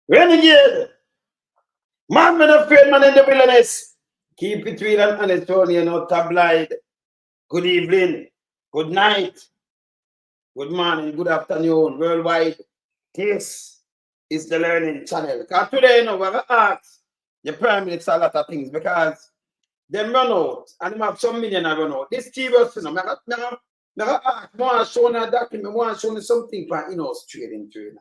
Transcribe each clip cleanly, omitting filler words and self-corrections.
Renegade. Man with a afraid man in the wilderness. Keep it real and honest, Tony, you know, tabloid. Good evening. Good night. Good morning. Good afternoon. Worldwide. This is the learning channel. Because today, you know, we're going to ask the Prime Minister a lot of things because they run out and they have some million run out. This serious, you know, I want to show you a document, I want to show you something for in-house trading too, you know.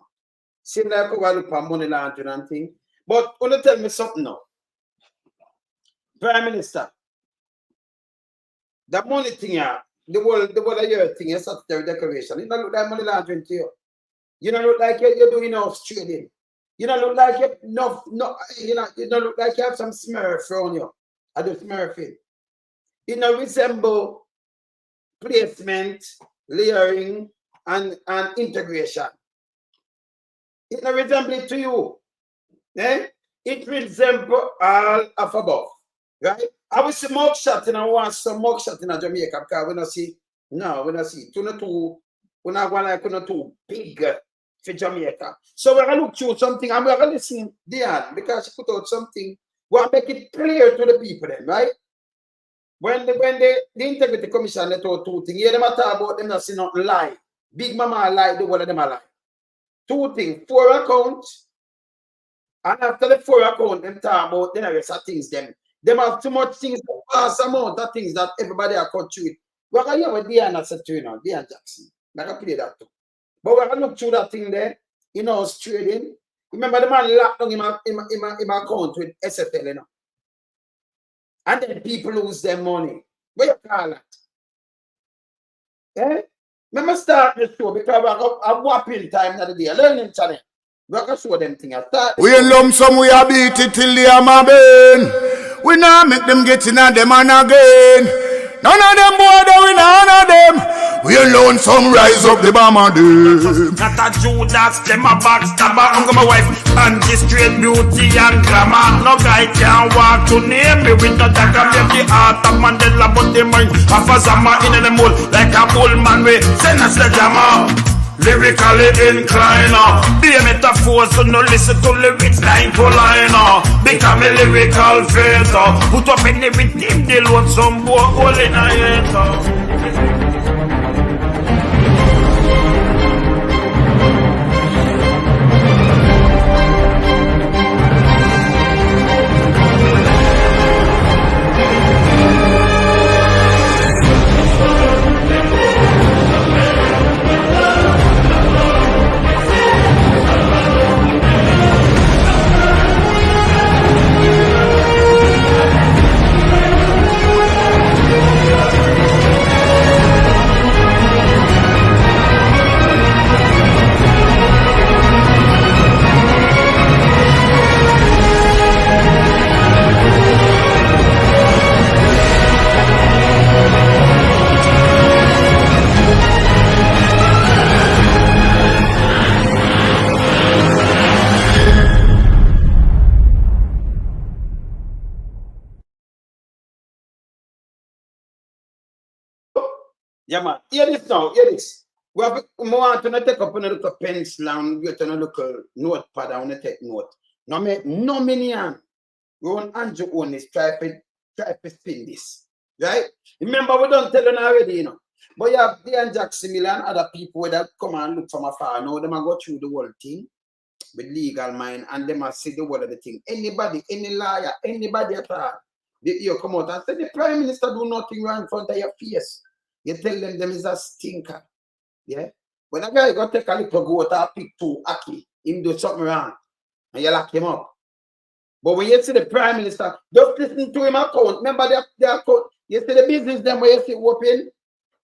Seem like I look for money laundering and things. But want to tell me something now. Prime Minister, the money thing here, the whole year thing, is statutory declaration. It don't look like money laundering to you. You don't look like you're doing enough trading. You don't look like you don't look like you have some smurf on you. I do smurfing. It don't resemble placement, layering, and integration. It don't resemble it to you. Eh? It resembles all of above. Right? I will see mug shot and I want some mug shot in Jamaica because we don't see, no, we don't see. We're not too big for Jamaica. So we're going to look through something and we're going to listen Diane because she put out something. We'll make it clear to the people then, right? When the Integrity Commission let out two things, hear them talk about them not see nothing lie. Big Mama lie, the one of them are lie. Two things, 4 accounts, and after the 4 accounts, them talk about the rest of things them. Them have too much things, vast amount of things that everybody are cut through it. We're going to hear what Diana said to you now, Diana Jackson. We're going to play that too. But we're going to look through that thing there, you know, trading. Remember the man locked down in my account with SFL, you know. And then people lose their money. What you call that? Eh? Remember start the show because we're going to whopping time of the day, learning channel. We're going to show them things. We in lump sum, we a beat it till they are my bane. We now make them get in a them and again. None of them boy, we none of them. We alone some rise up the bomber them. Not a Judas, them a backstabber. I'm my wife, and this straight beauty and glamour. No guy can walk to name me with no dagger. Make the heart of Mandela, but the mind of a Zama in the mold. Like a bull man, we send us the jammer. Lyrically inclined, be a metaphor, so no listen to lyrics line for line. Become a lyrical fader. Put up in everything, they want some boy all in a head. Yeah, man. Hear this now. Hear this. We want to take up a little pencil and get a little notepad and take note. No, no minion. We want Andrew Holness try to spin this. Right? Remember, we don't tell them already, you know. But you have Dan Jackson Miller and other people that come and look from afar. Now, they might go through the whole thing with legal mind and they must see the whole of the thing. Anybody, any lawyer, anybody at all, you come out and say the Prime Minister do nothing wrong in front of your face. You tell them is a stinker. Yeah? When a guy go take a little goat or pick 2 aki, him do something wrong, and you lock him up. But when you see the Prime Minister, just listen to him account. Remember their account. You see the business them where you see open.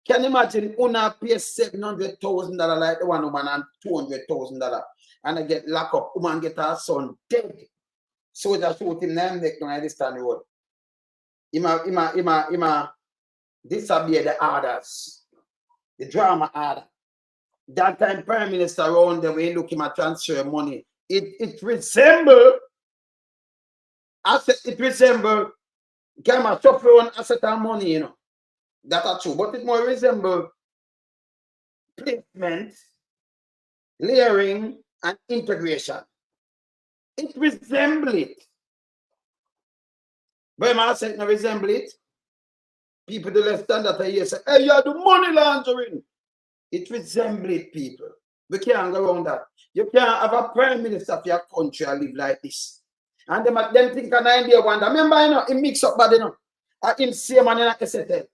Can you imagine Una pay $700,000 like the one woman and $200,000 and I get locked up. Woman get her son dead. So just shoot him name neck down this time road. Disobey the orders, the drama order. That time Prime Minister around the way look him at transfer money. It resemble gamma suffer on asset and money, you know. That are true, but it more resemble placement, layering, and integration. It resemble it. But I said, no resemble it. People the left stand that here say, hey, you do money laundering. It resemble it, people. We can't go around that. You can't have a prime minister of your country and live like this. And them think an idea one. Remember, you know, he mix up bad, you know. Him same man in a SSL.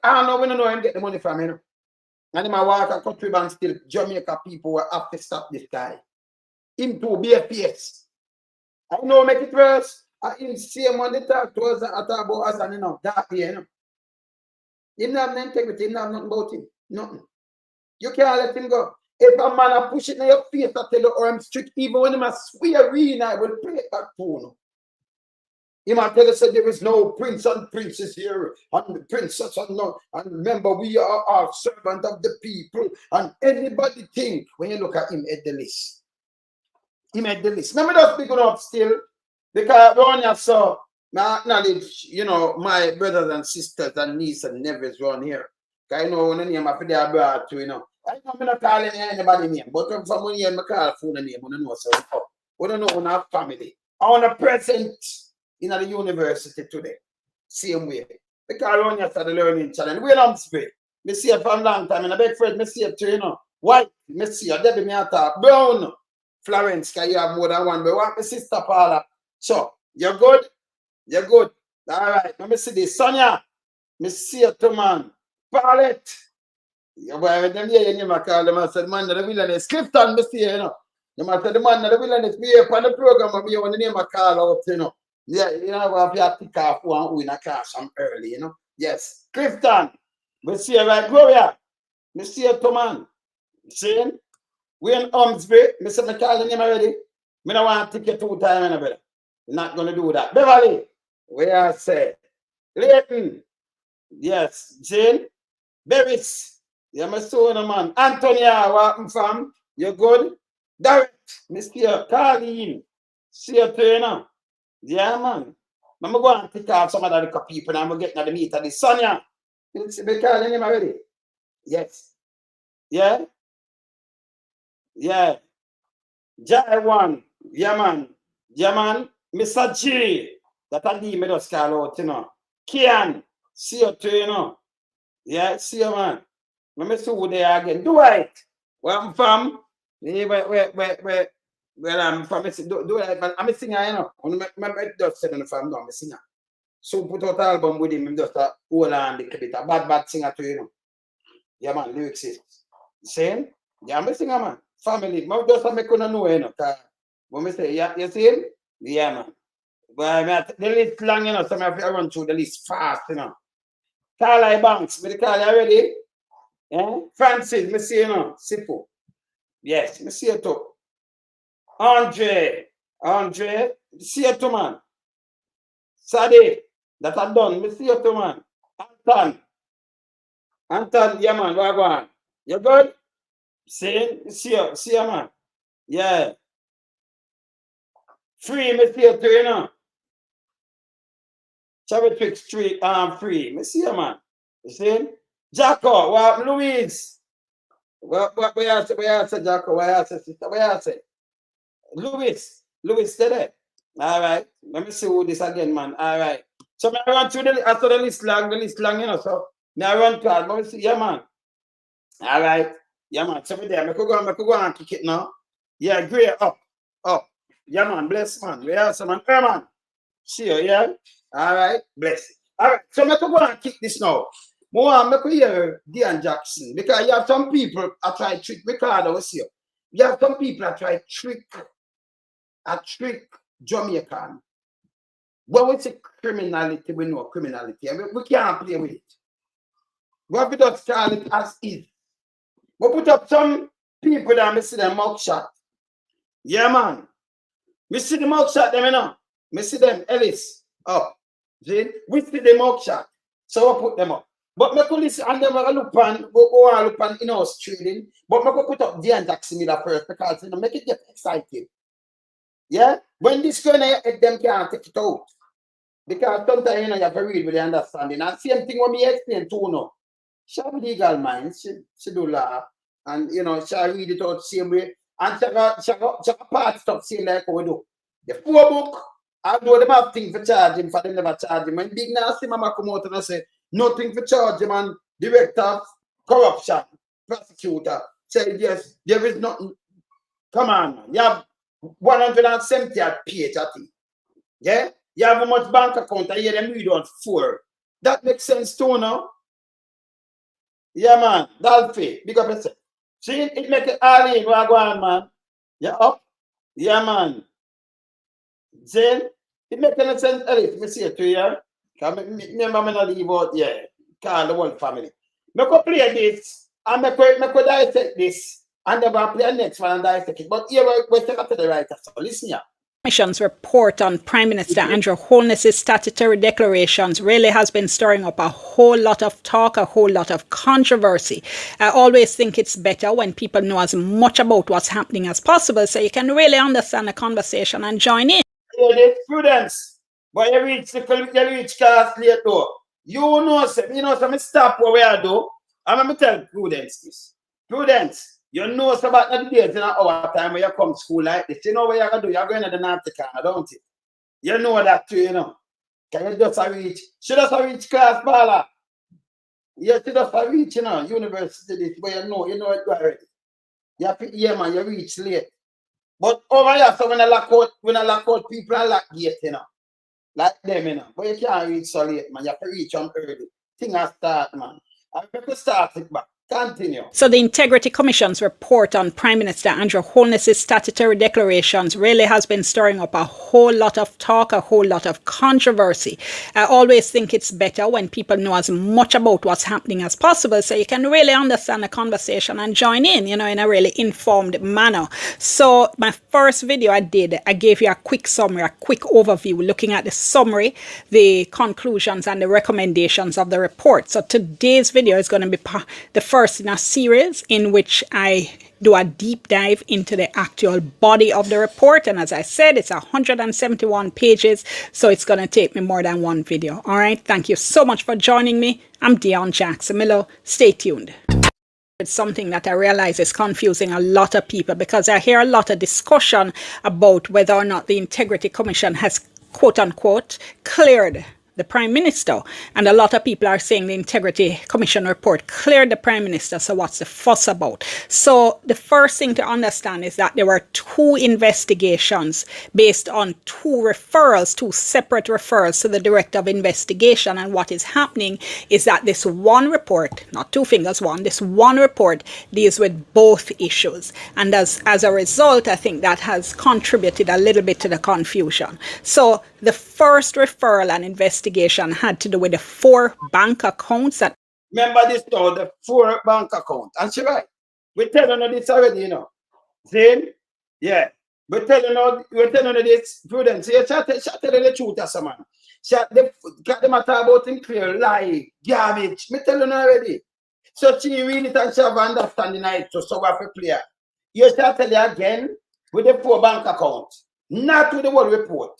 I don't know, we don't know him get the money from, you know. And him a walk a country band still. Jamaica people will have to stop this guy. Him too, BFPS. I know make it worse. Him same one they talk to us and talk about us and you know, that here, you know. He don't have no integrity, he don't have nothing about him. Nothing. You can't let him go. If a man a push it in your face, I tell you, or I'm strict, even when he must swear, I will play it back to you. He might tell us that there is no prince and princess here, and the princess and no, and remember, we are servant of the people, and anybody think, when you look at him at the list. He made the list. Remember those big up still, because when you saw, I acknowledge, you know, my brothers and sisters and nieces and nephews around here. Because I know when the name of their brother too, you know. I know I'm not calling anybody name, but from when you call phone name, I don't know so we don't know on our family. I want to present in the university today. Same way. Because around here the learning challenge. We don't speak. I see it from a long time, and I beg friend, I see it too, you know. White, I see it, Debbie, I talk. Brown, Florence, because you have more than one. But what my sister Paula. So, you're good? You're good. All right. Let me see this. Sonia, I see it too, man. Paulette. Well, them here, you know, call them. I said, man, the villainess. Clifton, I see, you know. I said, the man, the villainess. We here on the program, I want the name I call out, you know. Yeah, you know, I have to pick off one who in a class from early, you know. Yes. Clifton, I see you right, Gloria. I see you too, man. See? We in Umsbury. I said, I call the name already. I don't want to take you 2 times, you know, not going to do that. Beverly, where I say. Leighton, yes. Jane, Bevis. Yeah, my son, man. Antonia, welcome from. You good? Derek, Mr. Carlene. See you too, you know. Yeah, man. I'm going to pick off some of the people and I'm going to get to the meet of the Sonia. You see me calling him already? Yes. Yeah? Yeah. Jai one. Yeah, man. Yeah, man. Mr. G. That I need me just call out, you know. Kian. See you too, you know. Yeah, see you, man. Let me see who they are again. Do it. Where I'm from? Where I'm from? Do it. I'm a singer, you know. I just said on the farm, no, I'm a singer. So put out an album with him. I'm just a whole and little bit. A bad singer too, you know. Yeah, man. Lyrics is same. Yeah, I'm a singer, man. Family. I just make you know, you know. When I say, yeah, you see him? Yeah, man. But the list long, you know, so I have to run through the list fast, you know. Carly Banks, but the Carly already. Yeah? Francis, I see you know. Sipo. Yes, I see you too. Andre, see you too, man. Sade, that I done, I see you too, man. Anton, yeah, man, where go on? You good? See you, man. Yeah. Free, I see you too, you know. Cherry Street, free. I see you, man. You see? Jacko, what Louise? Where you say, Jacko? Where you say, sister? Where you say? Louis, stay there. All right. Let me see who this again, man. All right. So I run through after the list long, you know. So I run card. Let me see. Yeah, man. All right. Yeah, man. So me there. I could go and kick it now. Yeah, great. Oh. Yeah, man. Bless, man. We have some man. Hey, man. See you, yeah? All right. Bless. All right. So I could go and kick this now. More, I could hear Dean Jackson. Because you have some people I try to trick Ricardo, we see you. You have some people that try to trick Jamaican. When we say criminality, we know criminality. We can't play with it. We have to just call it as is. We put up some people that we see them mugshot. Yeah, man. We see the mugshot them, you know. We see them, Ellis, up. See? We see the mugshot. So we put them up. But I could listen and then we look on in-house trading. But I could put up Dean Jackson first because you know, make it get excited. Yeah? When this going to them can't take it out. Because sometimes you know you have to read with the understanding. And same thing when me explain to no. She have legal mind, she do law. And you know, she read it out the same way. and check a part stuff, see like what we do. The 4 book, although them have things for charge him, for them never charge him. When Big Nasty Mama come out and say, nothing for charge him, and director of corruption, prosecutor, say yes, there is nothing. Come on, man. You have 170 page, I think. Yeah? You have how much bank account, and you them read on 4. That makes sense too, no? Yeah, man. Dolphy, big up yourself. See, it make it all in, where I go on, man. Yeah, up. Yeah, man. Then, it make any sense, Ellie, let me see it to you. Remember, I'm not leave out, yeah. Call the whole family. I could play this, and I could dissect this, and then I play the next one and dissect it. But here, we're taking to the writer, so listen here. Commission's report on Prime Minister Andrew Holness's statutory declarations really has been stirring up a whole lot of talk, a whole lot of controversy. I always think it's better when people know as much about what's happening as possible, so you can really understand the conversation and join in. Yeah, there's prudence, but you reach class late though. You know, some stop what we are do. I'm going to tell Prudence this. Prudence, you know about the days in our time when you come to school like this. You know what you're going to do? You're going to the North Carolina, don't you? You know that too, you know. Can you just reach? She just reach class, Bala. You she just reach, you know, university this, but you know it already. You have to, yeah, man, you reach late. But over here, so when I lock out people and lock gate, you know. Like them, you know. But you can't reach so late, man. You have to reach them early. Things are start, man. I have to start it back. Continue. So the Integrity Commission's report on Prime Minister Andrew Holness's statutory declarations really has been stirring up a whole lot of talk, a whole lot of controversy. I always think it's better when people know as much about what's happening as possible, so you can really understand the conversation and join in, you know, in a really informed manner. So my first video I gave you a quick summary, a quick overview, looking at the summary, the conclusions and the recommendations of the report. So today's video is going to be the first in a series in which I do a deep dive into the actual body of the report. And as I said, it's 171 pages, so it's going to take me more than one video. All right, thank you so much for joining me. I'm Dion Jackson Miller. Stay tuned. It's something that I realize is confusing a lot of people, because I hear a lot of discussion about whether or not the Integrity Commission has, quote unquote, cleared the Prime Minister. And a lot of people are saying the Integrity Commission report cleared the Prime Minister, so what's the fuss about? So the first thing to understand is that there were 2 investigations based on 2 referrals, 2 separate referrals to the Director of Investigation. And what is happening is that this one report, not 2 fingers, this one report deals with both issues. And as a result, I think that has contributed a little bit to the confusion. So the first referral and investigation had to do with the 4 bank accounts that... Remember this now, the 4 bank accounts. And she right. We're telling you this already, you know. See? Yeah. We're telling you this, Prudence. You tell the truth as a man. Got them matter about him clear, lie, garbage. Me telling you already. So she read it and she have understanding it, so we have to clear. You shall tell you again with the 4 bank accounts. Not with the whole report.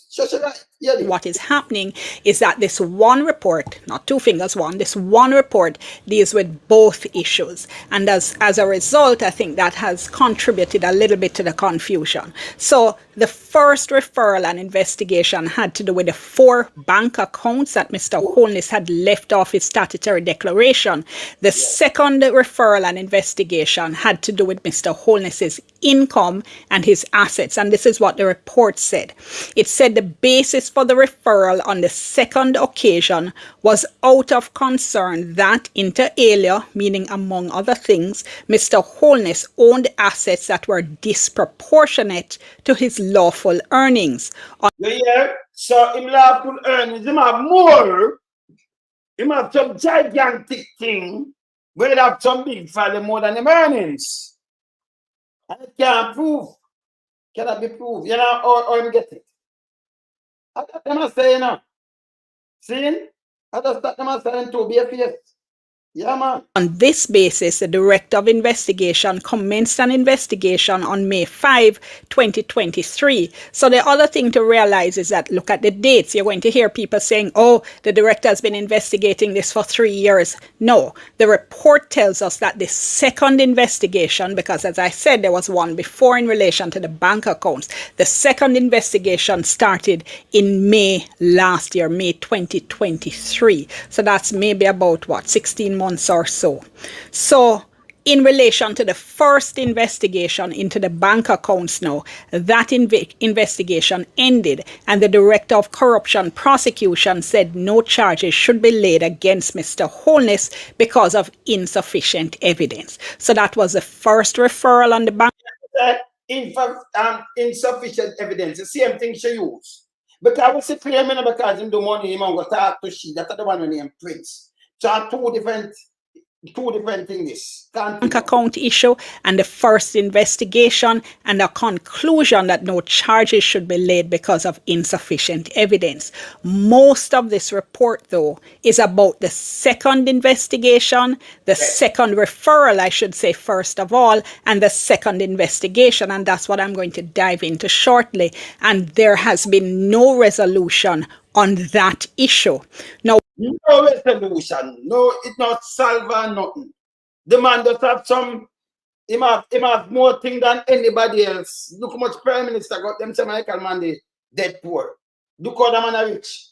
What is happening is that this one report, not 2 fingers, this one report deals with both issues. And as a result, I think that has contributed a little bit to the confusion. So the first referral and investigation had to do with the 4 bank accounts that Mr. Holness had left off his statutory declaration. The second referral and investigation had to do with Mr. Holness's income and his assets. And this is what the report said. It said the basis for the referral on the second occasion was out of concern that inter alia, meaning among other things, Mr. Holness owned assets that were disproportionate to his lawful earnings. Yeah, so in lawful earnings, he have more. He have some gigantic thing where they have some big value more than the earnings. And it can't prove. Cannot be proved. You know, or him get it. I thought them are saying, you know. See? I just thought them are saying to be a face. Yeah, man. On this basis, the Director of Investigation commenced an investigation on May 5, 2023. So the other thing to realize is that look at the dates. You're going to hear people saying, oh, the director has been investigating this for 3 years. No, the report tells us that the second investigation, because as I said, there was one before in relation to the bank accounts, the second investigation started in May last year, May 2023. So that's maybe about, 16 months or so. So in relation to the first investigation into the bank accounts now, that investigation ended and the Director of Corruption Prosecution said no charges should be laid against Mr. Holness because of insufficient evidence. So that was the first referral on the bank. Insufficient evidence. The same thing she used. Because we sit here because him do money, him go talk to she. That's the one named Prince. So two different things. Bank account issue and the first investigation and a conclusion that no charges should be laid because of insufficient evidence. Most of this report, though, is about the second investigation, the second referral, I should say, first of all, and the second investigation. And that's what I'm going to dive into shortly. And there has been no resolution on that issue. Now, no resolution. No, it's not solve or nothing. The man does have some, he have more thing than anybody else. Look how much Prime Minister got them say Michael Mandy dead poor. Look how the man are rich.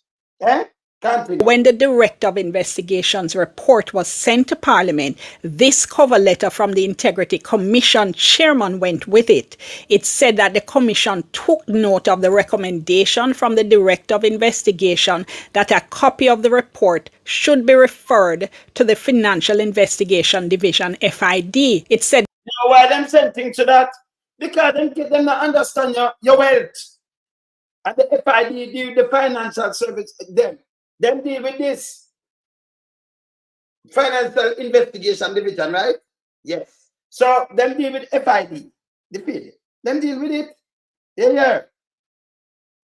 When the Director of Investigation's report was sent to Parliament, this cover letter from the Integrity Commission chairman went with it. It said that the Commission took note of the recommendation from the Director of Investigation that a copy of the report should be referred to the Financial Investigation Division, FID. It said, you know why them send things to that? Because them get them to understand your wealth. And the FID deal with the financial service, them deal with this Financial Investigation Division, right? Yes. So them deal with FID, the field. Them deal with it. Yeah.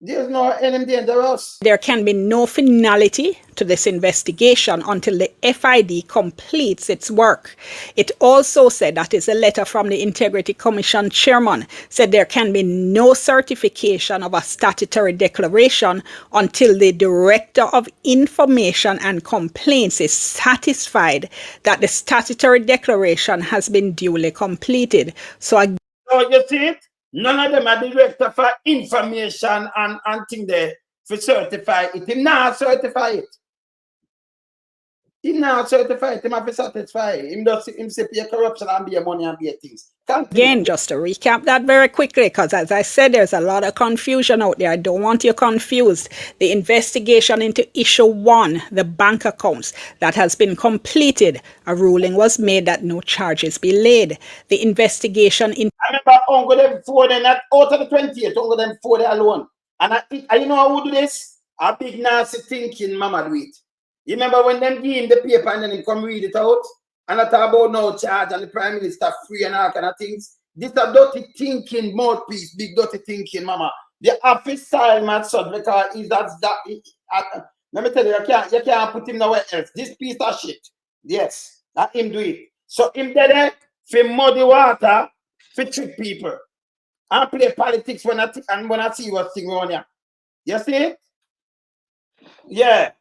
There's no enemy dangerous. There can be no finality to this investigation until the FID completes its work. It also said, that is a letter from the Integrity Commission chairman, said there can be no certification of a statutory declaration until the Director of Information and Complaints is satisfied that the statutory declaration has been duly completed. So you see it? None of them are Director for Information and thing there to certify it. He not certify it. He not certify it. He have to satisfy it. Him say pay corruption and be money and be things. Again, just to recap that very quickly, because as I said, there's a lot of confusion out there. I don't want you confused. The investigation into issue 1, the bank accounts, that has been completed. A ruling was made that no charges be laid. The investigation in... I remember Uncle them 4 then out of the 28, Uncle them 4 there alone. And you know how we do this? A big nasty thinking mama do it. You remember when them give him the paper and then he come read it out? And I talk about no charge and the Prime Minister free and all kind of things. This a dirty thinking mouthpiece, big dirty thinking, mama. The office style man son because is that let me tell you, you can't put him nowhere else. This piece of shit. Yes, that him do it. So him there for muddy water, for trick people. And play politics when I see what's thing on here. You see? Yeah.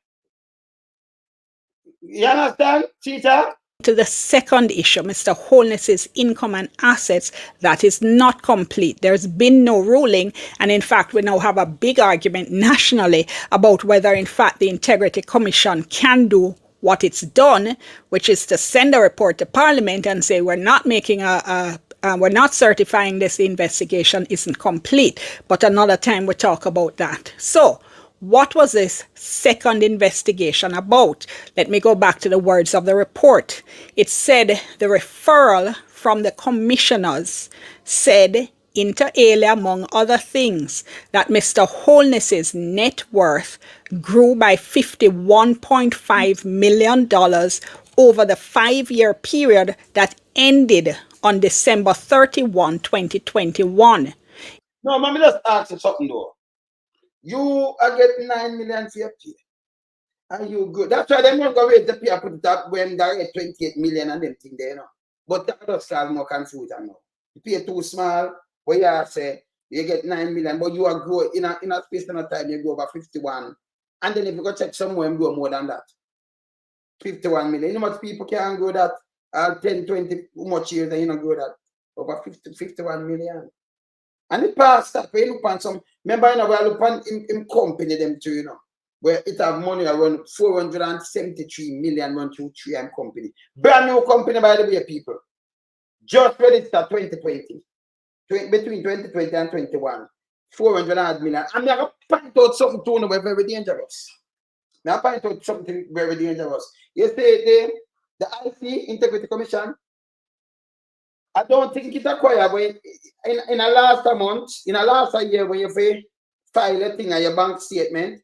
You understand, Cheetah? To the second issue, Mr. Holness's income and assets, that is not complete. There's been no ruling, and in fact, we now have a big argument nationally about whether, in fact, the Integrity Commission can do what it's done, which is to send a report to Parliament and say we're not making we're not certifying this investigation isn't complete. But another time we talk about that. So, what was this second investigation about? Let me go back to the words of the report. It said the referral from the commissioners said, inter alia, among other things, that Mr. Holness's net worth grew by $51.5 million over the 5-year period that ended on December 31, 2021. No, let me just ask you something though. You are getting 9 million for your pay. Are you good? That's why them don't go wait the people put it up when they 28 million and them thing there, you know. But that does cause more confusion now. You pay too small, where you say you get 9 million, but you are grow in a space and a time you go over 51. And then if you go check somewhere and go more than that. 51 million. You know much people can grow that 10, 20 much years and you know grow that over 51 million. And the past that we look on some, remember you know we look on in company them too, you know, where it have money around 473 million run through 3M company. Brand new company by the way, people. Just registered 2020. Between 2020 and 21. 400 million. And I point out something to you very dangerous. I point out something very dangerous. You say the IC Integrity Commission, I don't think it's acquired, but in a last month, in a last year, when you file a thing on your bank statement,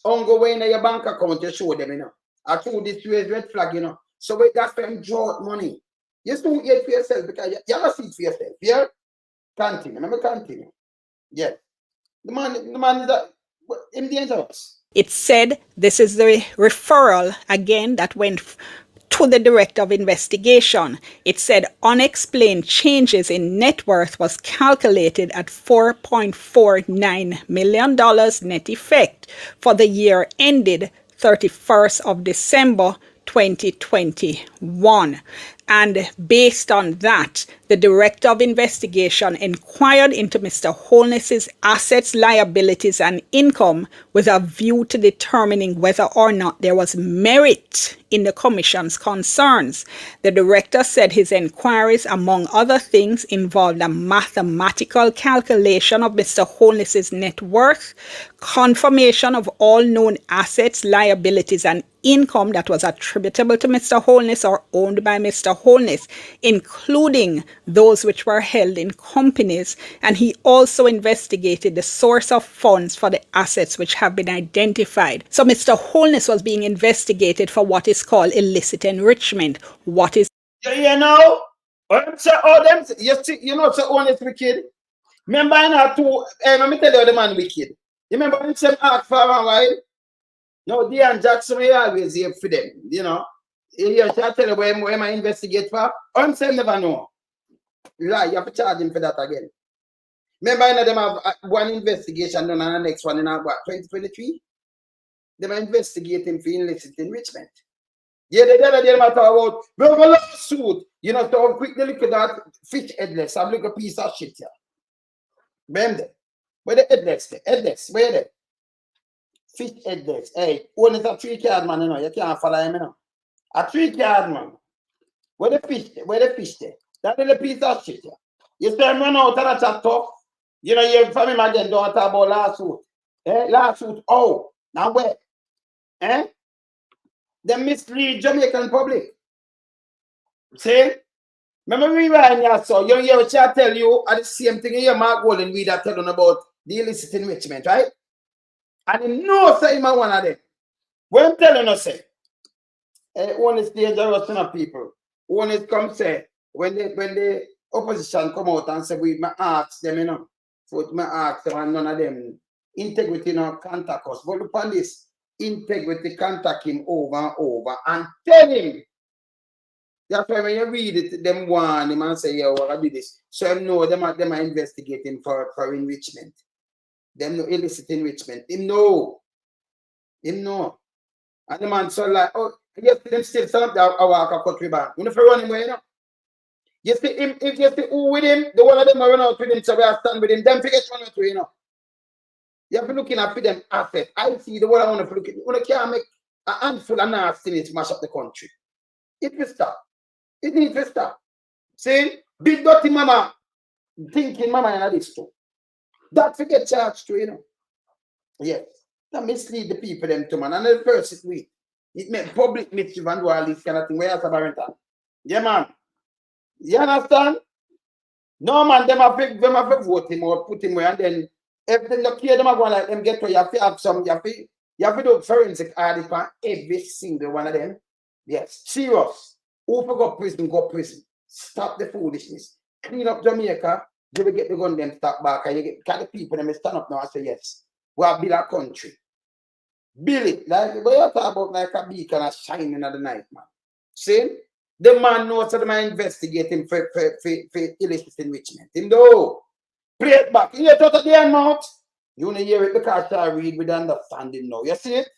on go in your bank account, you show them, you know. I through this red flag, you know. So wait, that's them draw money. You still get for yourself because you have a seat for yourself. Yeah? Continue. Remember, continue. Yeah. The man is in dangerous. It said this is the referral again that went to the Director of Investigation. It said unexplained changes in net worth was calculated at $4.49 million net effect for the year ended 31st of December 2021. And based on that, the Director of Investigation inquired into Mr. Holness's assets, liabilities, and income with a view to determining whether or not there was merit in the Commission's concerns. The Director said his inquiries, among other things, involved a mathematical calculation of Mr. Holness's net worth, confirmation of all known assets, liabilities, and income that was attributable to Mr. Holness or owned by Mr. Holness, including those which were held in companies, and he also investigated the source of funds for the assets which have been identified. So Mr. Holness was being investigated for what is called illicit enrichment. What is you know? You know, so honest wicked. Remember, let me tell you the man wicked. You remember when some ask for a while? No, Dean Jackson, we always here for them, you know. You shall tell you where I investigate for. I'm saying never know. Lie, you have to charge him for that again. Remember, you know, them have one investigation done and the next one in what, 2023? They are investigating for illicit enrichment. Yeah, the other day, matter about, we have a lawsuit. You know, so quickly look at that fish headless. I've looked at a piece of shit here. Remember? Where the headless? Where the fish headless? Hey, one is a 3-card man, you know. You can't follow him, you know. A 3-card man. Where the fish there? That little piece of shit here. You say run out of that tough. You know, you from him again, don't talk about lawsuit. Lawsuit, oh, now where? They mislead Jamaican public. See? Remember me right now, so you hear what I tell you at the same thing you Mark Golden we that telling about the illicit enrichment, right? And you know say him one of them. When I'm telling you say, one is dangerous to people. One is come say when the opposition come out and say we may ask them, you know, so may ask them and none of them integrity no contact us. But look on this, integrity contact him over and over and tell him. That's why when you read it, them warn him and say, yeah, what I do this. So you know them are investigating for enrichment. Them no illicit enrichment. Him know. And the man so like, oh, yes, them still stand up there, I walk a country back. You know, if you run him away, you know. You see him, if you see who with him, the one of them are run out with him, so we are stand with him, them forget one or two, you know. You have to look at them asset. I see the one I want to look at. You can't make a handful of nastiness to mash up the country. It will stop. It needs to stop. See, big dirty mama thinking mama in this too. That forget charged to, you know. Yes. That mislead the people them too, man. And the first it make public mischief and do all this kind of thing. Where's the Barrington? Yeah, man. You understand? No, man, them have to vote him or put him where, and then if they look here, them are going like them get to you have to have some, you have to do forensic audit on every single one of them. Yes. Serious. Who go prison. Stop the foolishness. Clean up Jamaica. You will get the gun them stop back. And you get the people them stand up now and say, yes, we have built a country. Build it. Like, but you talk about like a beacon a shining in the night, man. See? The man knows that the man investigating for illicit enrichment. Him though. Play it back. You hear it out of the end mouth? You want to hear it because I read with understanding now. You see it?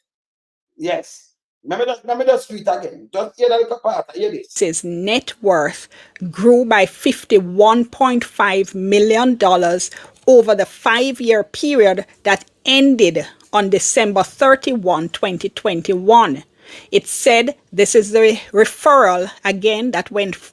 Yes. Let me just read it again. Just hear that little part. Hear this. His net worth grew by $51.5 million over the 5-year period that ended on December 31, 2021. It said this is the referral again that went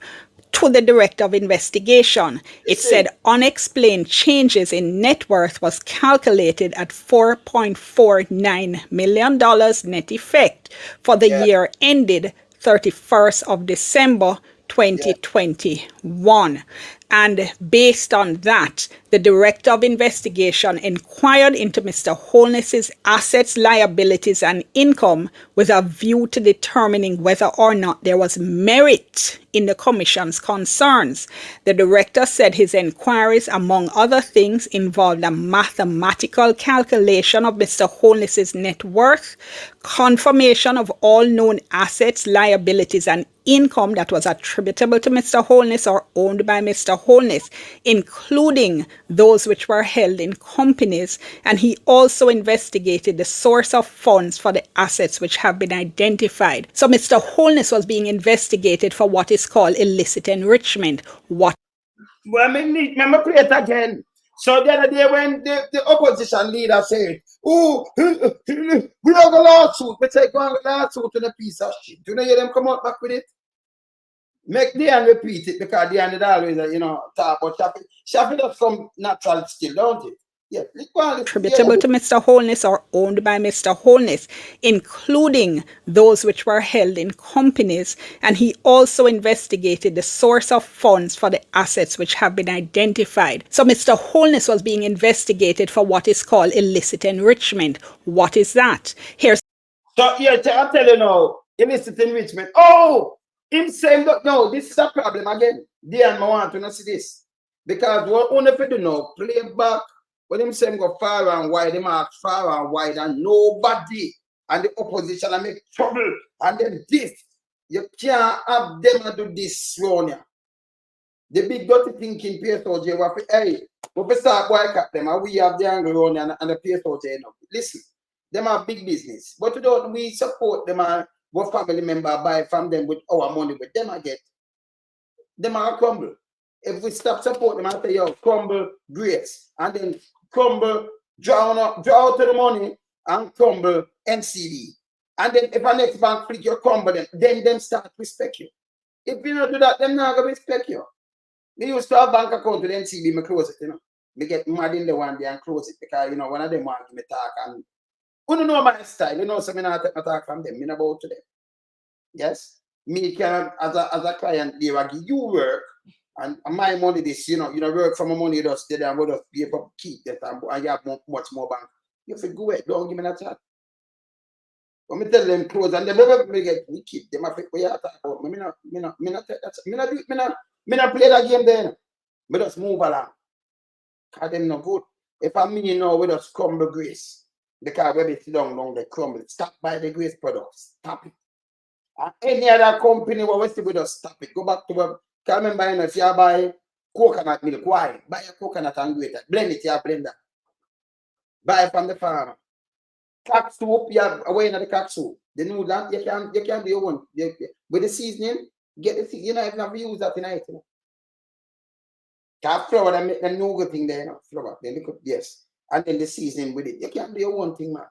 to the Director of Investigation. It said unexplained changes in net worth was calculated at $4.49 million net effect for the year ended 31st of December 2021. And based on that, the Director of Investigation inquired into Mr. Holness's assets, liabilities, and income with a view to determining whether or not there was merit in the Commission's concerns. The Director said his inquiries, among other things, involved a mathematical calculation of Mr. Holness's net worth, confirmation of all known assets, liabilities, and income that was attributable to Mr. Holness or owned by Mr. Holness, including those which were held in companies, and he also investigated the source of funds for the assets which have been identified. So Mr. Holness was being investigated for what is called illicit enrichment. What? Well, let me play it again. So the other day when the opposition leader said, oh, we have a lawsuit, we take one lawsuit to the piece of shit. Do you hear them come out back with it? Make Diane repeat it because Diane did always, talk about Shafi. Shafi does some natural skill, don't it? Yeah, attributable to Mr. Holness or owned by Mr. Holness, including those which were held in companies, and he also investigated the source of funds for the assets which have been identified. So Mr. Holness was being investigated for what is called illicit enrichment. What is that? Here's so yeah, I'll tell you now, illicit enrichment. Oh, him saying that no, this is a problem again. Diane, I want to not see this. Because what only if you do now, play back. When him saying go far and wide, they mark far and wide, and nobody and the opposition and make trouble. And then this, you can't have them do this round here. The big dirty thinking PSOJ, hey, we start boycott them, and we have the angle on and the PSOJ. Listen, them are big business, but we support them and what family member buy from them with our money, with them I get. Them are crumble. If we stop supporting them, I say, yo, crumble, grace, and then crumble, draw out to the money, and crumble NCD. And then if a next bank flick you crumble them, then them start respect you. If you don't do that, them not gonna respect you. Me used to have bank account with NCD, me close it, Me get mad in the one day and close it because one of them want to me talk and you don't know my style, so me not take my talk from them, me not about to them. Yes? Me can as a client there, I give you work. And my money, this, work for my money, you just stay there and just be able to keep that and you have much more bank. You feel go ahead, don't give me that chat. When me tell them close and they never get we keep them, I think we are talking about. Me not take that. Me not play that game then. Me just move along. Cause them no good. If I mean we just crumble grace. Because when they sit down, they crumble. Stop by the grace products. Stop it. And any other company where we see we just stop it. Go back to where. Can remember if you buy coconut milk, why? Buy a coconut and grate it. Blend it, you blender. Buy it from the farmer. Cock soup, you have away in the cock soup. The new that you can do your own. With the seasoning, get the seasoning. You know, if you never use that tonight. Have flour and make the nougat thing there, flour. Then you could, yes. And then the seasoning with it. You can do your own thing, man.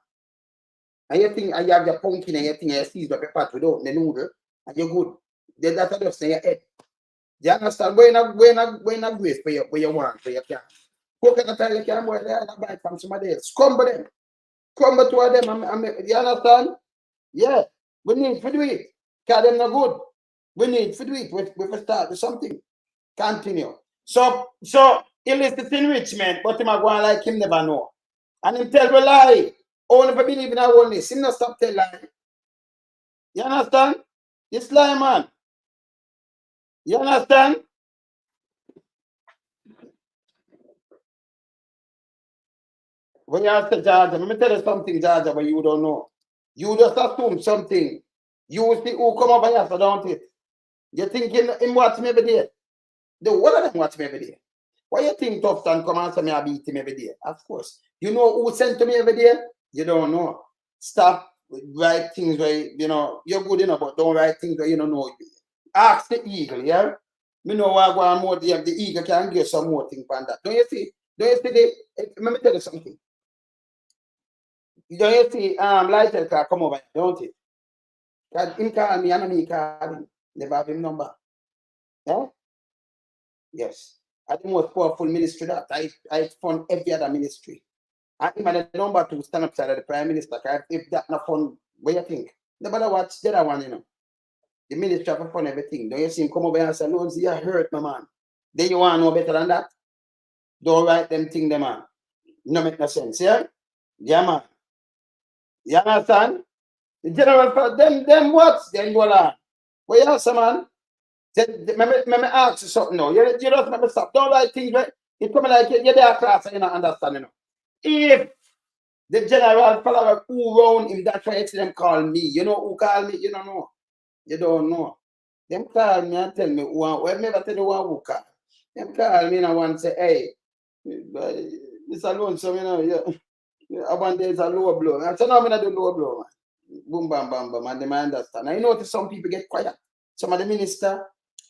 And you think you have your pumpkin and you think you season up your pot without the noodle, and you're good. Then that's just in your head. You understand? We're not grace for you want, for you can. Coconut you can boil there and buy it from somebody else. Crumble them. Crumble to them. You understand? Yeah. We need to do it. Because them not good. We need to do it. We will start with something. Continue. So illicit enrichment, but him a go on like him never know. And him tell we lie. Only for believe in our oneness. Him not stop tell lie. You understand? It's lie, man. You understand? When you ask the Georgia, let me tell you something, Georgia, but you don't know. You just assume something. You will see who come over here, so don't it? You think him watch me every day? The one of them watch me every day. Why you think Tufton come and say me I beat him every day? Of course. You know who sent to me every day? You don't know. Stop write things where you know you're good enough, but don't write things where you don't know. Ask the eagle, yeah? Me know why go on more the eagle can give some more thing from that. Don't you see? Let me tell you something. Don't you see Lightel car come over, don't it? Because him call me and me call him. Never have him number. Yeah? Yes. I the most powerful ministry that I fund every other ministry. And him had the number to stand up side of the Prime Minister. If that not fun, what you think? Nobody watch the other one, you know. The ministry have fun everything. Don't you see him come over and say, Loans, you hurt my man. Then you want to know better than that? Don't write them thing, them man. No make no sense, yeah? Yeah, man. You understand? The general for them what? Then go on. What you answer, man? Let me ask you something now. You just let me stop. Don't write things right. It's coming like you're there class and you not understand, you know. If the general follower who round him, that's why it's them call me. You know who call me? You don't know. You don't know. Them call me and tell me who well, never tell you who call. Them call me and I want to say, hey, this alone, so you know, I want there's a low blow. I said, no, I'm not do low blow, man. Boom, bam, bam, bam, and they might understand. I notice some people get quiet. Some of the minister,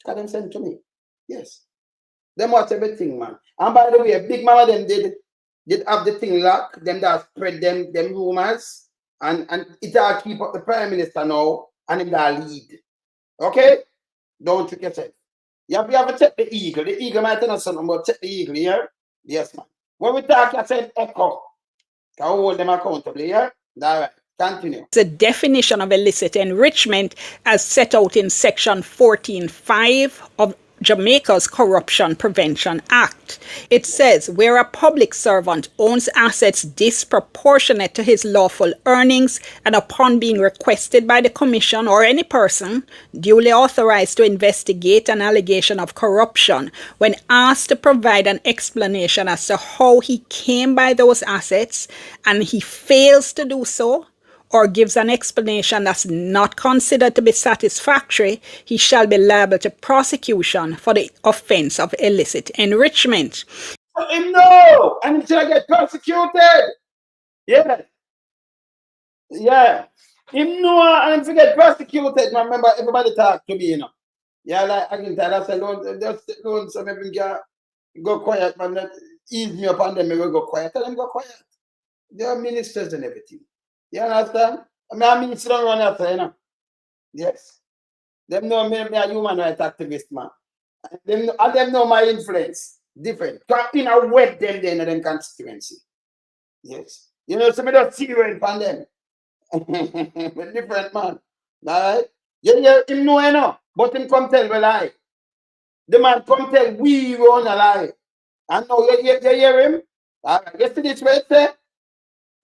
can them send to me. Yes. Them watch everything, man. And by the way, a big mama them did have the thing locked, them that spread them rumors, and it all keep up the Prime Minister now, and him that lead. Okay? Don't trick yourself. You have to check the eagle. The eagle might tell us something, but check the eagle here. Yes, man. When we talk, I said echo. Can hold them accountable here. All right. Continue. The definition of illicit enrichment as set out in section 14.5 of Jamaica's Corruption Prevention Act. It says, where a public servant owns assets disproportionate to his lawful earnings and upon being requested by the Commission or any person duly authorized to investigate an allegation of corruption, when asked to provide an explanation as to how he came by those assets and he fails to do so, or gives an explanation that's not considered to be satisfactory, he shall be liable to prosecution for the offense of illicit enrichment. No! And until I get prosecuted. Yeah. Yeah. Him know and to get prosecuted. I remember everybody talk to me, you know. Yeah, like I can tell us alone, just alone so maybe can go quiet, man. Ease me up on them, maybe go quiet. Tell them go quiet. They are ministers and everything. You understand? I mean, don't run after, you know. Yes. Them know me a human rights activist, man. And them know my influence. Different. You know, wet them there in them constituency. Yes. You know, so me don't see you in them. Different, man. Alright? You him know, you know, but him come tell me lie. The man come tell we run a lie. And now you hear him? Alright. You see this way, say?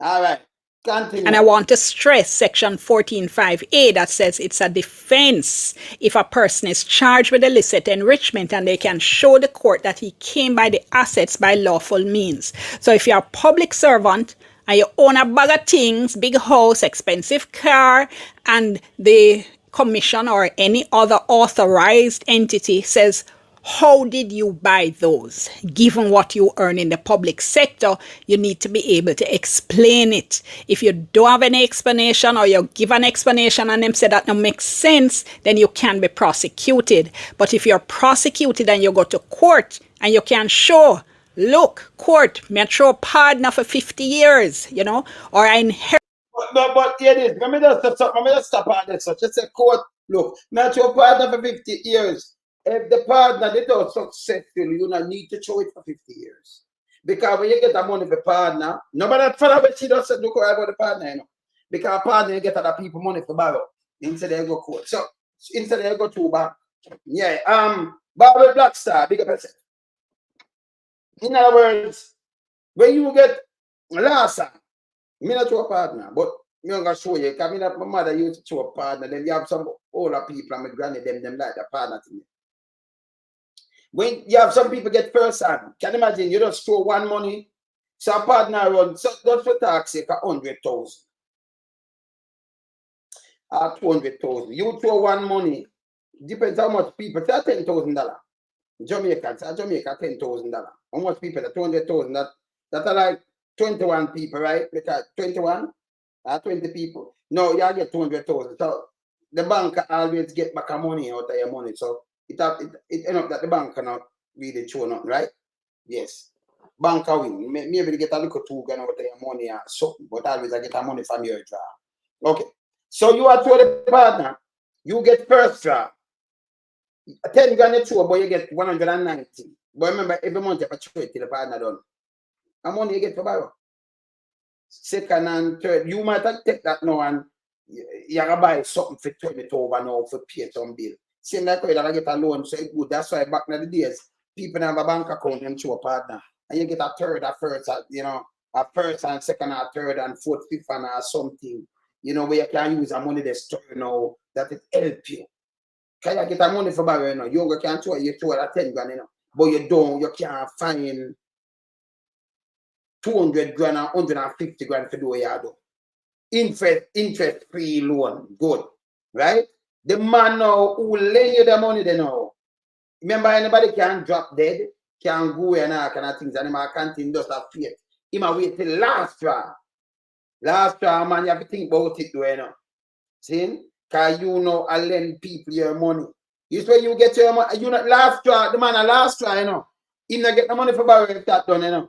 Alright. Continue. And I want to stress section 14.5a that says it's a defense if a person is charged with illicit enrichment and they can show the court that he came by the assets by lawful means. So if you're a public servant and you own a bag of things, big house, expensive car, and the commission or any other authorized entity says, how did you buy those? Given what you earn in the public sector, you need to be able to explain it. If you don't have any explanation or you give an explanation and them say that no makes sense, then you can be prosecuted. But if you're prosecuted and you go to court and you can show, look, court, me throw a partner for 50 years, you know, or I inherit. But here it is. Let me just stop on this. So just say court, look, me throw a partner for 50 years. If the partner they don't successful, you don't need to show it for 50 years. Because when you get the money for partner, nobody follow what she does look about the partner, you know. Because partner you get other people money for borrow. Instead they go court. So instead they go to bank. Yeah, borrow Black Star, bigger person. In other words, when you get last time, me not to a partner, but me gonna show you, because my mother used to show a partner, then you have some older people and my granny them like the partner to me. When you have some people get first hand, can you imagine you just throw one money, so a partner run, so just for tax, 100,000. or 200,000. You throw one money, depends how much people. Say $10,000. Jamaica, Jamaica, $10,000. How much people? 200,000. That are like 21 people, right? Because 21 or 20 people. No, you get 200,000. So the bank always get back a money out of your money. So it end up that the bank cannot really show nothing, right? Yes. Bank win. Maybe they get a little $2 grand out of your money or something, but always I get a money from your draw. Okay. So you are to the partner, you get first draw. 10 grand you throw, but you get 190. But remember, every month you have to trade till the partner done. How money you get for borrow? Second and third. You might take that now and you gotta buy something for 20 over now for pay some bill. Same like when I get a loan, so it's good. That's why back in the days, people have a bank account and to a partner. And you get a third, a first, a first and second, a third and fourth, fifth, and something. Where you can use a money that's now that it help you. Can you get a money for borrow, you can't throw you throw at 10 grand, but you can't find 200 grand or 150 grand to do what you do. Interest free loan, good, right? The man now who lend you the money, they know. Remember, anybody can drop dead, can go and all kind of things, and him can't just have faith. He might wait till last straw. Last straw, man, you have to think about it, See? Because I lend people your money. It's when you get your money, not last straw, the man a last straw, He not get the money for borrowing that done,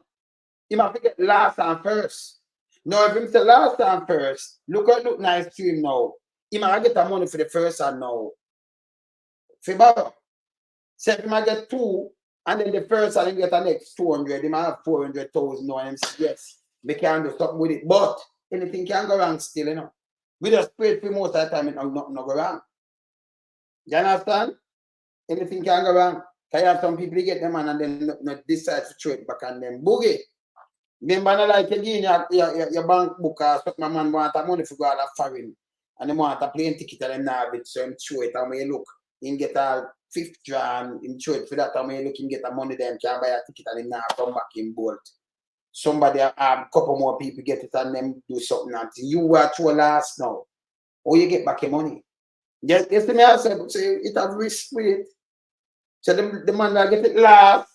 He might get last and first. Now, if him say last and first, look nice to him now. He might get the money for the first and now. For borrow. So if he might get 2, and then the first and he get the next 200, he might have 400,000 now, and him say, yes, we can do something with it. But anything can go wrong still, We just pray for most of the time, nothing go wrong. You understand? Anything can go wrong. Can you have some people get them and then not decide to throw it back and then boogie. Remember, like again, your bank book or something, man want money for go out of foreign. And they want a plane ticket and them now bit, so him throw it. And when you look, he get a 5th draw and him throw it for that. And when you look, he get the money, then can buy a ticket and him now come back in bolt. Somebody, a couple more people get it and them do something until you were to last now. Or you get back your money. Yes, the me I said, it have risk with it. So the man will get it last.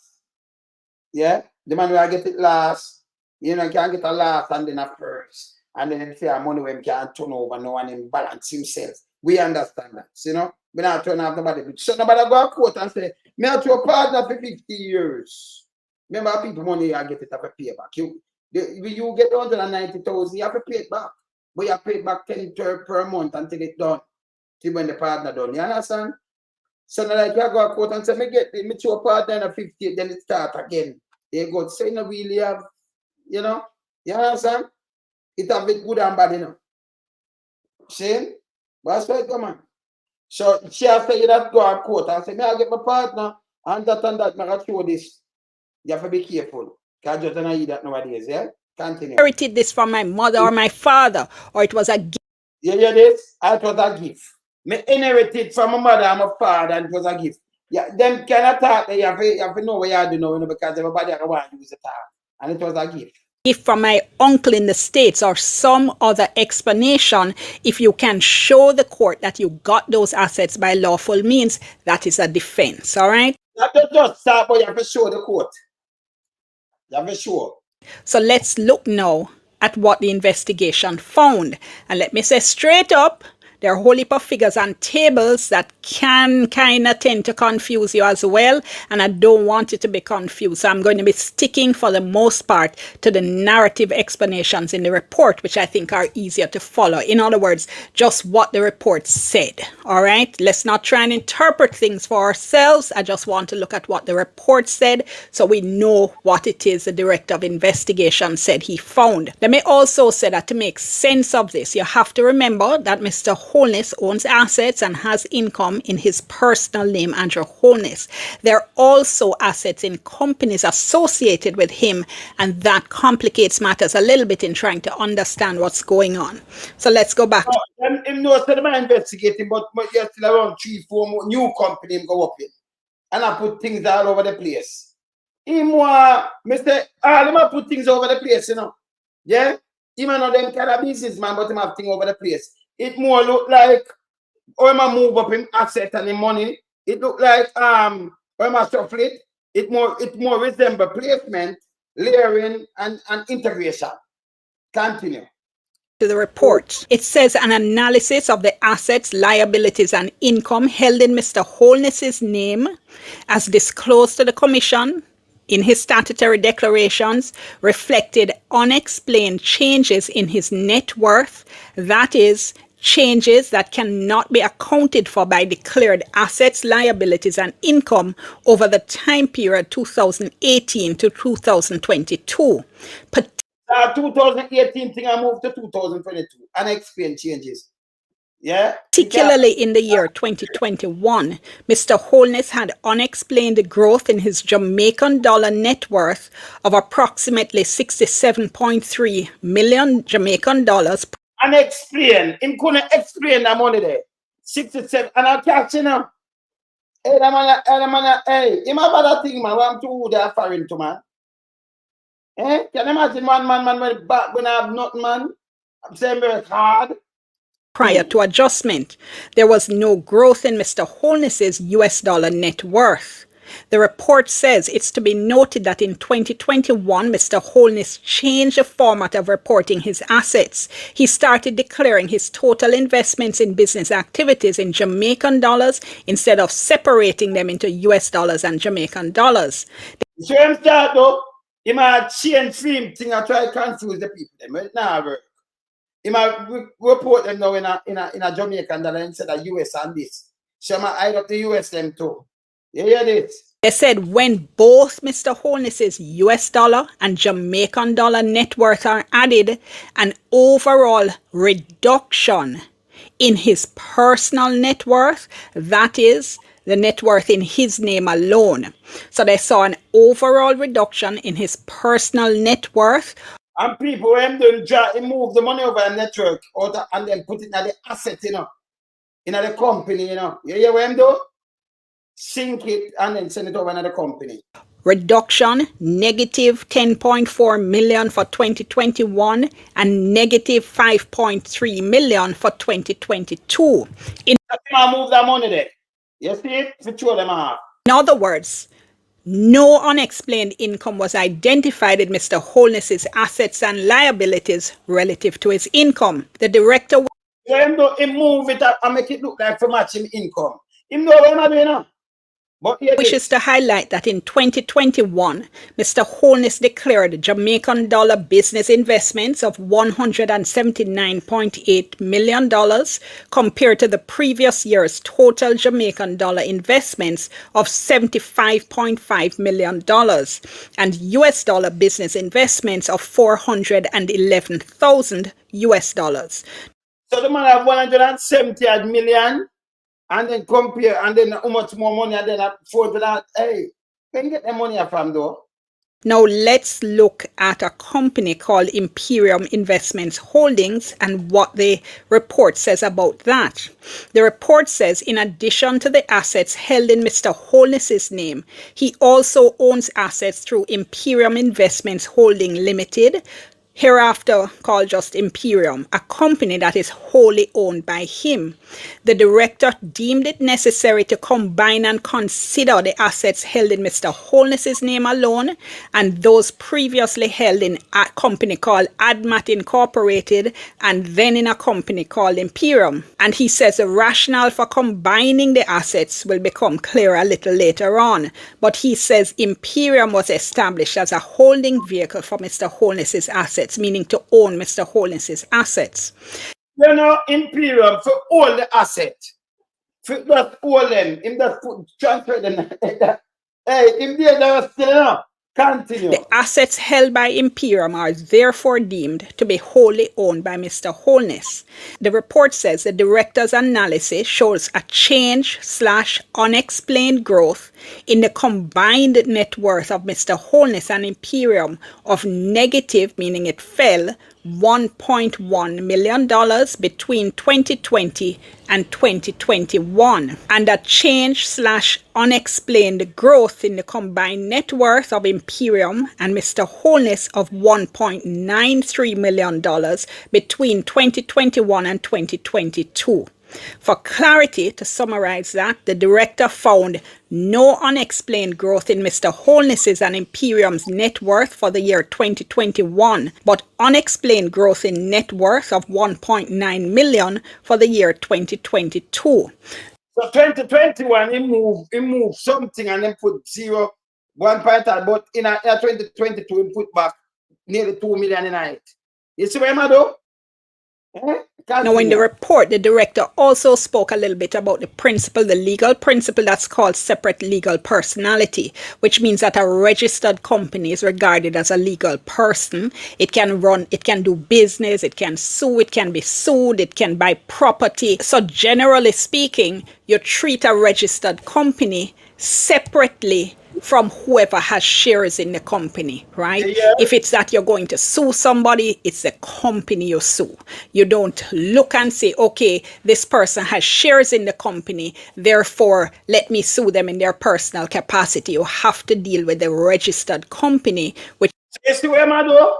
Yeah, the man will get it last. Can get a last and then a first. And then say money when can turn over now and then balance himself. We understand that. We not turn off nobody. So nobody go to court and say, me have to a partner for 50 years. Remember, people money I get it up a payback. You get 190,000, you have to pay it back. But you pay it back 10 per month until it's done. Till when the partner done. You understand? So now like you go to court and say, me to a partner in a 50, then it start again. They go, so you really have, you understand? It have it good and bad, See? But that's why it come on. So she has said you have to go to court and say, I get my partner and that, I got to show this. You have to be careful. Can't just not eat that nowadays, yeah? Continue. I inherited this from my mother or my father, or it was a gift. You hear this? It was a gift. Me inherited from my mother and my father, and it was a gift. Yeah, them kind of talk that you have to know what you do now, because everybody want to use the talk. And it was a gift. Gift from my uncle in the States or some other explanation, if you can show the court that you got those assets by lawful means, that is a defense, all right? Not just start, but you have to show the court. You have to show. So let's look now at what the investigation found. And let me say straight up, there are a whole heap of figures and tables that can kind of tend to confuse you as well. And I don't want you to be confused. So I'm going to be sticking for the most part to the narrative explanations in the report, which I think are easier to follow. In other words, just what the report said. All right. Let's not try and interpret things for ourselves. I just want to look at what the report said so we know what it is the director of investigation said he found. Let me also say that to make sense of this, you have to remember that Mr. Holness owns assets and has income in his personal name, Andrew Holness. There are also assets in companies associated with him, and that complicates matters a little bit in trying to understand what's going on. So let's go back. Him knows that I'm investigating, but you're still around 3-4 more new companies go up in. And I put things all over the place. Mr. I put things over the place, Yeah? Even though them kind of businessman, but him have things over the place. it more look like or I move up him asset and the money. It look like or I shuffle it. It more resemble placement, layering, and integration. Continue. To the report. It says an analysis of the assets, liabilities, and income held in Mr. Holness's name as disclosed to the Commission in his statutory declarations reflected unexplained changes in his net worth, that is, changes that cannot be accounted for by declared assets, liabilities, and income over the time period 2018 to 2022. 2018 thing I moved to 2022. Unexplained changes. Yeah. Particularly in the year 2021, Mr. Holness had unexplained growth in his Jamaican dollar net worth of approximately 67.3 million Jamaican dollars. Unexplained. Him couldn't explain the money there. 67. And I catch you now. Hey, hey, him have that thing, man. I'm too there foreign to man. Eh? Can you imagine one man went back when I have nothing, man? I'm saying very hard. Prior to adjustment, there was no growth in Mr. Holness's US dollar net worth. The report says it's to be noted that in 2021, Mr. Holness changed the format of reporting his assets. He started declaring his total investments in business activities in Jamaican dollars instead of separating them into US dollars and Jamaican dollars. So him start though, he might change film thing and try to confuse the people. Them. It nah work. He might report them now in a Jamaican dollar instead of US and this. So I might hide up the US them too. You hear this? They said when both Mr. Holness's US dollar and Jamaican dollar net worth are added, an overall reduction in his personal net worth, that is, the net worth in his name alone. So they saw an overall reduction in his personal net worth. And people, when they move the money over a network and then put it in the asset, you know, in the company, you know. You hear what I'm doing? Sink it and then send it over to the company. Reduction, negative 10.4 million for 2021 and negative 5.3 million for 2022. In move that money there. You see it? In other words, no unexplained income was identified in Mr. Holness's assets and liabilities relative to his income. The director move it up and make it look like for matching income. Him know what I'm doing now. Wishes to highlight that in 2021, Mr. Holness declared Jamaican dollar business investments of $179.8 million compared to the previous year's total Jamaican dollar investments of $75.5 million and US dollar business investments of $411,000 US dollars. So the man have 170 million. And then compare, and then how much more money, and then afford that. Hey, can you get the money from though? Now let's look at a company called Imperium Investments Holdings and what the report says about that. The report says in addition to the assets held in Mr. Holness's name, he also owns assets through Imperium Investments Holding Limited, hereafter called just Imperium, a company that is wholly owned by him. The director deemed it necessary to combine and consider the assets held in Mr. Holness's name alone and those previously held in a company called Admat Incorporated and then in a company called Imperium. And he says the rationale for combining the assets will become clear a little later on. But he says Imperium was established as a holding vehicle for Mr. Holness's assets, meaning to own Mr. Holness's assets. You know, Imperium for all the assets. For just all them. Him just transfer them. Hey, him there was still enough. Continue. The assets held by Imperium are therefore deemed to be wholly owned by Mr. Holness. The report says the director's analysis shows a change/unexplained growth in the combined net worth of Mr. Holness and Imperium of negative, meaning it fell, $1.1 million between 2020 and 2021, and a change/unexplained growth in the combined net worth of Imperium and Mr. Holness of $1.93 million between 2021 and 2022. For clarity, to summarize that, the director found no unexplained growth in Mr. Holness's and Imperium's net worth for the year 2021, but unexplained growth in net worth of $1.9 million for the year 2022. So 2021, he moved something and then put 1 point out, but in 2022, he put back nearly $2 million in it. You see what I'm doing? Now, in the report, the director also spoke a little bit about the legal principle that's called separate legal personality, which means that a registered company is regarded as a legal person. It can do business, it can sue, it can be sued, it can buy property. So generally speaking, you treat a registered company separately from whoever has shares in the company, right? Yeah. If it's that you're going to sue somebody, it's the company you sue. You don't look and say, okay, this person has shares in the company, therefore let me sue them in their personal capacity. You have to deal with the registered company, which... You see what I'm doing?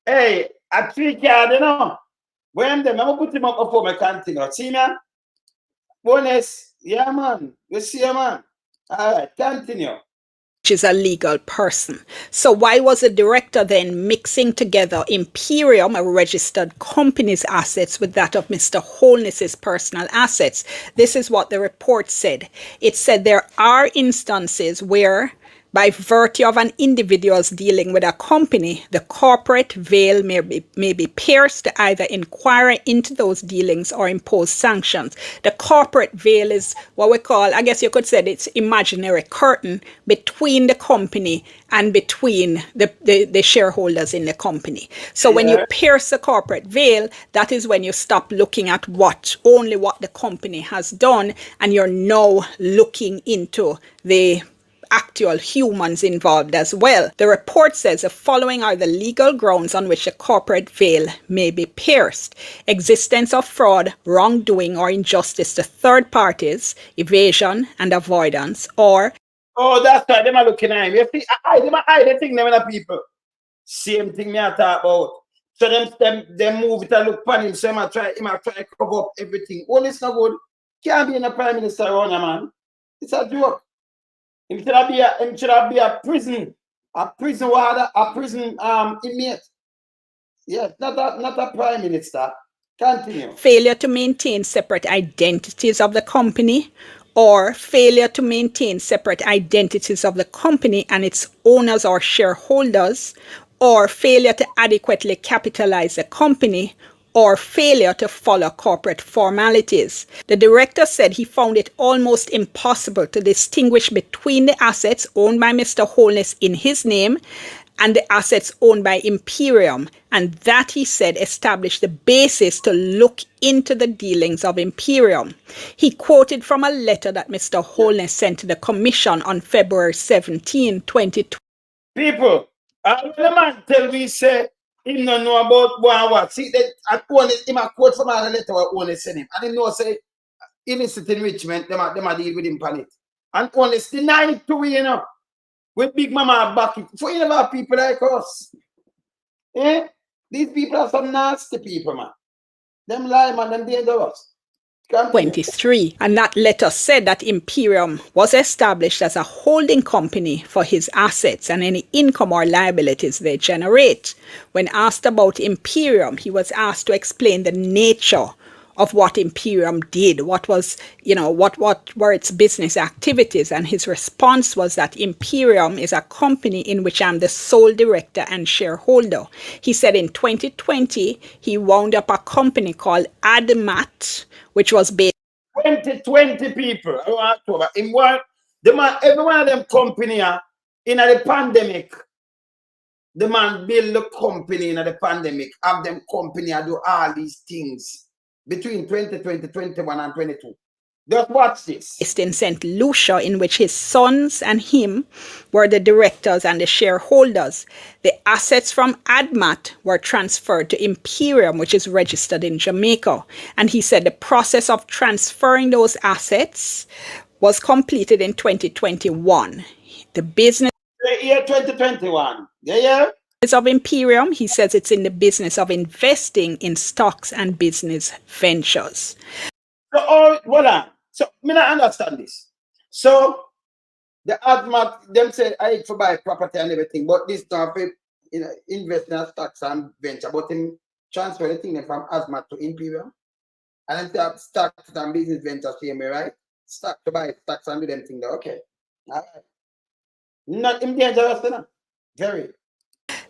Hey, at 3 card, you know, when them, I'm going to put him up before my continue. See, man? Bonus. Yeah, man. You see, man? All right, continue. Is a legal person. So why was the director then mixing together Imperium, a registered company's assets, with that of Mr. Holness's personal assets? This is what the report said. It said there are instances where, by virtue of an individual's dealing with a company, the corporate veil may be pierced to either inquire into those dealings or impose sanctions. The corporate veil is what we call, I guess you could say, it's imaginary curtain between the company and between the shareholders in the company. So when you pierce the corporate veil, that is when you stop looking at only what the company has done, and you're now looking into the actual humans involved as well. The report says the following are the legal grounds on which a corporate veil may be pierced: existence of fraud, wrongdoing, or injustice to third parties, evasion and avoidance, or... Oh, that's right. Them are looking at him. You see, them are hide the thing them in the people. Same thing me I talk about. So them move it and look for him. So him try to cover up everything. All it's not good. Can't be in a prime minister around, man. It's a joke. It should be a prison warder, a prison inmate. Yes, not a prime minister. Continue. Failure to maintain separate identities of the company, or failure to maintain separate identities of the company and its owners or shareholders, or failure to adequately capitalize the company, or failure to follow corporate formalities. The director said he found it almost impossible to distinguish between the assets owned by Mr. Holness in his name and the assets owned by Imperium, and that, he said, established the basis to look into the dealings of Imperium. He quoted from a letter that Mr. Holness sent to the Commission on February 17, 2020. People, when the man tell me, say, he don't know about what. See, that him a quote from a letter what only send him. And he know say illicit enrichment, them a deal with him on it. And only deny it to we, you know. With Big Mama back it. For you never people like us. Eh? These people are some nasty people, man. Them lie, man, them dangerous. 23, and that letter said that Imperium was established as a holding company for his assets and any income or liabilities they generate. When asked about Imperium, he was asked to explain the nature of what Imperium did, what were its business activities, and his response was that Imperium is a company in which I'm the sole director and shareholder. He said in 2020, he wound up a company called Admat, which was based 20 people. October. In what every one of them company in the pandemic, the man build the company in the pandemic, have them company do all these things between 2020, 21 and 22. Just watch this. Based in St. Lucia, in which his sons and him were the directors and the shareholders. The assets from Admat were transferred to Imperium, which is registered in Jamaica. And he said the process of transferring those assets was completed in 2021. The business The year 2021. Yeah. of Imperium, he says it's in the business of investing in stocks and business ventures. So, voila. So, me not understand this. So, the Admat, them say, I hate to buy property and everything, but this stuff, invest in stocks and venture, but him transfer the thing from Admat to Imperium. And then have stocks and business ventures, same way, right? Stock to buy stocks and do them thing there. Okay. All right. Not in dangerous, you know? Very.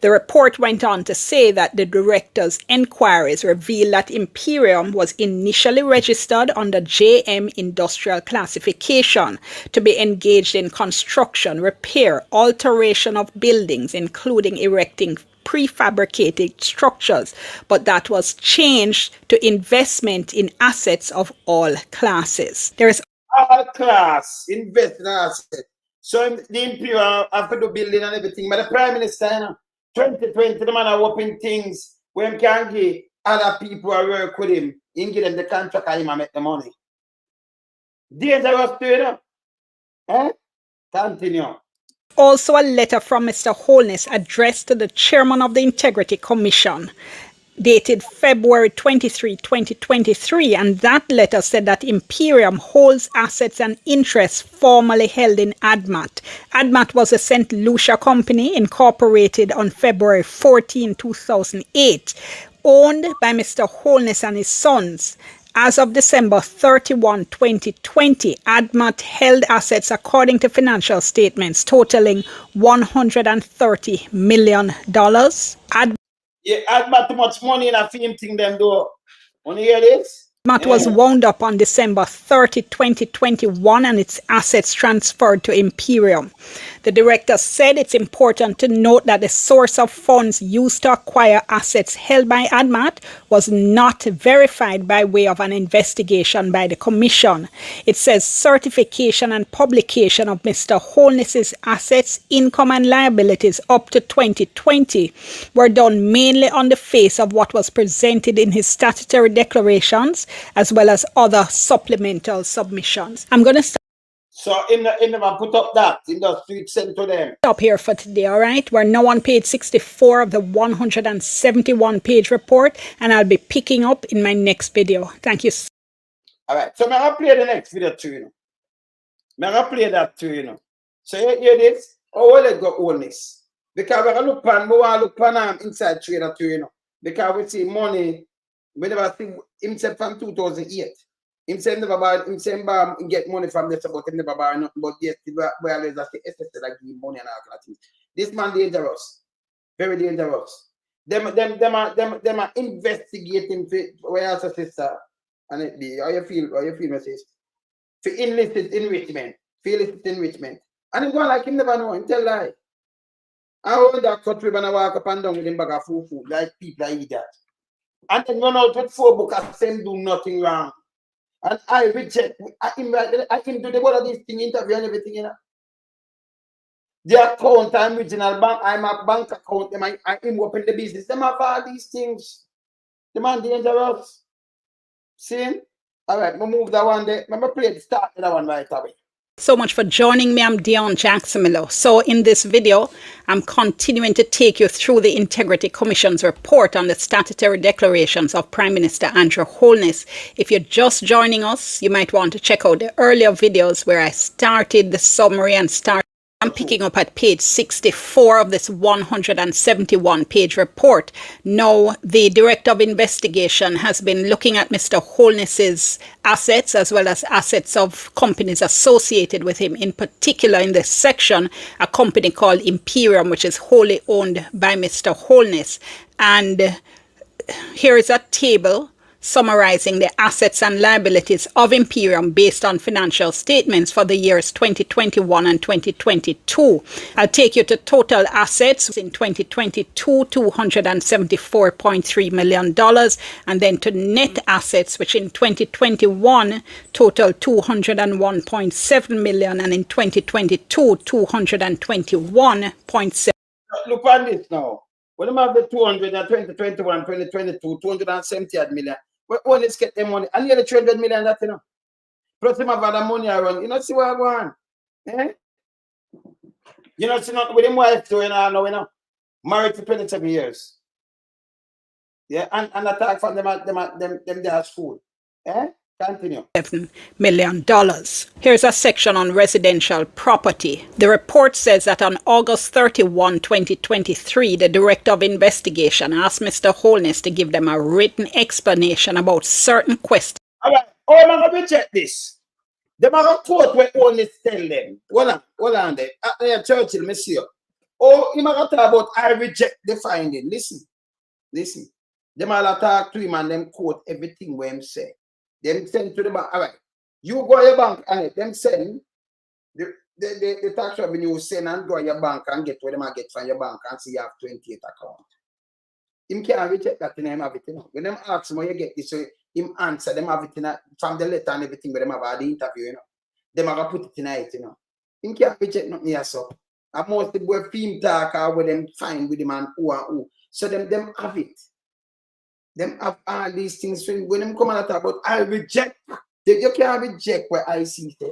The report went on to say that the director's enquiries revealed that Imperium was initially registered under JM Industrial Classification to be engaged in construction, repair, alteration of buildings, including erecting prefabricated structures, but that was changed to investment in assets of all classes. There is All class, invest in assets. So the Imperium have to do building and everything, but the Prime Minister, you know, 2020, the man are open things when he can give other people who work with him, he can give them the contract and him make the money. Dangerous to you know? Eh? Continue. also a letter from Mr. Holness addressed to the chairman of the Integrity Commission, dated February 23, 2023, and that letter said that Imperium holds assets and interests formerly held in Admat. Admat was a St. Lucia company incorporated on February 14, 2008, owned by Mr. Holness and his sons. As of December 31, 2020, Admat held assets according to financial statements totaling $130 million. Yeah, Admat too much money in a film thing them do. Want to hear this? Admat was wound up on December 30, 2021, and its assets transferred to Imperium. The director said it's important to note that the source of funds used to acquire assets held by Admat was not verified by way of an investigation by the Commission. It says certification and publication of Mr. Holness's assets, income and liabilities up to 2020 were done mainly on the face of what was presented in his statutory declarations, as well as other supplemental submissions. I'm going to So in the put up that in the street sent to them. stop here for today, all right? We're now on page 64 of the 171-page report, and I'll be picking up in my next video. Thank you. All right. So I'm going to play the next video too, you know. I'm going to play that too, you know. So you hear this? Oh, well, they got Holness. Because we're going to look pan inside trader too, you know. Because we see money, we never see himself from 2008. Him say never buy, him say get money from this, but him never buy nothing. But yes, we always have to SSL like give money and all that things. This man dangerous, very dangerous. Them are investigating for where else sister and it be. How you feel, message? For illicit enrichment, and him go like him never know. Him tell lie. I hold that country when I walk up and down with him bag of food like people like that. And then run out with 4 books and same do nothing wrong. And I reject, I can do the one of these thing interview and everything, you know. The account, I'm regional bank, I'm a bank account, I'm open the business. Them have all these things. The man dangerous. See? All right, we move that one there. Remember, play the start of that one right away. So much for joining me. I'm Dion Jacksonmillo. So in this video, I'm continuing to take you through the Integrity Commission's report on the statutory declarations of Prime Minister Andrew Holness. If you're just joining us, you might want to check out the earlier videos where I started the summary and I'm picking up at page 64 of this 171-page report. Now, the Director of Investigation has been looking at Mr. Holness's assets as well as assets of companies associated with him. In particular, in this section, a company called Imperium, which is wholly owned by Mr. Holness. And here is a table summarizing the assets and liabilities of Imperium based on financial statements for the years 2021 and 2022. I'll take you to total assets in 2022, $274.3 million, and then to net assets, which in 2021 total $201.7 million, and in 2022, $221.7. Look on this now. When them have the 200 and 2021, 2022, 270 million. But Holness get them money. And nearly 300 million that, you know. Plus them have other money around. You know, see what I want? Eh? You know, see not with him wife too, you know. Married for 27 years. Yeah, and attack from them their school. Eh? Continue. $7 million. Here's a section on residential property. The report says that on August 31, 2023, the Director of Investigation asked Mr. Holness to give them a written explanation about certain questions. All right. Oh, I'm going to check this. They might have quote where Holness tell them. Hold on there. Churchill, monsieur. Oh, he might have talk about I reject the finding. Listen. They might have talk to him and them quote everything where him say. Them send to the bank. All right. You go to your bank and them send the tax revenue send and go to your bank and get what them get from your bank and see you have 28 account. Him can't reject that in him have it, you know. When them ask him how you get this, so him answer them have it in from the letter and everything where them have the interview, you know. Them have put it in it, you know. Him can't reject nothing here, so. And most the boy film talk or where them find with him and who. So them have it. Them have all these things when them come and talk about I reject. You can't reject what I see there.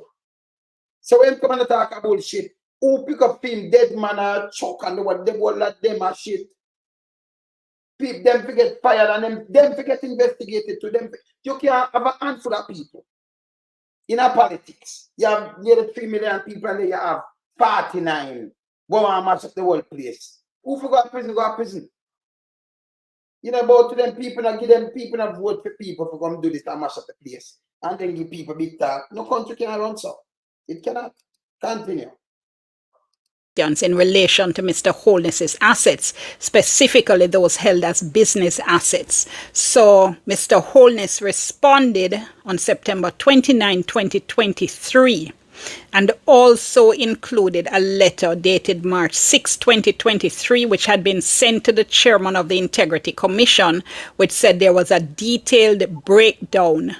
So when them come and talk about shit, who pick up film dead man or choke and what they will let them a shit. People them forget fired and them forget investigated to them. You can't have a handful of people in our politics. You have nearly 3 million people and then you have 49. Go and mash up the whole place. Who forgot prison, go to prison. You know, about to them people and give them people and vote for people for come do this and mash up the place. And then give people big talk. No country can run so. It cannot. Continue. In relation to Mr. Holness's assets, specifically those held as business assets. So Mr. Holness responded on September 29, 2023. And also included a letter dated March 6, 2023, which had been sent to the chairman of the Integrity Commission, which said there was a detailed breakdown,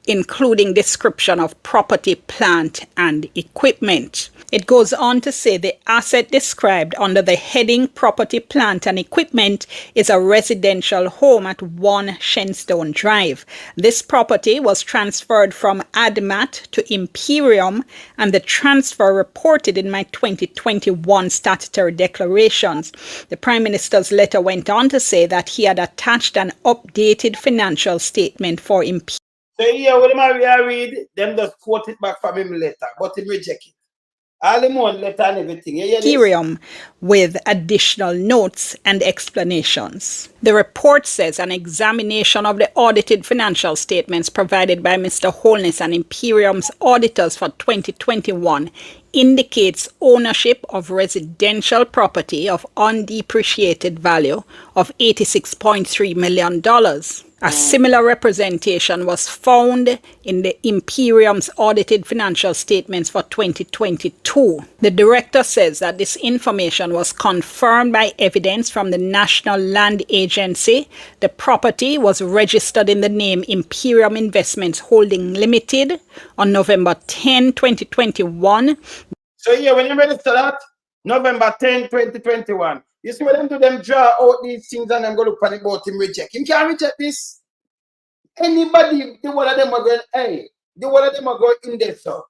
including description of property, plant, and equipment. It goes on to say the asset described under the heading Property, Plant and Equipment is a residential home at 1 Shenstone Drive. This property was transferred from Admat to Imperium, and the transfer reported in my 2021 statutory declarations. The Prime Minister's letter went on to say that he had attached an updated financial statement for Imperium. So yeah, when I read, them just quote it back from him later, but he reject it. All him one letter and everything. Imperium with additional notes and explanations. The report says an examination of the audited financial statements provided by Mr. Holness and Imperium's auditors for 2021 indicates ownership of residential property of undepreciated value of $86.3 million. A similar representation was found in the Imperium's audited financial statements for 2022. The director says that this information was confirmed by evidence from the National Land Agency. The property was registered in the name Imperium Investments Holding Limited on November 10, 2021. So yeah, when you register that, November 10, 2021, you see when them draw out these things and them go look for about him reject. Him can't reject this. Anybody, the one of them are going, hey, the one of them are going in there, so.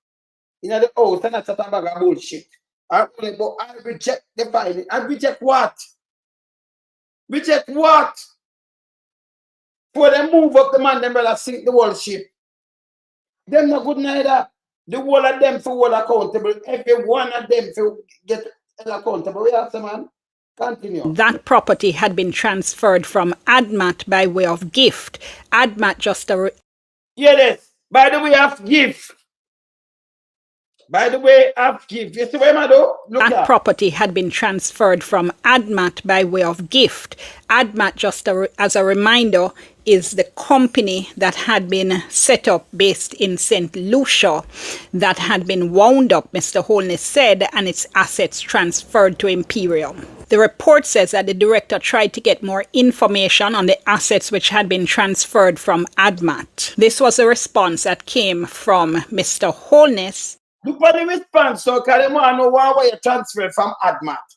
You know, the house and that's a bag of bullshit. But I reject the finding. I reject what? Reject what? For them move up the man, them brother sink the whole ship. Them not good neither. The whole of them for all accountable. Every one of them for get accountable. We have some man. Continue. That property had been transferred from Admat by way of gift. Admat just yes, by the way of gift. By the way, I've given. You see where I do? Look That property had been transferred from Admat by way of gift. Admat, just as a reminder, is the company that had been set up based in St. Lucia that had been wound up, Mr. Holness said, and its assets transferred to Imperium. The report says that the director tried to get more information on the assets which had been transferred from Admat. This was a response that came from Mr. Holness. Look for the response, so because they want to know why you transfer from Admat.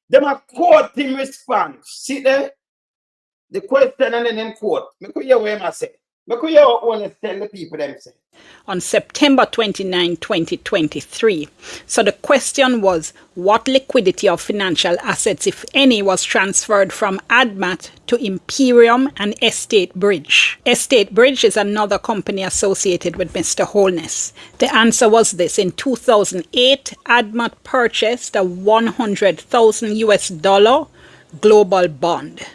Them a court him response. See there? The question and then in court. Make you hear what I say. Make you hear what Holness tell the people them say. On September 29, 2023. So the question was, what liquidity of financial assets, if any, was transferred from Admat to Imperium and Estate Bridge? Estate Bridge is another company associated with Mr. Holness. The answer was this. In 2008, Admat purchased a $100,000 global bond.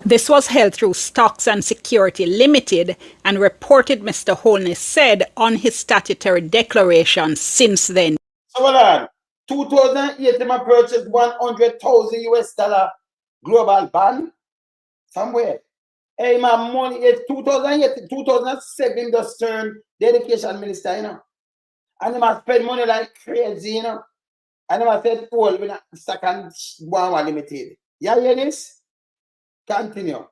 This was held through Stocks and Security Limited and reported, Mr. Holness said, on his statutory declaration since then. So hold on. 2008, they purchased $100,000 global bond. Somewhere. Hey, my money is 2008, 2007 just turned the education minister, you know. And they must spend money like crazy, you know. And they must say, oh, we're not second one limited. You hear this? Continue.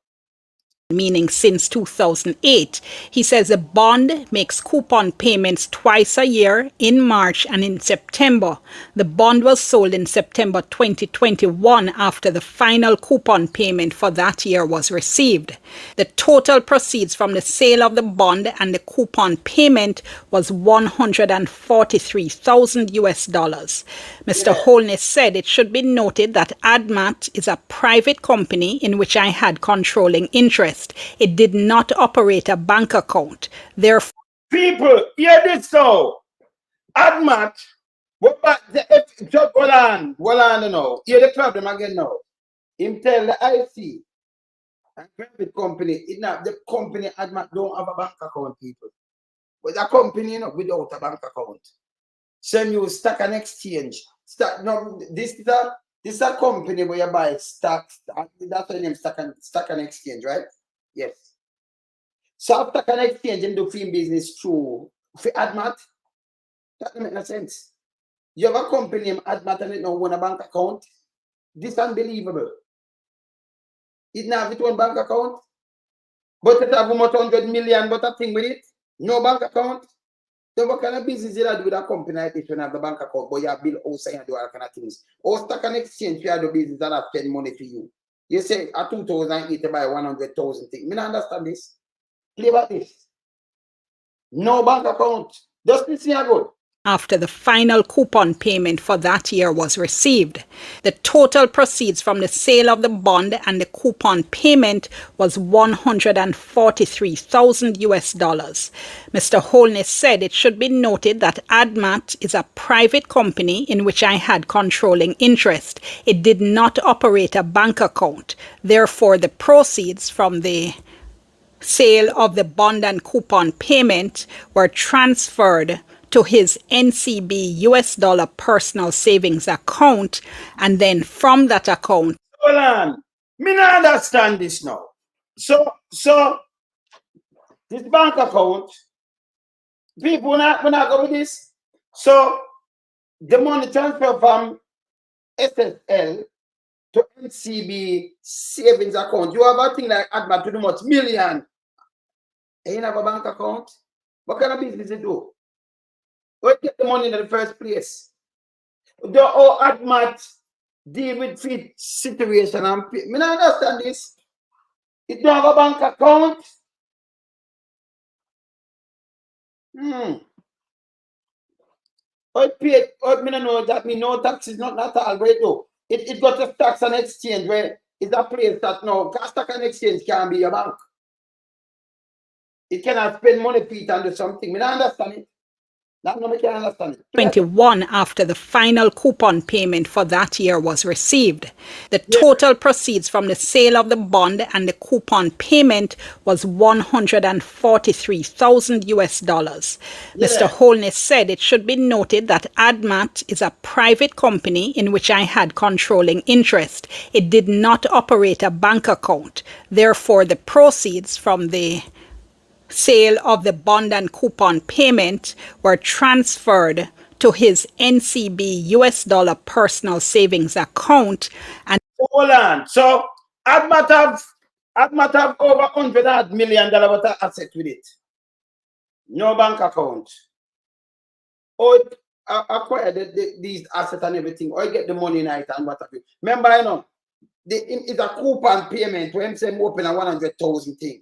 Meaning since 2008. He says the bond makes coupon payments twice a year, in March and in September. The bond was sold in September 2021 after the final coupon payment for that year was received. The total proceeds from the sale of the bond and the coupon payment was $143,000. Mr. Holness said it should be noted that Admat is a private company in which I had controlling interest. It did not operate a bank account. Therefore, people, hear this now. Admat, just hold on now. Hear the problem again now. Him tell the IC, a private company, the company Admat don't have a bank account, people. But a company, you know, without a bank account. Send you stock and exchange. This is a company where you buy stocks. That's the name, stock and exchange, right? Yes. So after can exchange and do film business through for Admat, that doesn't make no sense. You have a company named Admat and it don't own a bank account. This is unbelievable. It not have its own bank account, but it have almost 100 million, but a thing with it, no bank account. So what kind of business you do with a company like this when you have the bank account, but you have bill outside and do all kind of things? Or stock and exchange, you have the business that have spend money for you. You say a 2008 to buy 100,000 thing. Me not understand this. Play about this. No bank account. Just listen here good. After the final coupon payment for that year was received. The total proceeds from the sale of the bond and the coupon payment was $143,000. Mr. Holness said it should be noted that Admat is a private company in which I had controlling interest. It did not operate a bank account. Therefore, the proceeds from the sale of the bond and coupon payment were transferred to his NCB US dollar personal savings account, and then from that account. Hold on. Me not understand this now. So this bank account, people not go with this. So the money transfer from SSL to NCB savings account. You have a thing like Admat to do much million. And you have a bank account. What kind of business you do? Where you get the money in the first place? The whole Admat deal with fit situation and me not understand this. It don't have a bank account. I pay, me don't know that me no tax is not all great though. It got a tax and exchange where it's a place that no stock and exchange can be your bank. It cannot spend money Peter and do something. Me not understand it. Now I can't understand it. 21 after the final coupon payment for that year was received. The total proceeds from the sale of the bond and the coupon payment was $143,000. Mr. Holness said it should be noted that Admat is a private company in which I had controlling interest. It did not operate a bank account. Therefore, the proceeds from the sale of the bond and coupon payment were transferred to his NCB US dollar personal savings account. And hold on. So Admat have over $100 million worth of asset with it. No bank account. Or it acquire these assets and everything, or get the money in it and what have you. Remember, you know, it's a coupon payment when say open a 100,000 thing.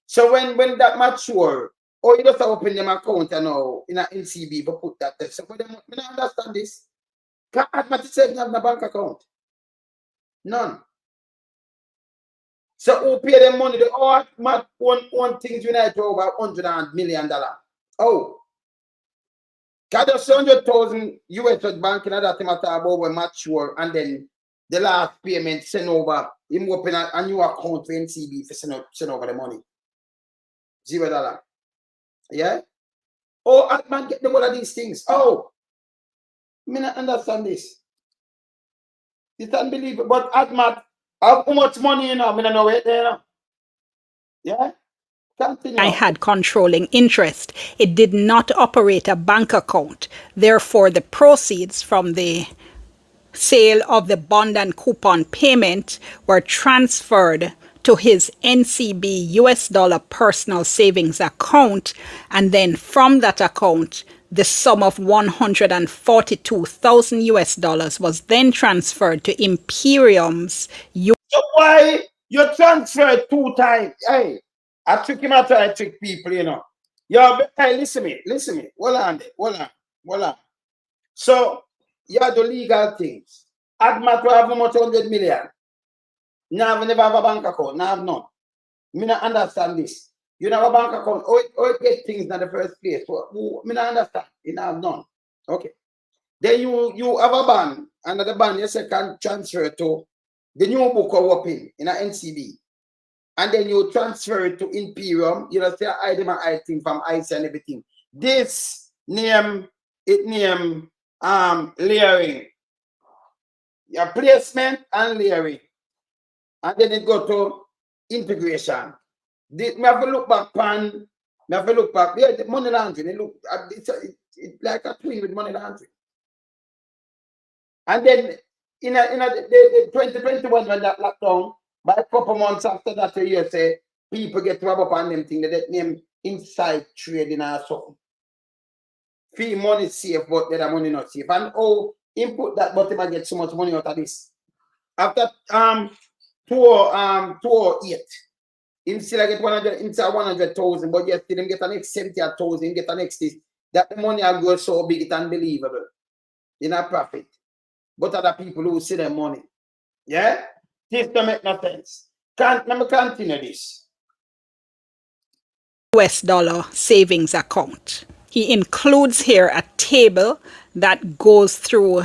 So when that mature, or you just open them account and now in an NCB but put that there. So for them, I don't understand this. Can't Admat itself have a bank account? None. So who pay them money? The all one things unite over $100 million. Oh. Because there's 100,000 US bank in that time about when mature and then the last payment send over him open a new account for NCB for send over the money. $0. Yeah? Oh, Admat get them all of these things. Oh, I mean, I understand this. It's unbelievable. But Admat have how much money, you know? I mean, I know it there. Yeah? Continue. I had controlling interest. It did not operate a bank account. Therefore, the proceeds from the sale of the bond and coupon payment were transferred to his NCB US dollar personal savings account, and then from that account, the sum of $142,000 US was then transferred to Imperium's. So why you transfer 2 times? Hey, I trick him out. I trick people, you know. Yo, hey, listen me. Hold on. So you have the legal things. Admat will have how much 100 million. Now never have a bank account. Now have none. Me not understand this. You have a bank account. Or get things in the first place. Me not understand. You have none. Okay. Then you have a band, and the band you say can transfer to the new book of open in an NCB. And then you transfer it to Imperium. You know, say I them I think from ICE and everything. This name layering. Your placement and layering. And then it go to integration. Me have to look back pan. Me have to look back. Yeah, the money laundering. It's like a twin with money laundering. And then in the 2021 when that lockdown, by a couple months after that, you say people get robbed up on them thing. They name inside trading or something. Fee money safe, but the money not safe. And input that, but they might get so much money out of this. After 208, him still get 100,000, but yet still him get an next 70,000, get an next this. That the money will go so big, it's unbelievable. In a profit. But other people who see their money. Yeah? This don't make no sense. Let me continue this. US dollar savings account. He includes here a table that goes through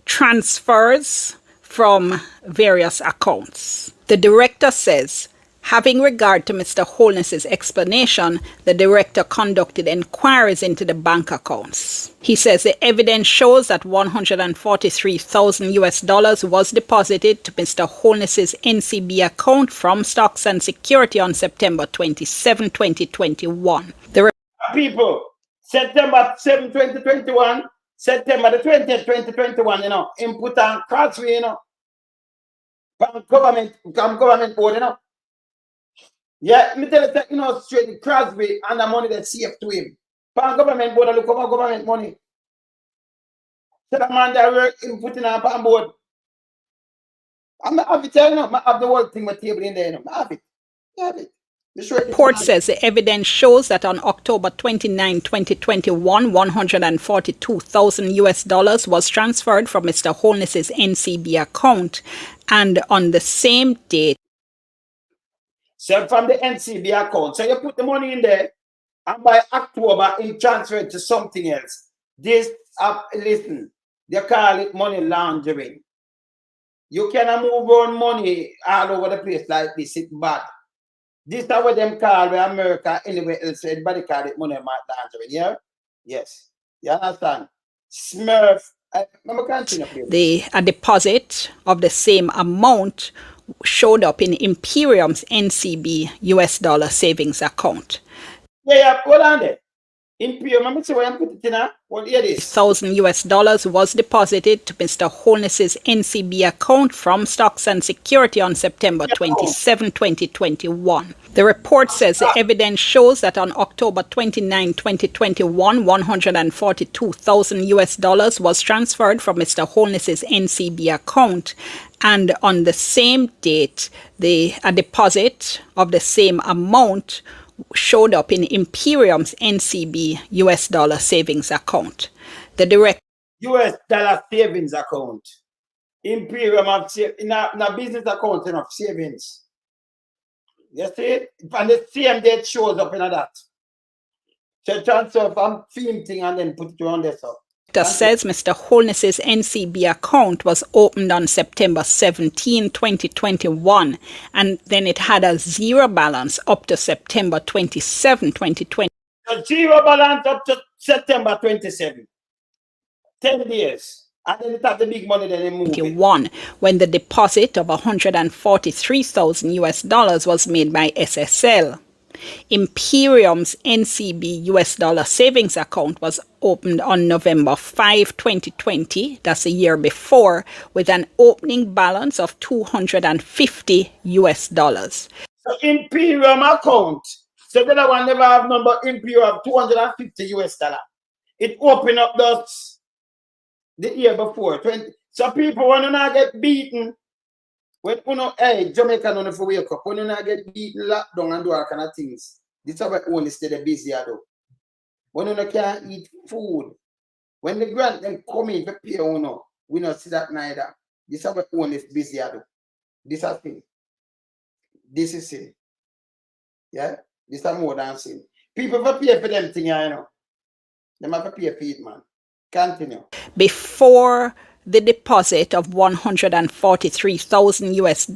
transfers from various accounts. The director says, having regard to Mr. Holness's explanation, the director conducted inquiries into the bank accounts. He says the evidence shows that $143,000 was deposited to Mr. Holness's NCB account from Stocks and Security on September 27, 2021. People, September 7, 2021, September the 20th, 2021, you know, input and crossway, you know, government board, you know. Yeah, me tell you, you know, straight Crosby and the money that's safe to him. Pan government board, look over government money. So the man that work in putting on pan board. I'm not have it, you know, I have the whole thing, my table in there, you know, I have it. I have it. The report says the evidence shows that on October 29, 2021, $142,000 was transferred from Mr. Holness's NCB account, and on the same date. So from the NCB account, so you put the money in there, And by October, it transferred to something else. This, listen, they call it money laundering. You cannot move on money all over the place like this. It's bad. This is what them call in America, anywhere else, everybody call it money laundering, yeah? Yes. You understand? Smurf. A deposit of the same amount showed up in Imperium's NCB US dollar savings account. Yeah, hold on there. Imperium, I'm say where I'm putting it in. Well, here it is. $1,000 was deposited to Mr. Holness's NCB account from Stocks and Security on September 27, 2021. The report says the evidence shows that on October 29, 2021, $142,000 was transferred from Mr. Holness's NCB account, and on the same date, a deposit of the same amount showed up in Imperium's NCB US dollar savings account. The direct US dollar savings account. Imperium have in a business account of savings. You see it? And the same date shows up in that. So transfer from film thing and then put it on there. So says Mr. Holness's NCB account was opened on September 17, 2021, and then it had a zero balance up to September 27, 2020. So zero balance up to September 27. 10 years. And then it had the big money, then it moved. When the deposit of $143,000 was made by SSL. Imperium's NCB US dollar savings account was opened on November 5, 2020, that's a year before, with an opening balance of $250 US. So Imperium account, so the other one never have number, Imperium have $250 US. It opened up those the year before. 20. So people when you not get beaten, when you know, hey, Jamaica don't know for wake up, when you not get beaten, locked down and do all kind of things. This is how only stay busy though. When you can't eat food, when the grant them come in to pay we not see that neither. This is how only busy though. This is thing. This is sin. Yeah? This is more than sin. People have to pay for them things, you know. They have to pay for it, man. Continue. Before the deposit of $143,000 US,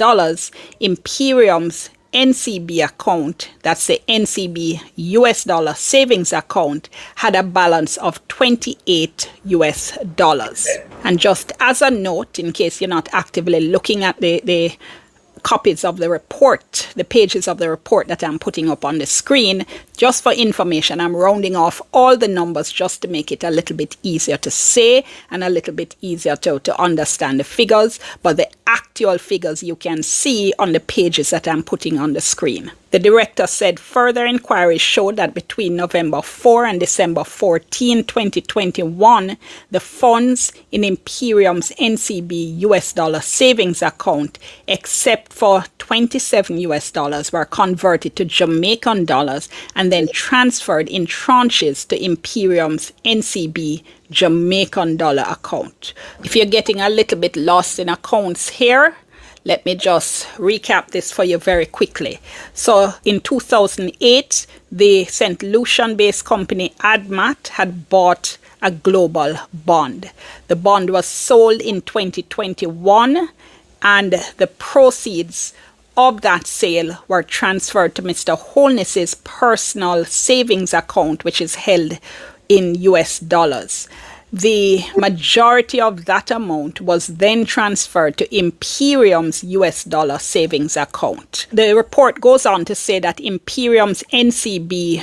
Imperium's NCB account, that's the NCB US dollar savings account, had a balance of $28 US. And just as a note, in case you're not actively looking at the copies of the report, the pages of the report that I'm putting up on the screen, just for information, I'm rounding off all the numbers just to make it a little bit easier to say and a little bit easier to understand the figures, but the actual figures you can see on the pages that I'm putting on the screen. The director said further inquiries showed that between November 4 and December 14, 2021, the funds in Imperium's NCB US dollar savings account, except for $27 US, were converted to Jamaican dollars and then transferred in tranches to Imperium's NCB Jamaican dollar account. If you're getting a little bit lost in accounts here, let me just recap this for you very quickly. So in 2008, the St. Lucian-based company Admat had bought a global bond. The bond was sold in 2021, and the proceeds of that sale were transferred to Mr. Holness's personal savings account, which is held in US dollars. The majority of that amount was then transferred to Imperium's US dollar savings account. The report goes on to say that Imperium's NCB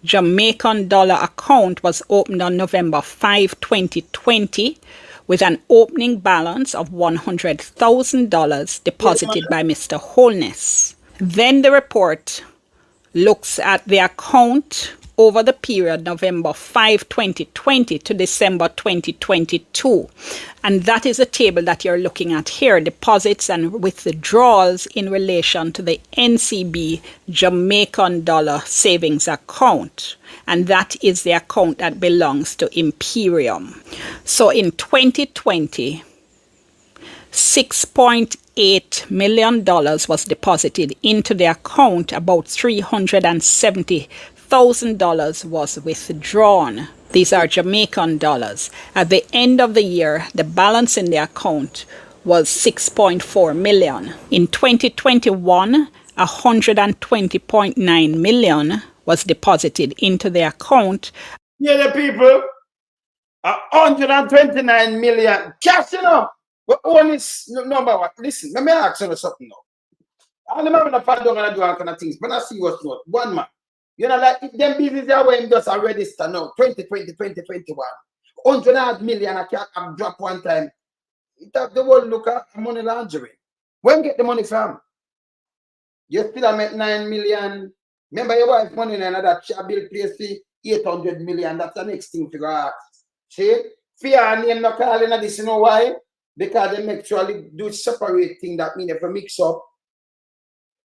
Jamaican dollar account was opened on November 5, 2020, with an opening balance of $100,000 deposited by Mr. Holness. Then the report looks at the account over the period November 5, 2020 to December 2022. And that is a table that you're looking at here, deposits and withdrawals in relation to the NCB Jamaican dollar savings account. And that is the account that belongs to Imperium. So in 2020, $6.8 million was deposited into the account, about $370,000 $208,000 was withdrawn. These are Jamaican dollars. At the end of the year, the balance in the account was $6.4 million. In 2021, $120.9 million was deposited into the account. Yeah, the people, 129 million cash, you know. But only number one. Listen, let me ask you something now. I remember the part going to do all kind of things, but I see what's not. One man. You know, like if them business are when just a register now, 2020, 2021. 100 million I can drop one time. It have the world look at money laundering. When get the money from? You still make 9 million. Remember your wife money in another bill place 800 million. That's the next thing to go ask. See? Fear name not calling this, you know why? Because they actually do separate thing that mean if you mix up,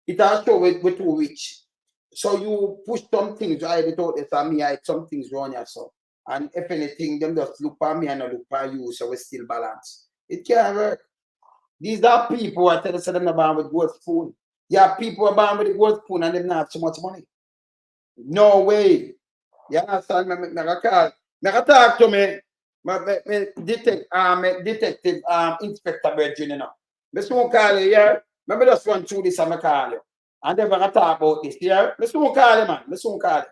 it also with too rich. So you push some things, I it out there, me, I some things wrong yourself. And if anything, them just look for me and not look for you, so we still balance. It can't work. These are people I tell you, them not born with gold spoon. Yeah, people are born with the gold spoon and they don't have so much money. No way. You understand? I talk to me. Detective Inspector Virgin, you know. Mr. Mukali, yeah. Remember just run through this and I call you. And then we're going to talk about this, yeah. Mr. Mukali, man. Mr. Mukali.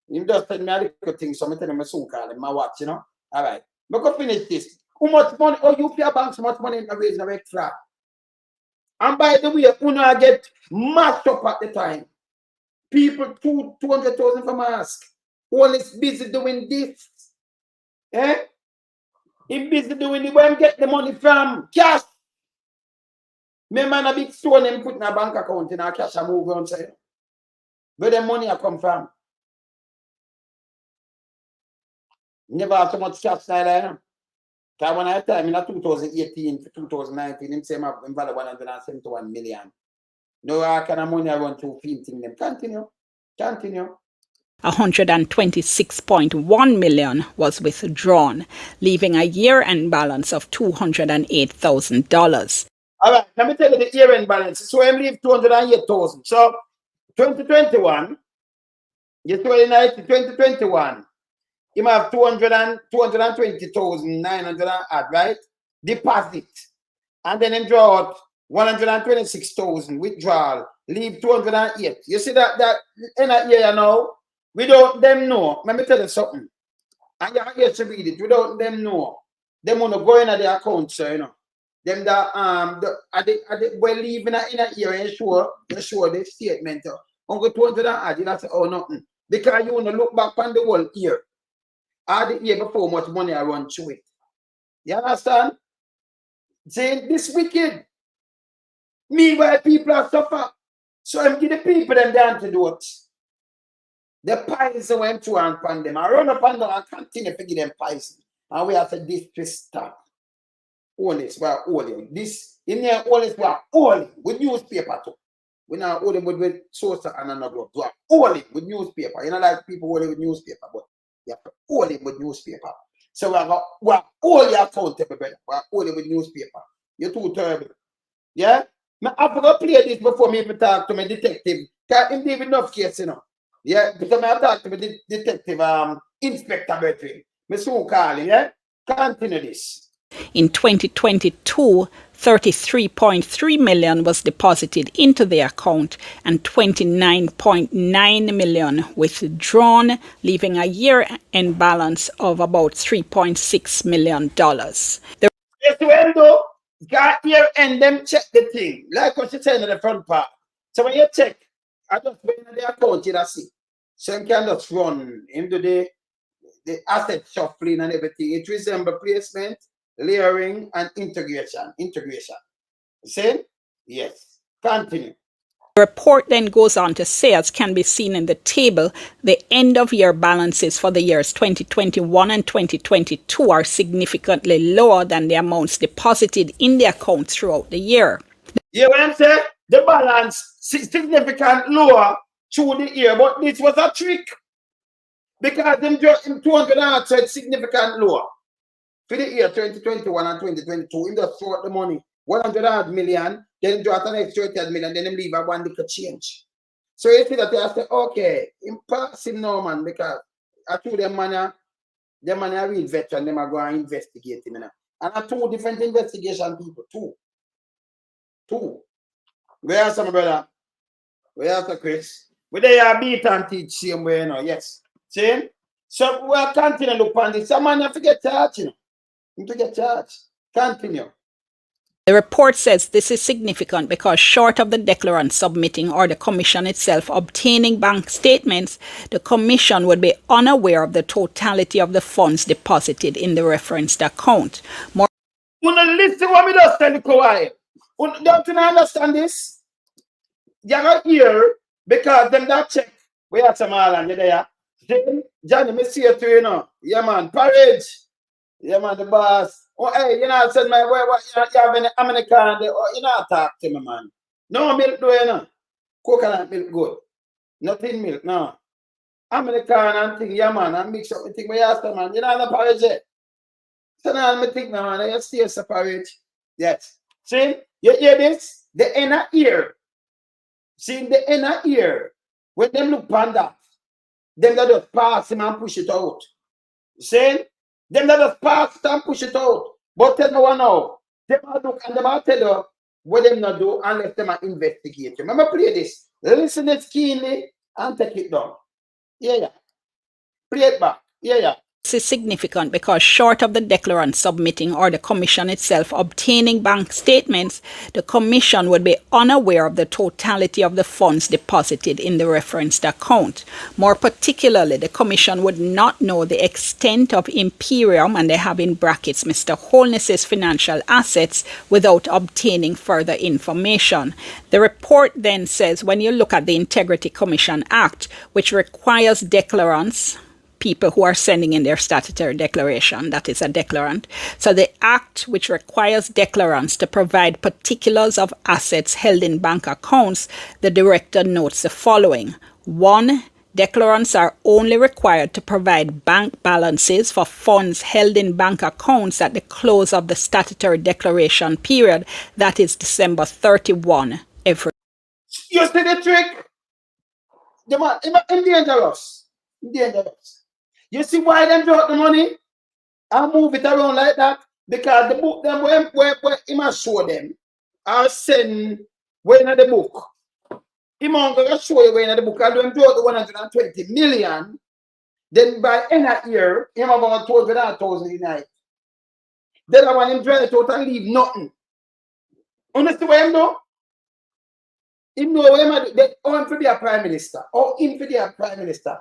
You just tell me a little thing, so I'm telling Mr. Mukali, my watch, you know. All right. We're going to finish this. How much money? Oh, you pay a bank so much money in the raising of extra. And by the way, Una get mashed up at the time. People 200,000 for mask. All is busy doing this. Eh? He busy doing it. Where get the money from? Cash. Me man a big stone and put in a bank account in a cash and move on. Say, where the money come from? Never have so much cash there. Because when I time in 2018 to 2019, him say I'm value 171 million. No kind of money I want to painting them. Continue. 126.1 million was withdrawn, leaving a year-end balance of $208,000. All right, let me tell you the year-end balance. So I leave 208,000. So 2021, you 2021, you have 220,900 add, right? Deposit. And then draw out 126,000 withdrawal. Leave 208. You see that in a year now, without them know. Let me tell you something. And you have to read it. Without them know. Them want to go into their account, so you know. Them that well leaving in a year and show the statement. Uncle 200 add, you say, oh nothing. Because you want to look back on the whole year. All the year before much money I run through it. You understand? Saying this wicked. Meanwhile, people are suffer. So I'm giving the people them the antidote. The poison went to and upon them. I run up and down and continue to give them poison. And we have to this stop. Honest, we are holy. This in there, honest, we are holy with newspaper too. We're not holy with source and another group. We are holy with newspaper. You know, like people holy with newspaper, but you have to holy with newspaper. So we are holy accountable, brother. We are holy with newspaper. You're too terrible. Yeah? I forgot to play this before me even talk to my detective. Because him give enough case, you know. Yeah, because I talk to my detective, Inspector Bertrand. I soon call him, yeah? Continue this. In 2022, $33.3 million was deposited into the account and $29.9 million withdrawn, leaving a year-end balance of about $3.6 million. Yes, well, though, got here and them check the thing. Like what you said in the front part. So when you check, I just went in the account, you see. So you can just run into the asset shuffling and everything. It resemble placement, layering, and integration. See? Yes. Continue. The report then goes on to say, as can be seen in the table, the end-of-year balances for the years 2021 and 2022 are significantly lower than the amounts deposited in the account throughout the year. Yeah, what I'm saying? The balance significantly lower through the year, but this was a trick. Because them just in 200 said significantly lower. For the year 2021 and 2022, him just throw out the money. 100 million, then draw an extra 30 million, then him leave a one little change. So you see that they say, okay, impasse him now, man, because I told them, man, a real veteran, them are going to investigate him. And I two different investigation people, two. Where are some brother? Where are Chris? Where they are beat and teach same way, you know, yes. See? So we are continuing to look on this. Some man have to get charged, you know. You have to get charged. Continue. The report says this is significant because short of the declarant submitting or the commission itself obtaining bank statements, the commission would be unaware of the totality of the funds deposited in the referenced account. More Listen what me just tell you, Kawhi. Don't you understand this? You're not here because them that check. We have some all and you're there. Then, Johnny, me see you too, you know. Yeah, man. Parade. Yeah, man, the boss. Oh, hey, you know, said my boy, what you have any American? Oh, you know, talk to me, man. No milk, do you know? Coconut milk, good. Nothing milk, no. American and thing, yeah, man. And mix up with thing, but you ask them, man. You know, the porridge yet. So now, I think, man, you still separate. Yes. See, you hear this? The inner ear. See, the inner ear. When them look on that, them that just pass him and push it out. See? Them that just pass it and push it out. But tell me one now. Them a look and them a tell you what them not do unless them a investigate. Remember, play this. Listen it keenly and take it down. Yeah. Play it back. Yeah. This is significant because short of the declarant submitting or the commission itself obtaining bank statements, the commission would be unaware of the totality of the funds deposited in the referenced account. More particularly, the commission would not know the extent of Imperium, and they have in brackets Mr. Holness's financial assets, without obtaining further information. The report then says when you look at the Integrity Commission Act, which requires declarants, people who are sending in their statutory declaration, that is a declarant. So the act which requires declarants to provide particulars of assets held in bank accounts, the director notes the following. 1. Declarants are only required to provide bank balances for funds held in bank accounts at the close of the statutory declaration period, that is December 31 every. You see the trick? The man, dangerous. You see why them drop the money and move it around like that? Because the book, them where he must show them, I'll send where in the book. He must show you where in the book. I'll do him draw the 120 million. Then by end of year, he have about 12,000 in it. Then I want him draw it out and leave nothing. Understand what him do? He know what him do. They want to be a prime minister. Or him to be a prime minister.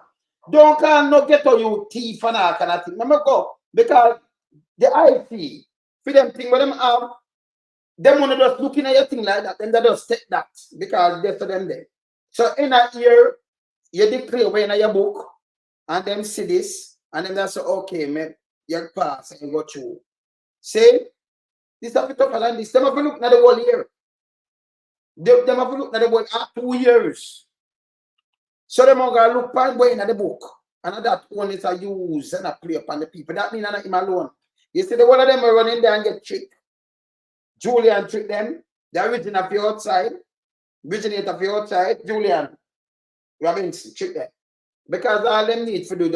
Don't call no get on you thief and all kind of thing. Remember go. Because the IC, for them thing where them have, them want to just looking at your thing like that, then they just take that. Because they're for them there. So in a year, you declare when in your book, and them see this, and then they say, okay, man, you pass and you go through. See? This have to tougher than this. Them have to look at the whole year. Them have to look at the whole 2 years. So them are going to look at way in the book. And that one is a use and a play upon the people. That means not him alone. You see, the one of them are running there and get tricked. Julian tricked them. The original of your outside. Originator of your outside. Julian Robinson tricked them. Because all them need to do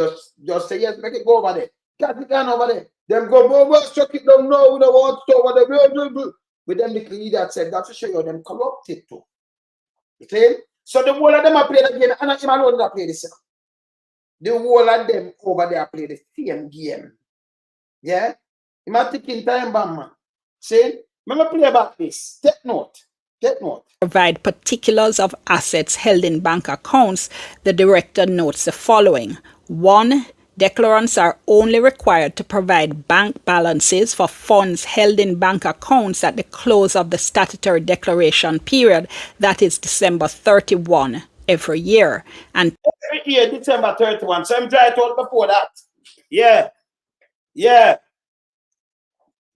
just say, yes, make it go over there. Cat it down over there. Them go, chuck it down now. We don't want to over there. With them, the leader said, that's to show you them corrupted too. You see? So the whole of them are playing the game, and not him alone that play this. The whole of them over there play the same game. Yeah? You might take in time, man. See? Remember play about this. Take note. Provide particulars of assets held in bank accounts, the director notes the following. 1. Declarants are only required to provide bank balances for funds held in bank accounts at the close of the statutory declaration period, that is December 31 every year. And every year, December 31. So I'm trying to before that. Yeah.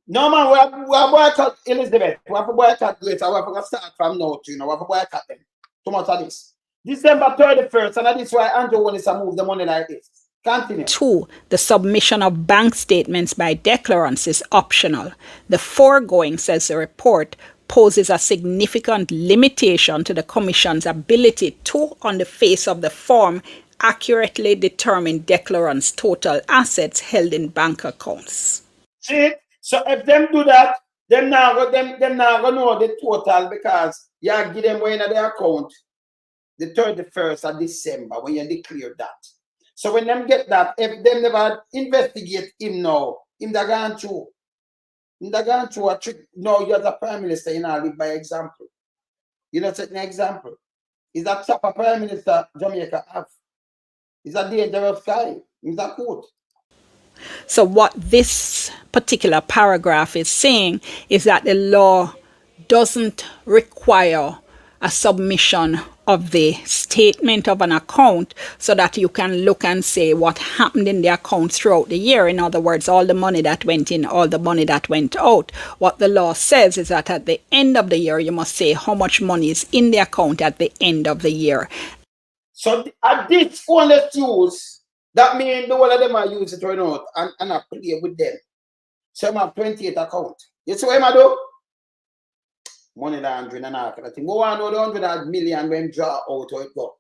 No, man, we have boycott Elizabeth. We have to boycott Grace. We have to start from now to, we have to boycott them. Too much of this. December 31st, and that is why Andrew wants to move the money like this. Continue. 2. The submission of bank statements by declarants is optional. The foregoing, says the report, poses a significant limitation to the Commission's ability to, on the face of the form, accurately determine declarants' total assets held in bank accounts. See? So if them do that, them now go know the total because you give them when in their account the 31st of December when you declare that. So when them get that, if them never investigate him now, him da gone through. Him da gone through a trick. No, you're the Prime Minister, you know, live by example. You know, take an example. Is that type of Prime Minister Jamaica have? Is a dangerous guy. He's a court. So what this particular paragraph is saying is that the law doesn't require a submission of the statement of an account so that you can look and say what happened in the account throughout the year. In other words, all the money that went in, all the money that went out. What the law says is that at the end of the year, you must say how much money is in the account at the end of the year. So at this only use, that means the whole of them are use it right out and I play with them. So I have 28 account. You see what I do? Money laundering and all kind of thing. Go on know the 100 million when draw out how it go.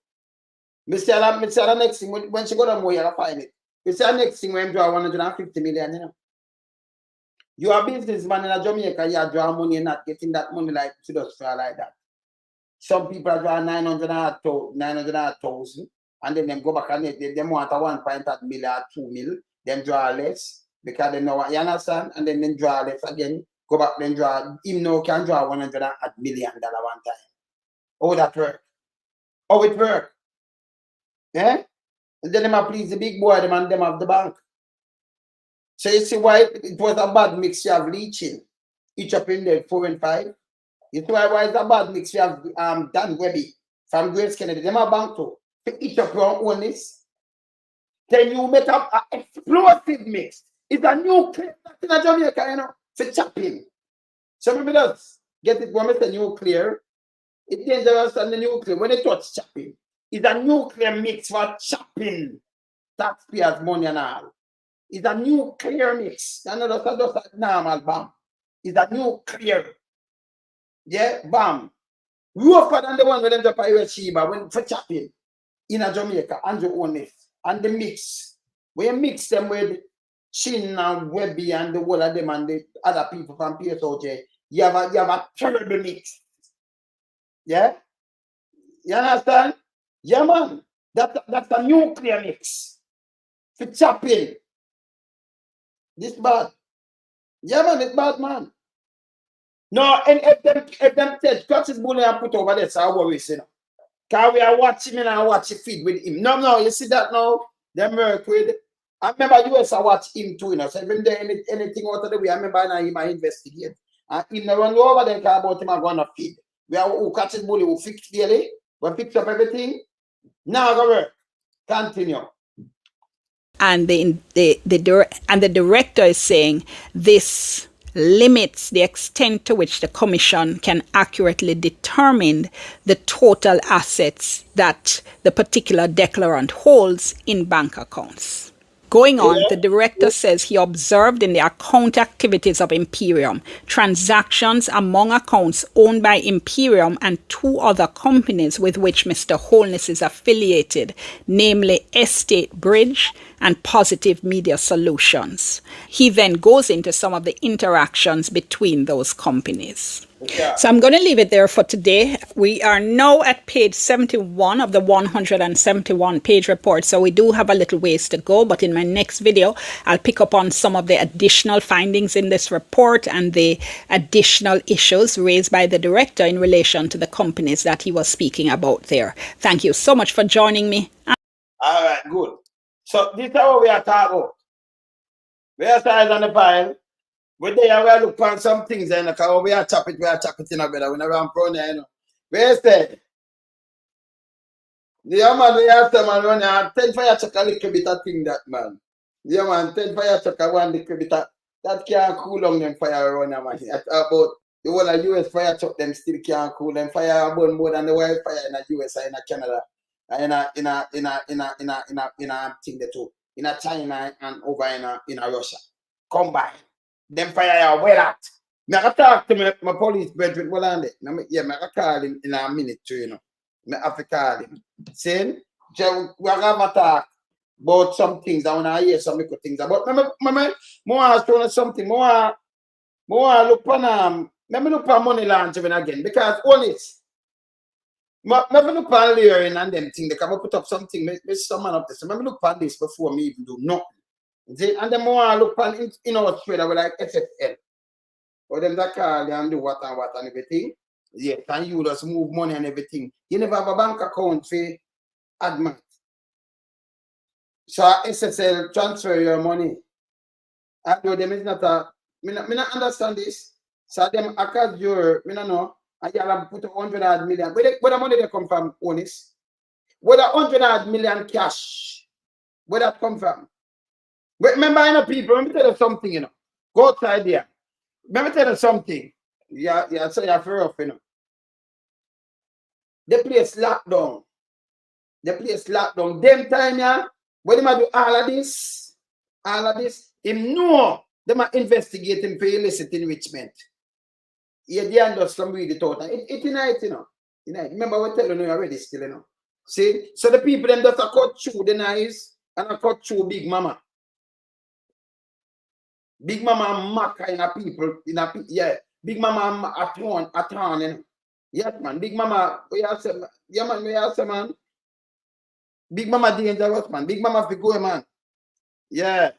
Mr. The next thing when she go down more, you'll find it. Mr. The next thing when draw 150 million, you know. You are a businessman in Jamaica, you draw money and not getting that money like to just draw like that. Some people draw 900,000 and then them go back and they want a 1.8 million or 2 mil, them draw less because they know what you understand, and then draw less again, go back then draw, him now can draw $100 million one time. How that work? How it work? Yeah? And then them please the big boy, them and them have the bank. So you see why it was a bad mix you have leaching, each up in there 4 and 5. You see why it's a bad mix you have Dan Webby from Grace Kennedy, them a bank too. Each up your own this. Then you make up an explosive mix. It's a nuclear in Jamaica, you know, for chopping. So maybe that's get it when it's nuclear. It's dangerous than the nuclear. When they touch chopping, it's a nuclear mix for chopping taxpayers' money and all. It's a nuclear mix. That's not just a normal bomb. It's a nuclear. Yeah, bomb. Rougher than the one with them the pirate Sheba when for chopping in a Jamaica and your own it. And the mix. When you mix them with Chin and Webby and the whole of them and the other people from PSOJ, you have a terrible mix. Yeah? You understand? Yeah, man. That's a nuclear mix. For chopping. This bad. Yeah, man, it's bad, man. No, and if them take Curtis Bully and put over there, so I worry, you know. Because we are watching him and I watch the feed with him. No, you see that now? Them work with. I remember US I watch him too, you know. So if there anything out of the way, I remember now him I investigate. And him never run over there about him and go on a feed. We are who Curtis Bully who fix daily, we fix up everything. Now go work. Continue. And the director is saying this limits the extent to which the Commission can accurately determine the total assets that the particular declarant holds in bank accounts. Going on, the director says he observed in the account activities of Imperium transactions among accounts owned by Imperium and 2 other companies with which Mr. Holness is affiliated, namely Estate Bridge and Positive Media Solutions. He then goes into some of the interactions between those companies. Yeah. So I'm going to leave it there for today. We are now at page 71 of the 171 page report. So we do have a little ways to go, but in my next video, I'll pick up on some of the additional findings in this report and the additional issues raised by the director in relation to the companies that he was speaking about there. Thank you so much for joining me. All right, good. So this is what we are talking about. We are starting on the file. We there we look on some things and because we are chop it in a better. We never run prone, you know. We said the man we have to man run 10 fire chuck a little bit of thing that man. The man 10 fire chuck a one little bit of that can't cool down them fire run man. About the whole of US fire chuck them still can't cool them fire burn more than the wildfire in the US and in Canada. In a thing the two. In a China and over in a Russia. Combine. Them fire are well at. I can talk to my police brethren. Well, on it. Yeah, I can call him in a minute too, you know. I have to call him. Saying, we have a talk about some things. I want to hear some little things about. More show something. More look on look on money laundering again because honest. Never look on layering and them thing. They come put up something. Make someone up this. Never look on this before me even do nothing. See? And then more look on in Australia with like SFL. Or them that call and do what and everything. Yes, and you just move money and everything. You never have a bank account for Admat. So SSL transfer your money. I know them is not a me not understand this. So them account your me not know. And you have put 100 million. Where the money they come from, honest? Where the 100 million cash? Where that come from? But remember, I know people, let me tell you something, you know. Go outside there. Let me tell you something. Yeah, so you're fair off, you know. The place locked down. The place locked down. Them time, yeah, when they do all of this, him know they are investigating for illicit enrichment. Yeah, they understand read it out. It tonight, you know. Remember what telling you already still, you know. See? So the people them just cut through the knives and I cut through Big Mama. Big Mama mock in a people, yeah. Big Mama a turn, you know. Yes, man. Big Mama, we have some, yeah, man, we have some, man. Big Mama dangerous, man. Big Mama fi go, man. Yeah.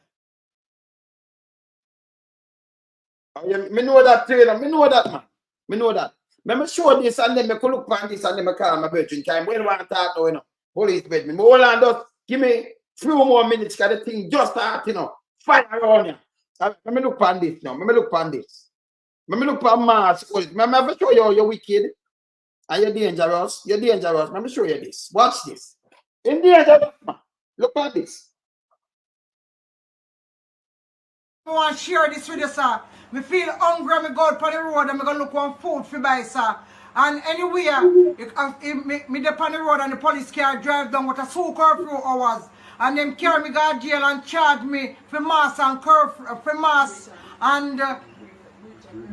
Oh, yeah. Me know that trailer. Me know that, man. Me know that. Me show this and then me could look on this and then me call my virgin time. When I want to talk now, you know. Police bed me. Hold on, just give me few more minutes because the thing just start, you know. Fire around you. Let me look on this now. Let me look on this. Let me look on Mars. Let me show you you're wicked. And you're dangerous. You're dangerous. Let me show you this. Watch this. In dangerous, man. Look at this. I want to share this with you, sir. Me feel hungry, me go out on the road and me go look one food for buy, sir. And anywhere, me dey on the road and the police car drive down with a full curfew hours. And them carry me go to jail and charge me for mass and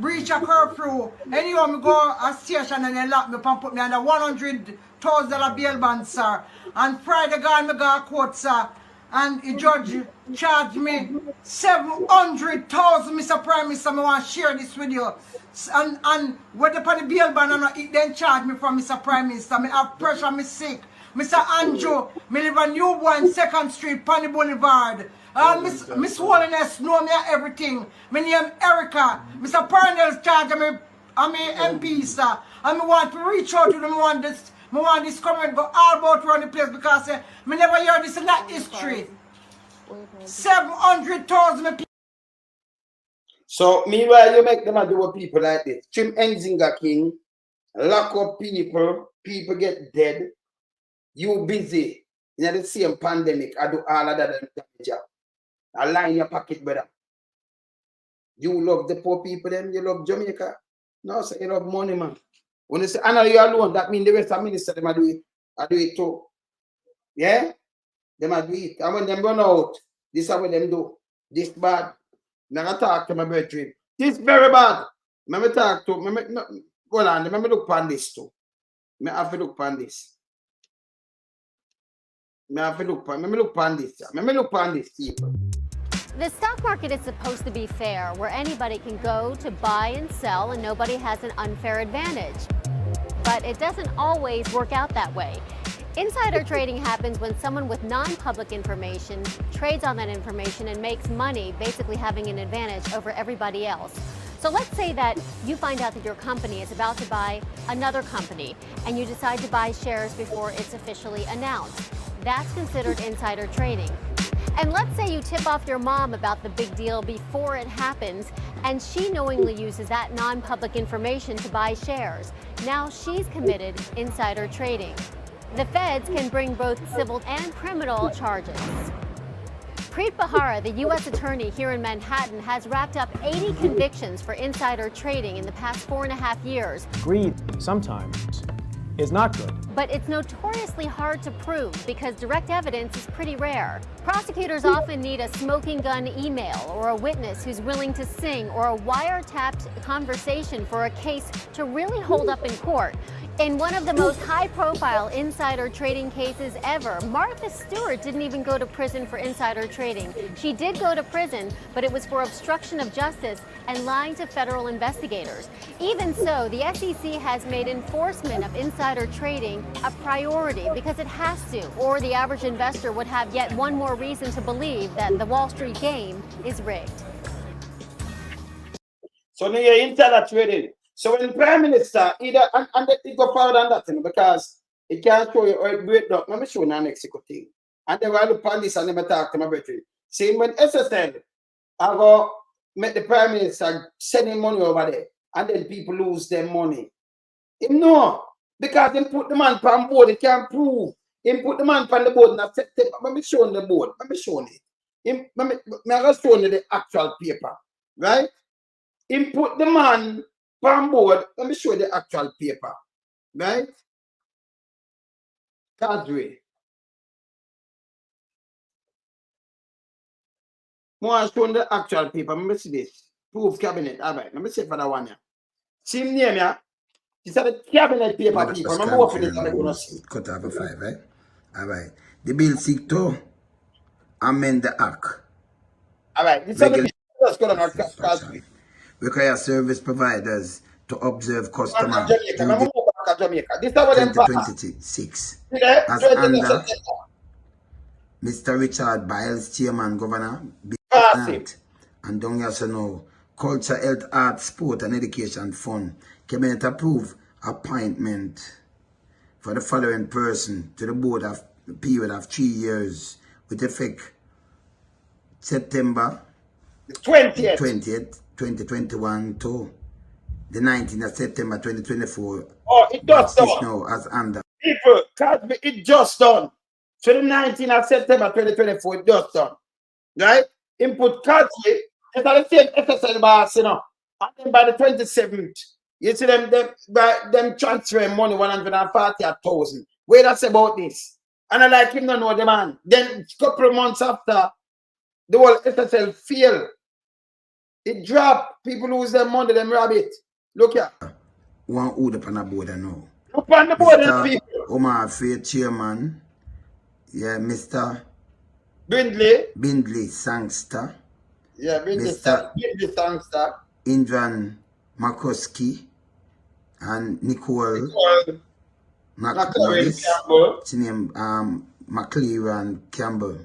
breach a curfew. Anyhow, me go a station and they lock me up and put me under $100,000 bail bond, sir. And Friday gone, me go to court, sir. And the judge charged me $700,000, Mr. Prime Minister. I want to share this with you. And when they put the bail band and it then charge me from Mr. Prime Minister. I have pressure, me sick. Mr. Andrew, me live on Newborn 2nd Street, Panny Boulevard. Miss Holness know me everything. My name Erica. Mr. Parnell's charge me, I'm a MP, sir. And I want to reach out to them. I want this comment go all about around the place because me never hear this in that history. 700,000 So meanwhile, you make them do with people like this. Trim Enzinga King, lock up people get dead. You busy in the same pandemic. I do all of that damage. I line your pocket, brother. You love the poor people, them. You love Jamaica. No, say you love money, man. When you say, I know you alone, that means the rest of the minister, them do it. I do it too. Yeah? Them do it. And when them run out, this is what them do. This bad. Now I talk to my brethren. This very bad. Let me talk to, hold on, let me look upon this too. I have to look upon this. Let me look upon this. Let me look upon this, people. The stock market is supposed to be fair, where anybody can go to buy and sell and nobody has an unfair advantage. But it doesn't always work out that way. Insider trading happens when someone with non-public information trades on that information and makes money, basically having an advantage over everybody else. So let's say that you find out that your company is about to buy another company and you decide to buy shares before it's officially announced. That's considered insider trading. And let's say you tip off your mom about the big deal before it happens, and she knowingly uses that non-public information to buy shares. Now she's committed insider trading. The feds can bring both civil and criminal charges. Preet Bharara, the U.S. attorney here in Manhattan, has wrapped up 80 convictions for insider trading in the past 4.5 years. Greed sometimes is not good. but it's notoriously hard to prove because direct evidence is pretty rare. Prosecutors often need a smoking gun email or a witness who's willing to sing or a wiretapped conversation for a case to really hold up in court. In one of the most high-profile insider trading cases ever, Martha Stewart didn't even go to prison for insider trading. She did go to prison, but it was for obstruction of justice and lying to federal investigators. Even so, the SEC has made enforcement of insider trading a priority because it has to, or the average investor would have yet one more reason to believe that the Wall Street game is rigged. So now you're insider trading. So when the Prime Minister, either, and it go further than that, because it can't show you how it break down. Let me show you an executive. And then I look on this and then I talk to my brethren. Saying when SSL, I go make the Prime Minister sending money over there, and then people lose their money. No, because they put the man on board, they can't prove. They put the man on the board and September. Let me show you the board. Let me show you. Let me show you the actual paper. Right? He put the man on board. Let me show you the actual paper. Right? Cadre. More show the actual paper. Let me see this. Proof cabinet. All right. Let me see for that one. See him name, yeah? It's a cabinet paper, people. Remember what it is? Cut off a 5, right? All right. The bill seek to amend the act. All right. This is the require service providers to observe customers during 2026 as under Mr. Richard Biles, Chairman, Governor, and don't you also know Culture, Health, Arts, Sport and Education Fund. Cabinet approve appointment for the following person to the board of a period of 3 years with effect September 20th, 2021 to the 19th of September 2024. Oh, it does done. Now as under. People, it just done. So the 19th of September 2024, it just done. Right? Input Cadre, it's the same SSL boss, you know. And then by the 27th, you see them transferring money 140,000. Wait, that's about this. And I like him to know the man. Then a couple of months after, the whole SSL failed. It dropped. People lose their money, them rabbit. Look here. One hood up on the board now. Up on the board, people. Omar Faith Chairman. Yeah, Mr. Bindley Sangster. Yeah, Bindley Sangster. Indran Makoski and Nicole McLaren Campbell. It's named McLaren Campbell.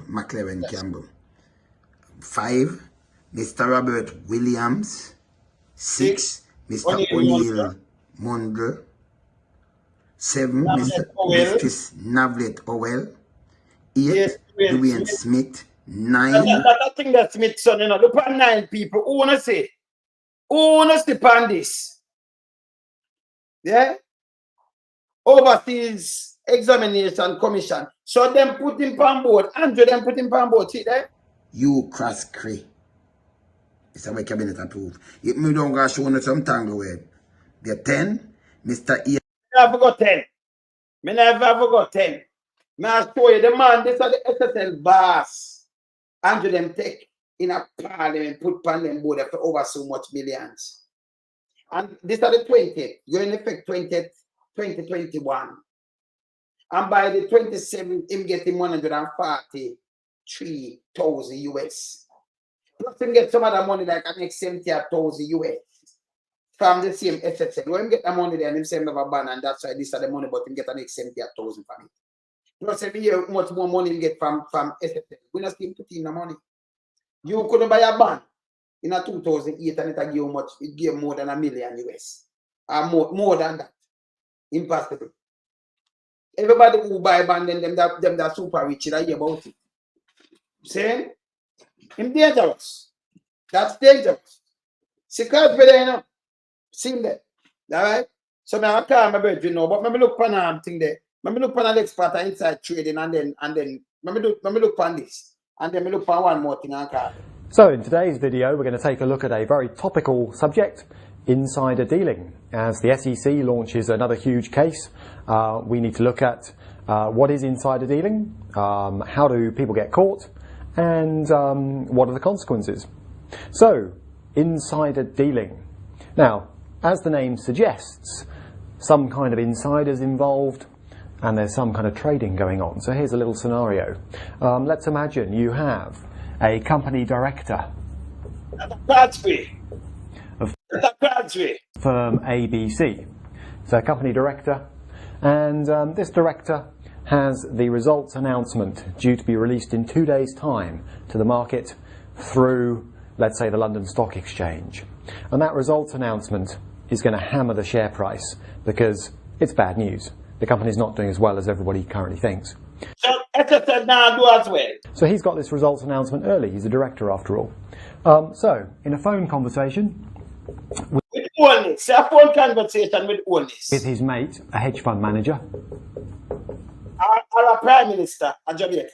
McLaren Campbell. 5, Mr. Robert Williams. 6, Mr. O'Neill Mundle. 7, Mr. Navlet Owell. 8, Dwayne Smith. 9. I think that Smith son, you know, look at 9 people. Who wanna say? Who wanna step on this? Yeah? Overseas Examination Commission. So them put him on board. Andrew them put him on board. See there? You cross cree. It's a way cabinet approved. If me don't go show you some tangle with. The 10, Mr. E. I never got 10. Me never got 10. Me I show you the man, this is the SSL boss. Andrew them take in a parliament, put on them board after over so much millions. And this is the 20th. You're in effect 20th, 2021. And by the 27th, him getting 143,000 US. Plus him get some other money like an next 70,000 US. From the same SSL. When him get the money there and him say him have a ban and that's why this is the money, but him get an next 70,000 from it. Plus every year much more money him get from SSL. We not still put in the money. You couldn't buy a ban in a 2008 and it give much, it gave more than $1 million US. More than that. Impossible. Everybody who buy a ban, then them that super rich, I hear about it. See? Him dangerous. That's dangerous. Secret for there, you know. See there. Alright? So now I call my bird, you know, but let me look for thing there. Let me look for an expert inside trading and then let me look for this. And then we look for one more thing I call. So in today's video, we're going to take a look at a very topical subject, insider dealing. As the SEC launches another huge case, we need to look at what is insider dealing, how do people get caught, and what are the consequences. So, insider dealing. Now, as the name suggests, some kind of insiders involved, and there's some kind of trading going on. So here's a little scenario. Let's imagine you have a company director of firm ABC. So a company director, and this director has the results announcement due to be released in 2 days' time to the market through, let's say, the London Stock Exchange. And that results announcement is going to hammer the share price because it's bad news. The company's not doing as well as everybody currently thinks. So SSL now do as well. So he's got this results announcement early. He's a director after all. So in a phone conversation with Holness, a phone conversation with Holness, with his mate, a hedge fund manager, or a prime minister of Jamaica,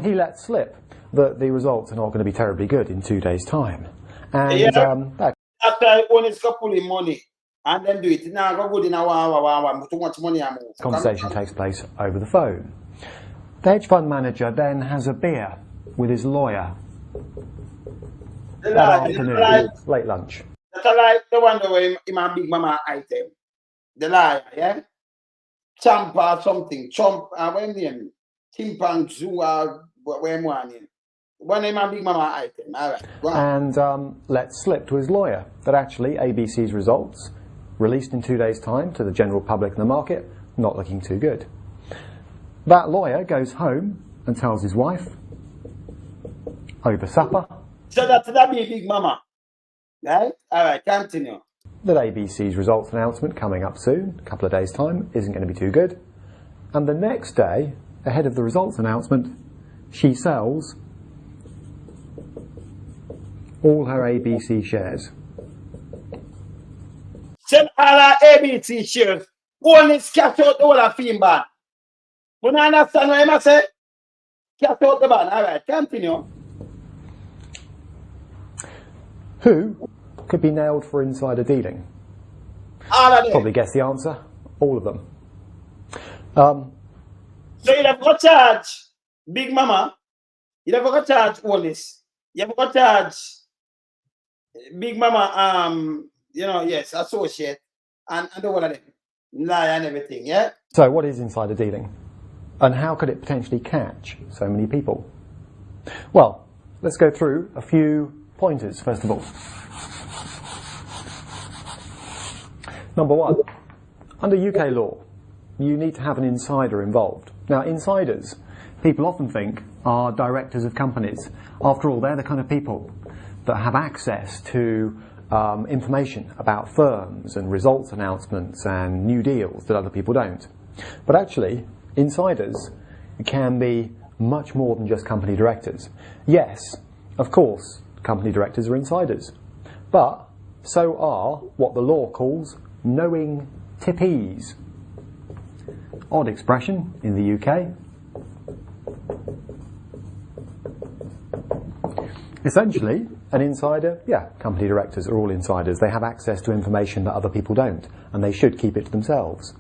he let slip that the results are not going to be terribly good in 2 days' time. And after Holness got pulling money and then do it, now go good in a too much money. Conversation takes place over the phone. The hedge fund manager then has a beer with his lawyer that afternoon, late lunch. That's like the one where him and Big Mama item. The liar, yeah? Champ or something. Chomp, what his name? Chimpanzee or where one name? One name and Big Mama item. All right. Go on. And let slip to his lawyer that actually ABC's results, released in 2 days' time to the general public in the market, not looking too good. That lawyer goes home and tells his wife over supper. So that be Big Mama. Right? All right, continue. That ABC's results announcement coming up soon, a couple of days' time, isn't going to be too good. And the next day, ahead of the results announcement, she sells all her ABC shares. Sell all her ABC shares. Only cash out the whole of film ban. You don't understand what I say? Cash out the ban. All right, continue. Who could be nailed for insider dealing? All of them. Probably guess the answer. All of them. So you have got charge Big Mama. You have got charge Holness. You have got charge Big Mama. Yes, associate and the one of them lie and everything. Yeah. So what is insider dealing, and how could it potentially catch so many people? Well, let's go through a few pointers first of all. Number one, under UK law, you need to have an insider involved. Now, insiders, people often think, are directors of companies. After all, they're the kind of people that have access to information about firms and results announcements and new deals that other people don't. But actually, insiders can be much more than just company directors. Yes, of course, company directors are insiders, but so are what the law calls knowing tippees. Odd expression in the UK. Essentially, an insider, company directors are all insiders. They have access to information that other people don't, and they should keep it to themselves.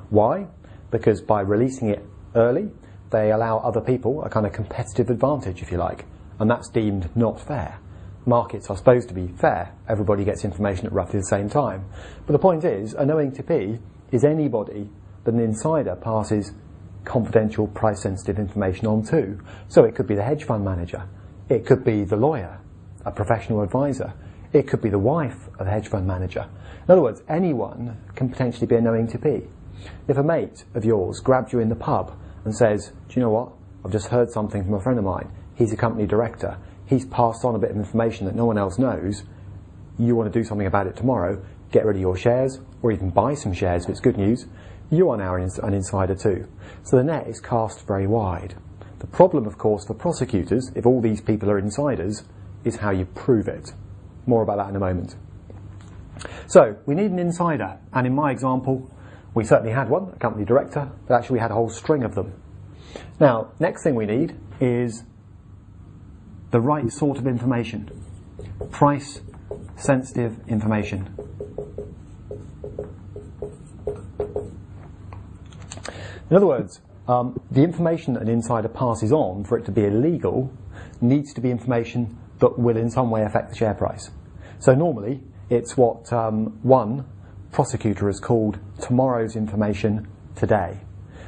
Why? Because by releasing it early, they allow other people a kind of competitive advantage, if you like, and that's deemed not fair. Markets are supposed to be fair. Everybody gets information at roughly the same time. But the point is, a knowing tippee is anybody that an insider passes confidential, price-sensitive information on to. So it could be the hedge fund manager. It could be the lawyer, a professional advisor. It could be the wife of the hedge fund manager. In other words, anyone can potentially be a knowing tippee. If a mate of yours grabs you in the pub and says, do you know what, I've just heard something from a friend of mine. He's a company director. He's passed on a bit of information that no one else knows. You want to do something about it tomorrow, get rid of your shares, or even buy some shares if it's good news. You are now an insider too. So the net is cast very wide. The problem, of course, for prosecutors, if all these people are insiders, is how you prove it. More about that in a moment. So, we need an insider, and in my example, we certainly had one, a company director, but actually we had a whole string of them. Now, next thing we need is the right sort of information. price sensitive information. In other words, the information that an insider passes on for it to be illegal needs to be information that will in some way affect the share price. So normally it's what one prosecutor has called tomorrow's information today.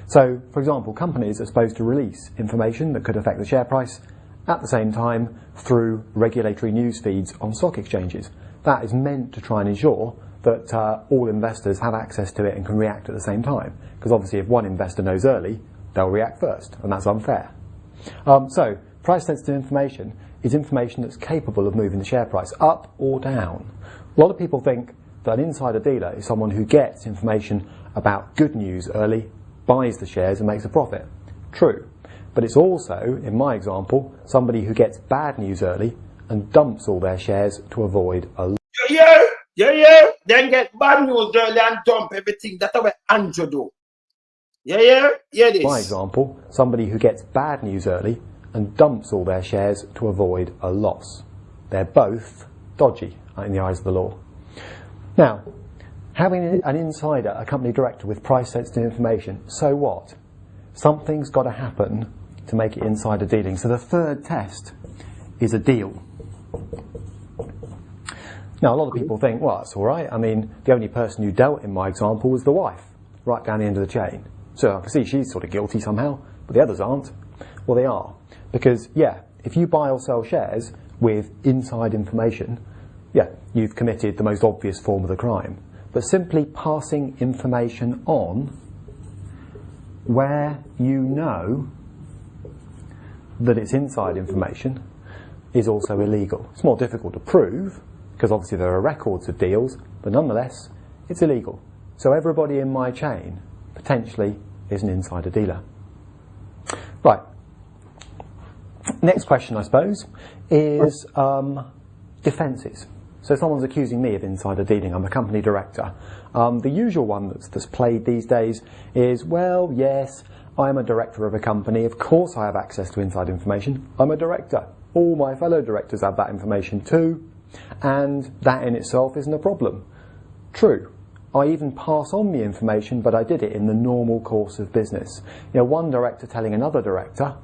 So, for example, companies are supposed to release information that could affect the share price at the same time through regulatory news feeds on stock exchanges. That is meant to try and ensure that all investors have access to it and can react at the same time. Because obviously if one investor knows early, they'll react first, and that's unfair. So, price-sensitive information is information that's capable of moving the share price up or down. A lot of people think that an insider dealer is someone who gets information about good news early, buys the shares and makes a profit. True. But it's also, in my example, somebody who gets bad news early and dumps all their shares to avoid a loss. Yeah. Then get bad news early and dump everything. That's what Andrew do. Yeah, this. My example, somebody who gets bad news early and dumps all their shares to avoid a loss. They're both dodgy in the eyes of the law. Now, having an insider, a company director with price-sensitive information, so what? Something's got to happen to make it insider dealing. So the third test is a deal. Now, a lot of people think, well, that's all right. I mean, the only person who dealt in my example was the wife, right down the end of the chain. So I can see she's sort of guilty somehow, but the others aren't. Well, they are. Because, yeah, if you buy or sell shares with inside information, yeah, you've committed the most obvious form of the crime. But simply passing information on where you know that it's inside information is also illegal. It's more difficult to prove, because obviously there are records of deals, but nonetheless, it's illegal. So everybody in my chain potentially is an insider dealer. Right. Next question, I suppose, is defences. So someone's accusing me of insider dealing. I'm a company director. The usual one that's played these days is, well, yes, I'm a director of a company. Of course I have access to inside information. I'm a director. All my fellow directors have that information too. And that in itself isn't a problem. True. I even pass on the information, but I did it in the normal course of business. You know, one director telling another director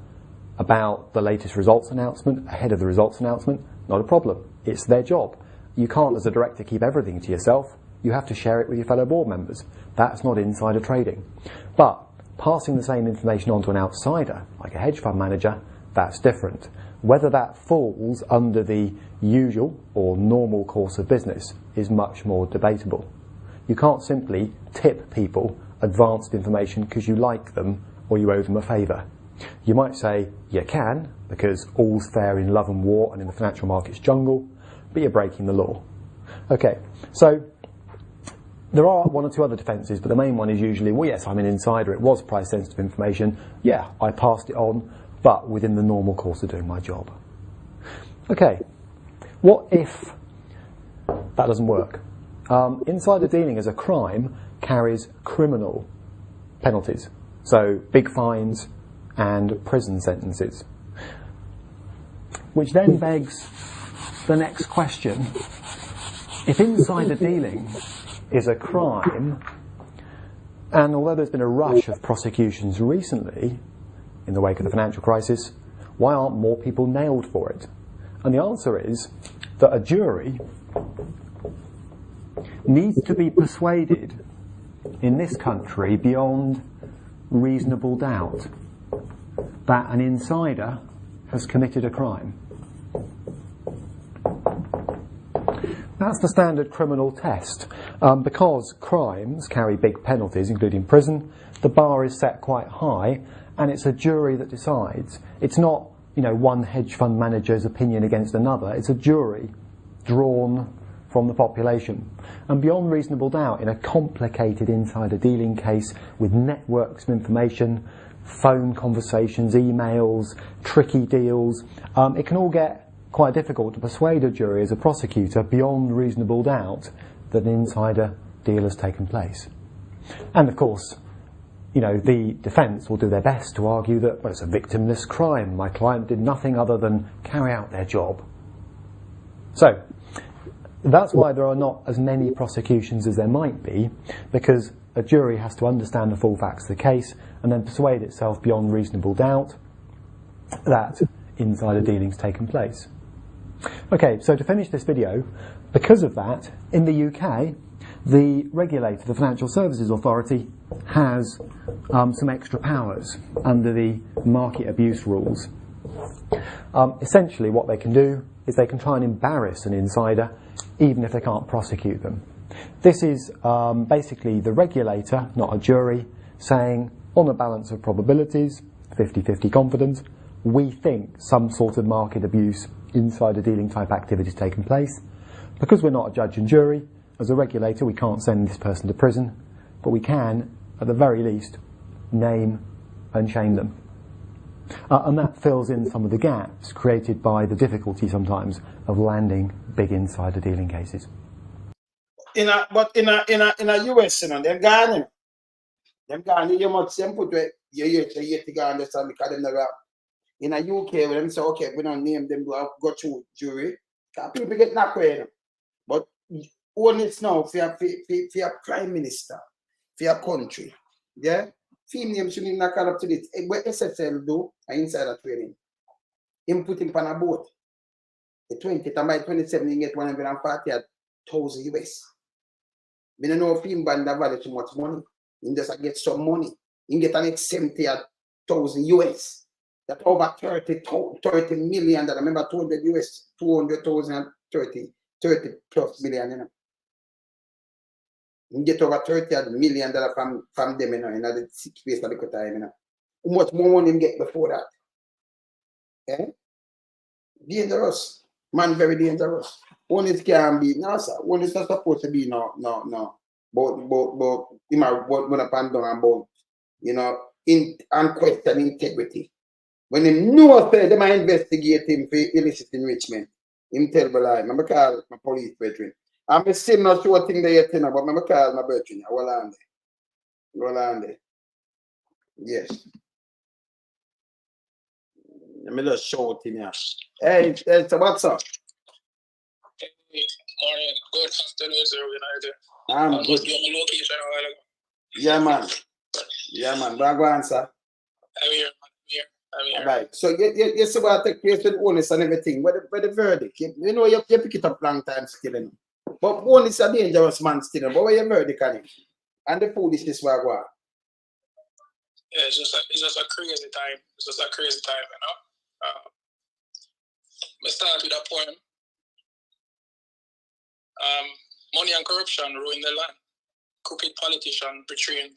about the latest results announcement ahead of the results announcement, not a problem. It's their job. You can't, as a director, keep everything to yourself. You have to share it with your fellow board members. That's not insider trading. But passing the same information on to an outsider, like a hedge fund manager, that's different. Whether that falls under the usual or normal course of business is much more debatable. You can't simply tip people advanced information because you like them or you owe them a favour. You might say you can, because all's fair in love and war and in the financial markets jungle, but you're breaking the law. Okay, so there are one or two other defences, but the main one is usually, well, yes, I'm an insider, it was price-sensitive information, yeah, I passed it on, but within the normal course of doing my job. Okay, what if that doesn't work? Insider dealing as a crime carries criminal penalties, so big fines and prison sentences. Which then begs the next question. If insider dealing is a crime, and although there's been a rush of prosecutions recently in the wake of the financial crisis, why aren't more people nailed for it? And the answer is that a jury needs to be persuaded in this country beyond reasonable doubt that an insider has committed a crime. That's the standard criminal test. Because crimes carry big penalties, including prison, the bar is set quite high, and it's a jury that decides. It's not, one hedge fund manager's opinion against another. It's a jury drawn from the population. And beyond reasonable doubt, in a complicated insider dealing case with networks of information, phone conversations, emails, tricky deals, it can all get quite difficult to persuade a jury as a prosecutor beyond reasonable doubt that an insider deal has taken place. And of course, the defence will do their best to argue that, well, it's a victimless crime. My client did nothing other than carry out their job. So that's why there are not as many prosecutions as there might be, because a jury has to understand the full facts of the case and then persuade itself beyond reasonable doubt that insider dealing's taken place. Okay, so to finish this video, because of that, in the UK, the regulator, the Financial Services Authority, has some extra powers under the market abuse rules. Essentially what they can do is they can try and embarrass an insider even if they can't prosecute them. This is basically the regulator, not a jury, saying on a balance of probabilities, 50-50 confidence, we think some sort of market abuse, insider dealing type activity has taken place. Because we're not a judge and jury, as a regulator we can't send this person to prison, but we can, at the very least, name and shame them. And that fills in some of the gaps created by the difficulty sometimes of landing big insider dealing cases. But in a US, you know, them gone. You must put you to go understand because them never. In a UK, when them say, okay, we don't name them, go through jury. People get knocked away. But Holness now for your prime minister, for your country, yeah. Female shouldn't not call up to this. What SSL do, insider trading. Him put him on a boat. The 20, and by 27, you get 140,000 US. I don't know if him band value too much money. He just get some money. He get an next 70,000 US. That's over 30 million. I remember 200 US, 200,000 and 30 plus million, you know. You get over $30 million from them, you know, in the space of the time, you know. How much more money you get before that? Eh? Dangerous. Man, very dangerous. Holness can be, no, sir. Holness not supposed to be, no. But, you know, when I pan down about, you know, unquestioned integrity. When him know say them investigate him for illicit enrichment, him tell me lie. I call my police brethren. I'm still not sure thing they yet, but I call my brethren. Go on there. Yes. Let me just show it in here. Hey, so what's up? Hey, morning. Good afternoon, sir. I'm good. Location a while ago. Yeah, man. Go on, sir. I'm here. All right. So you see what take place with Holness and everything. Where the verdict? You know you pick it up long time still, you know. But Holness a dangerous man still, you know. But where your verdict on him? And the foolishness where go on. Yeah, it's just a crazy time. It's just a crazy time, you know. Let's start with a poem. Money and corruption ruin the land. Crooked politician betrays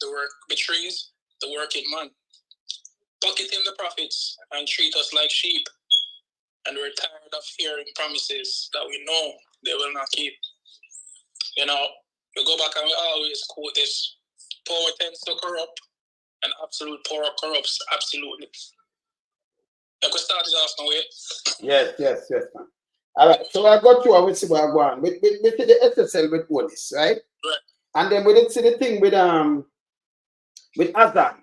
the working man. Pocketing the profits and treat us like sheep. And we're tired of hearing promises that we know they will not keep. You know, we go back and we always quote this: power tends to corrupt, and absolute power corrupts absolutely. Like we started off now, Yes, man. All right, so I got you. I will see where I go on. We see the SSL with Holness, right? Right. And then we did see the thing with Admat.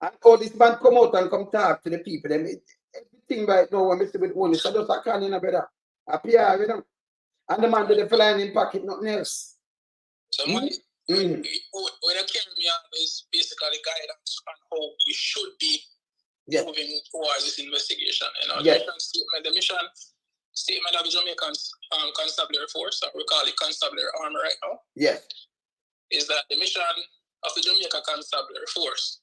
And all this man come out and come talk to the people. Everything right now, when we see with Holness, I just can't in a better. A PR, you know. And the man did the fly in pocket, nothing else. So when I carry me on is basically guidance on how we should be moving towards this investigation. You know, the mission statement of the Jamaican Constabulary Force, we call it Constabulary Army right now. Yes. Is that the mission of the Jamaica Constabulary Force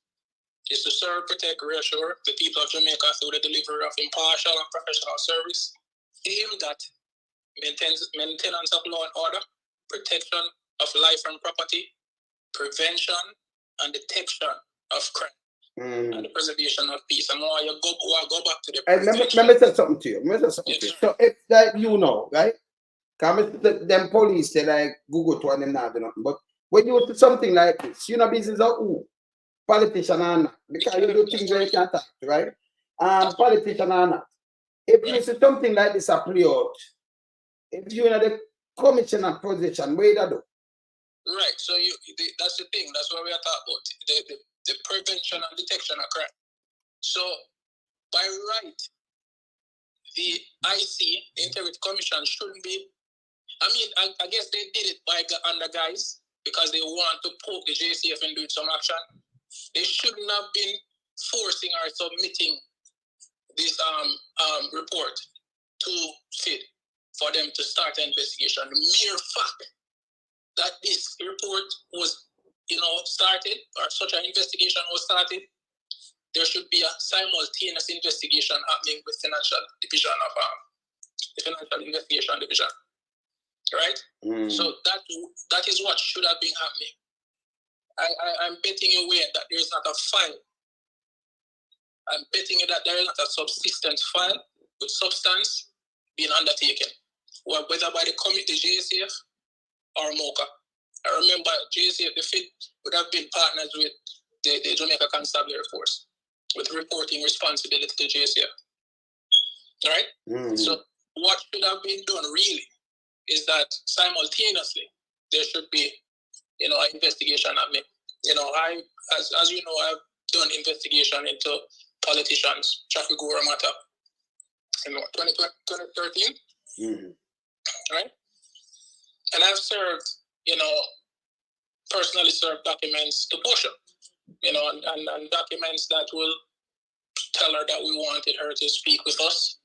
is to serve, protect, reassure the people of Jamaica through the delivery of impartial and professional service aimed at maintenance of law and order, protection of life and property, prevention and detection of crime, and the preservation of peace. And more, you go back to the let me say something to you. So if like you know, right? Because them police say like Google to and them not do nothing. But when you do something like this, you know business of who? Politician or not. Because you do things where you can't talk, right? Politician or not. If you see something like this a play out, if you're in the commissioner position, what do you do? Right, so that's the thing. That's what we are talking about. The prevention and detection of crime. So, by right, the IC, the Integrity Commission, shouldn't be. I mean, I guess they did it under guise because they want to poke the JCF and do some action. They shouldn't have been forcing or submitting this report to FID for them to start an investigation. The mere fact that this report was, started, or such an investigation was started, there should be a simultaneous investigation happening with financial division of the Financial Investigation Division, right? So that is what should have been happening. I'm betting you, Wayne, that there is not a file. I'm betting you that there is not a subsistence file with substance being undertaken, whether by the committee, JCF, or MOCA. I remember JCF, the FID would have been partners with the Jamaica Constabulary Force with reporting responsibility to JCF. All right? So what should have been done really is that simultaneously there should be, an investigation happening. As you know, I've done investigation into politicians, traffic Gora matter, 2013, right? And I've served, personally served documents to Portia, and documents that will tell her that we wanted her to speak with us.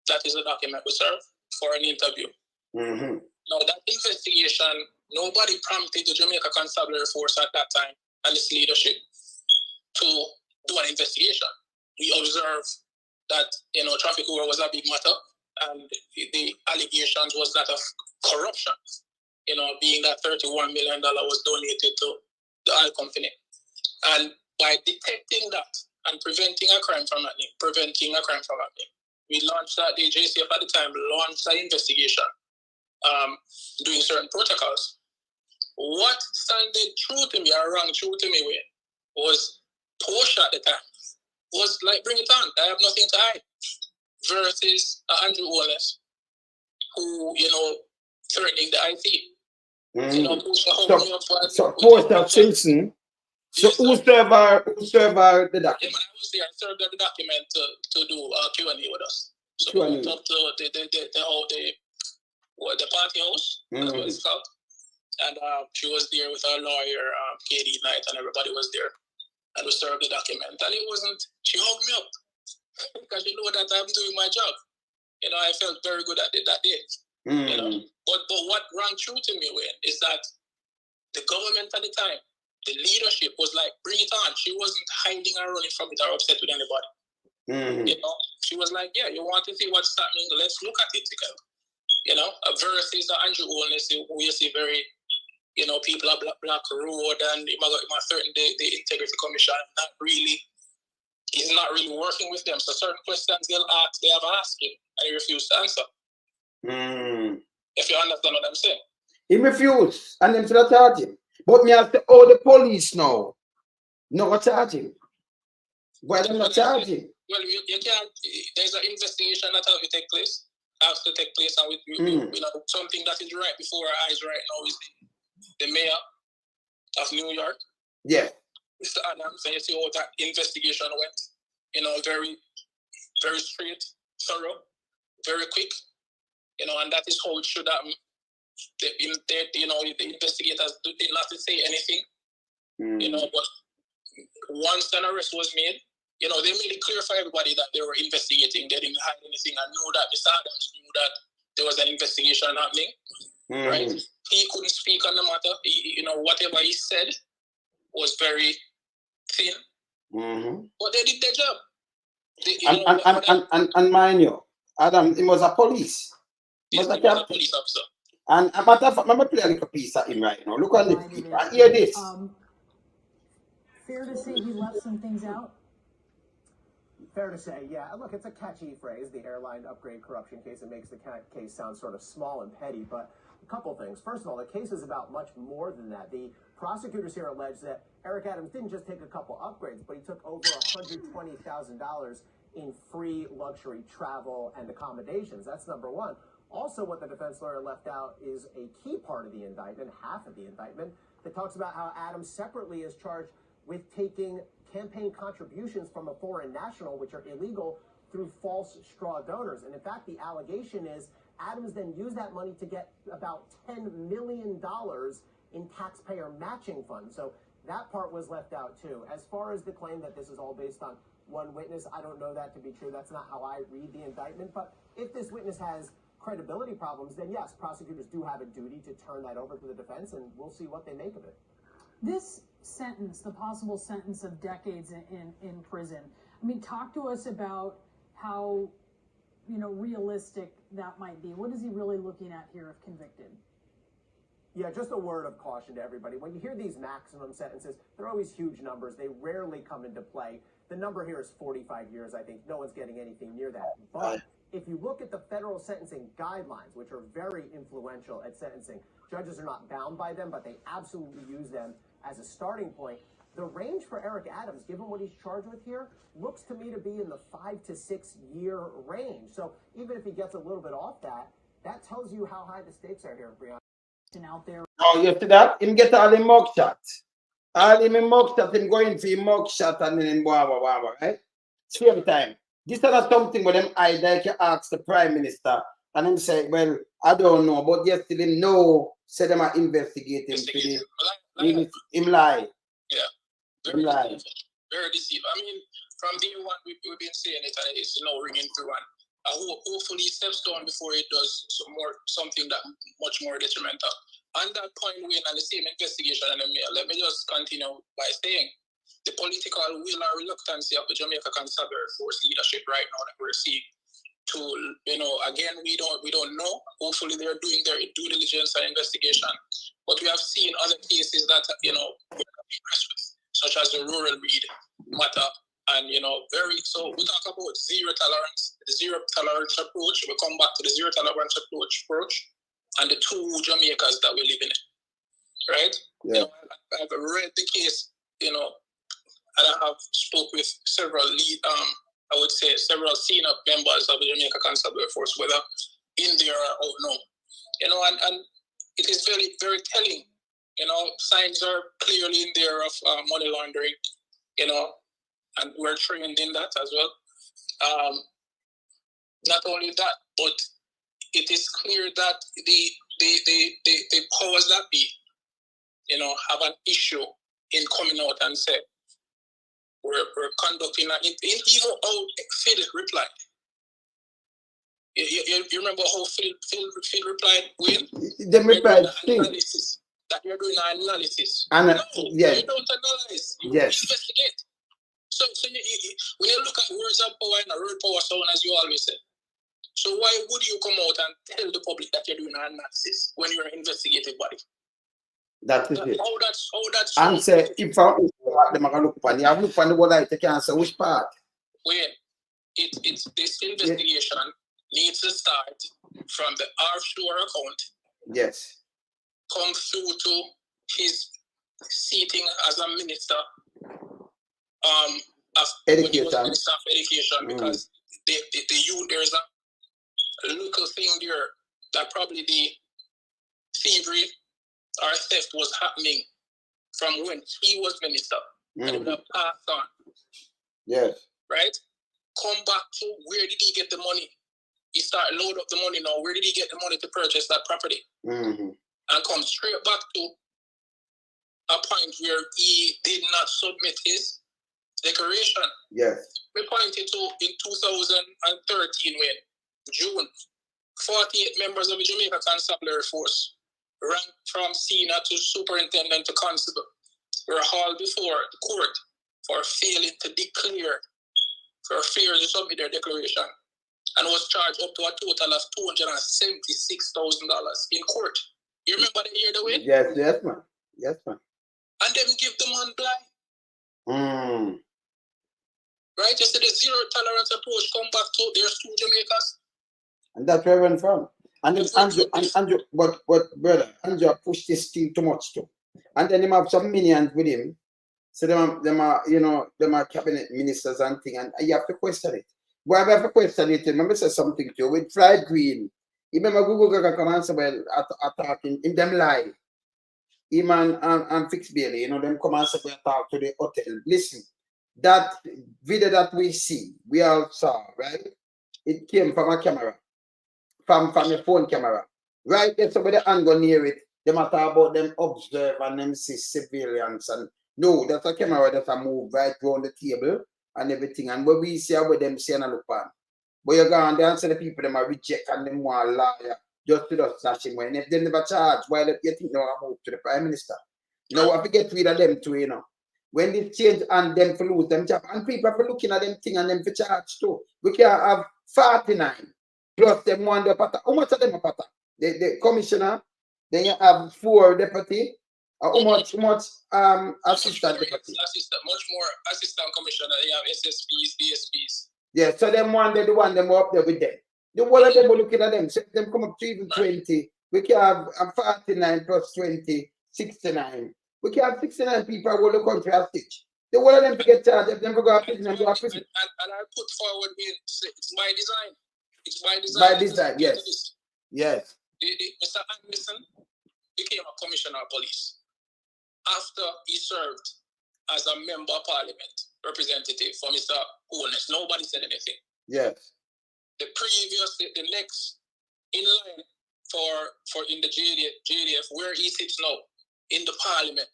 That is a document we serve for an interview. Now, that investigation, nobody prompted the Jamaica Constabulary Force at that time and its leadership to do an investigation. We observed that, traffic war was a big matter, and the allegations was that of corruption, being that $31 million was donated to the oil company. And by detecting that and preventing a crime from happening, we launched that, the JCF at the time launched an investigation, doing certain protocols. What sounded true to me, or rang true to me, was Portia at the time was like, bring it on, I have nothing to hide, versus Andrew Holness, who, threatening the IT. So Portia Simpson. So who served the document? Yeah, man, I was there. I served the document to do Q&A with us. So we went up to the party house, that's what it's called. And she was there with our lawyer, Katie Knight, and everybody was there. And we served the document. And it wasn't, she hugged me up because she knew that I'm doing my job. I felt very good at it that day. But what rang true to me, Wayne, is that the government at the time, the leadership was like, bring it on. She wasn't hiding or running from it or upset with anybody. She was like, yeah, you want to see what's happening? Let's look at it together. Versus Andrew Holness, who you see very, people are Black Road and certain the Integrity Commission he's not really working with them. So certain questions they have asked him and he refused to answer. If you understand what I'm saying. He refused and them still charge him. But me have to owe the police now. No charging. Why they not charging? Well, you can't. There's an investigation that has to take place, and something that is right before our eyes right now is the mayor of New York. Yeah. Mr. Adams, and you see how that investigation went. Very, very straight, thorough, very quick. And that is how it should happen. The investigators did not say anything, but once an arrest was made, they made it clear for everybody that they were investigating. They didn't hide anything. I knew that Mr. Adams knew that there was an investigation happening, right? He couldn't speak on the matter. Whatever he said was very thin, but they did their job. And mind you, Adam, he was a police. He was a police officer. And a matter of fact, I'm going to play a little piece of him right now. Look at this. And hear this. Fair to say he left some things out? Fair to say, yeah. Look, it's a catchy phrase, the airline upgrade corruption case. It makes the case sound sort of small and petty, but a couple things. First of all, the case is about much more than that. The prosecutors here allege that Eric Adams didn't just take a couple upgrades, but he took over $120,000 in free luxury travel and accommodations. That's number one. Also, what the defense lawyer left out is a key part of the indictment, half of the indictment, that talks about how Adams separately is charged with taking campaign contributions from a foreign national, which are illegal, through false straw donors. And in fact, the allegation is Adams then used that money to get about $10 million in taxpayer matching funds. So that part was left out too. As far as the claim that this is all based on one witness, I don't know that to be true. That's not how I read the indictment. But if this witness has credibility problems, then yes, prosecutors do have a duty to turn that over to the defense, and we'll see what they make of it. This sentence, the possible sentence of decades in prison, I mean, talk to us about how, you know, realistic that might be. What is he really looking at here if convicted? Yeah, just a word of caution to everybody. When you hear these maximum sentences, they're always huge numbers. They rarely come into play. The number here is 45 years. I think no one's getting anything near that. But if you look at the federal sentencing guidelines, which are very influential at sentencing, judges are not bound by them, but they absolutely use them as a starting point. The range for Eric Adams, given what he's charged with here, looks to me to be in the 5 to 6 year range. So even if he gets a little bit off that, that tells you how high the stakes are here, Brianna. Out there. Oh, you see that? Him get all the mug shot. All him mug shot, him going for him mug shot and then him wah, right? Same time. This is not something where them I like you ask the Prime Minister and him say, well, I don't know, but yes, still him know, say them are investigating for the him lie. Yeah. Him lie. Very deceived. I mean, from day one, we've been saying it, and it's ringing through. And hopefully, he steps down before he does something that much more detrimental. On that point, Wayne, and the same investigation, and let me just continue by saying the political will or reluctance of the Jamaica Constabulary Force leadership right now that we're seeing. To again, we don't know. Hopefully, they're doing their due diligence and investigation. But we have seen other cases that we're not impressed with, such as the rural breed matter. And, so we talk about zero tolerance, the zero tolerance approach. We come back to the zero tolerance approach and the two Jamaicas that we live in, right? Yeah. I've read the case, and I have spoke with several I would say several senior members of the Jamaica Constabulary Force, whether in there or out now, and it is very, very telling. Signs are clearly in there of money laundering, and we're trained in that as well. Not only that, but it is clear that the powers that be, have an issue in coming out and say, we're conducting even how Phil replied. You remember how Phil replied when? Them replied that you're doing an analysis. No, yeah. You don't analyze. You yes. Investigate. So when you look at words of power and word power sound, as you always say, so why would you come out and tell the public that you're doing an analysis when you're an investigative body? That is it. How that's and say, if I them are look upon you have looked upon the whole I can't say which part. When it's this investigation needs to start from the offshore account. Yes. Come through to his seating as a minister of education. When he was Minister of Education, because there's a little thing there that probably the thievery or theft was happening from when he was minister, and it would have passed on. Yes. Right? Come back to where did he get the money? He started load up the money now. Where did he get the money to purchase that property? And come straight back to a point where he did not submit his declaration. Yes. We pointed to in 2013 when June, 48 members of the Jamaica Constabulary Force, ranked from senior to superintendent to constable, were hauled before the court for failing to declare, for failure to submit their declaration, and was charged up to a total of $276,000 in court. You remember the year they win? Yes, man. Yes, man. And then give the man blind. Right? You see the zero tolerance approach come back to there's two Jamaicas. And that's where I went from. And then Andrew, but brother, Andrew pushed this thing too much too. And then him have some minions with him. So them are cabinet ministers and thing, and you have to question it. But I have to question it. Remember say something to you with Fried Green. You remember Google Gaga come and say, well, attacking in them live. Him and Fix Bailey, them come and say, talk to the hotel. Listen, that video that we all saw, right? It came from a camera, from a phone camera. Right there, somebody and go near it. They matter about them observe and them see civilians. And no, that's a camera that move right around the table and everything. And what we see what them see and look on. But you're going there and see the people them are reject and them want liar just to just slash him. And if they never charge, why you think they want to move to the Prime Minister? Now I forget rid of them too, you know. When they change and them for lose them job, and people are looking at them thing and them for charge too. We can have 49 plus them one the pattern. How much of them a pattern? The commissioner, then you have 4 deputy. How much assistant deputy? Much more assistant commissioner. You have SSPs, DSPs. Yeah, so them one they the one them up there with them. The whole of them are looking at them. So if them come up to even 20. We can have 49 plus 20, 69. We can have 69 people who the country has stitch. The whole of them to get charged. If them go to prison and go to prison. And I put forward it's by design. It's by design. By design, yes. Yes. Mr. Anderson became a commissioner of police after he served as a member of parliament representative for Mr. Holness. Nobody said anything. Yes. The next in line for in the JDF where he sits now in the parliament.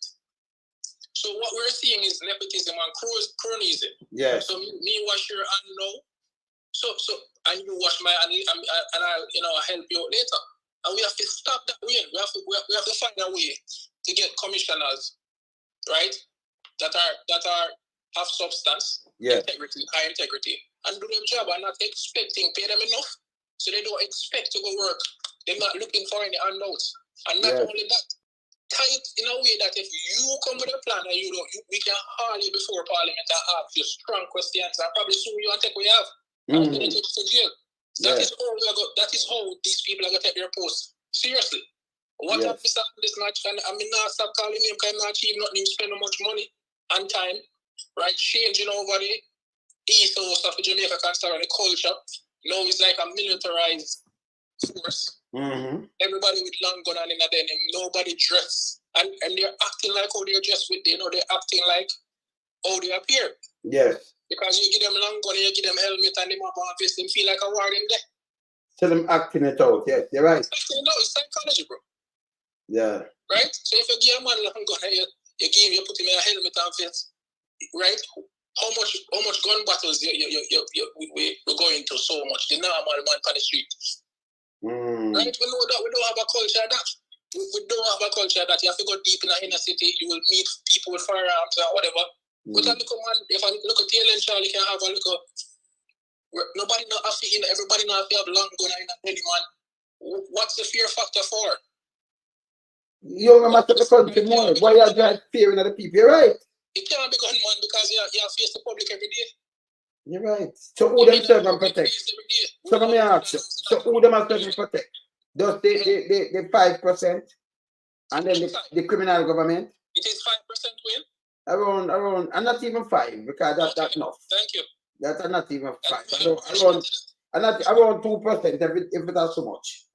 So what we're seeing is nepotism and cronyism. Yes. So me wash your hand now. So and you wash my hand and I'll help you out later. And we have to stop that way. We have to find a way to get commissioners, right? That have substance, integrity, high integrity, and do their job and not expecting pay them enough. So they don't expect to go work. They're not looking for any handouts. And not only that, tie it in a way that if you come with a plan and we can haul you before Parliament and ask you strong questions and probably sue you and take what you have. And then take you to jail. That is how these people are going to take their post seriously. What have Mr. This match? And I mean, not stop calling him because not achieve nothing, spend much money and time, right? Changing over the ethos of the Jamaica culture and the culture. Now it's like a militarized force. Everybody with long gun and in a denim, nobody dress. And they're acting like how they're dressed with, they're acting like how they appear. Yes. Because you give them long gun, you give them helmet and them up on face, them feel like a war in there. So them acting it out, yes, you're right. Acting it out, it's psychology, bro. Yeah. Right? So if you give a man long gun and you put him in a helmet and face, right? How much gun battles we're going to so much. The normal man on the street. Right? We know that we don't have a culture of that. We don't have a culture of that. You have to go deep in the inner city, you will meet people with firearms or whatever. But a little man, if I look at Taylor and Charlie can have a little nobody not have to everybody not have to have long gun in a belly man. What's the fear factor for? You don't matter the country more. Why are you fearing other people? You're right. It can't be gunman because you face the public every day. You're right. So who them serve and protect? So let me ask you. So who them serve and protect? Does the 5% and then the criminal government? It is 5% win. Around, and not even 5 because that's enough. Thank you. That's not even 5. Around 2% if it has so much.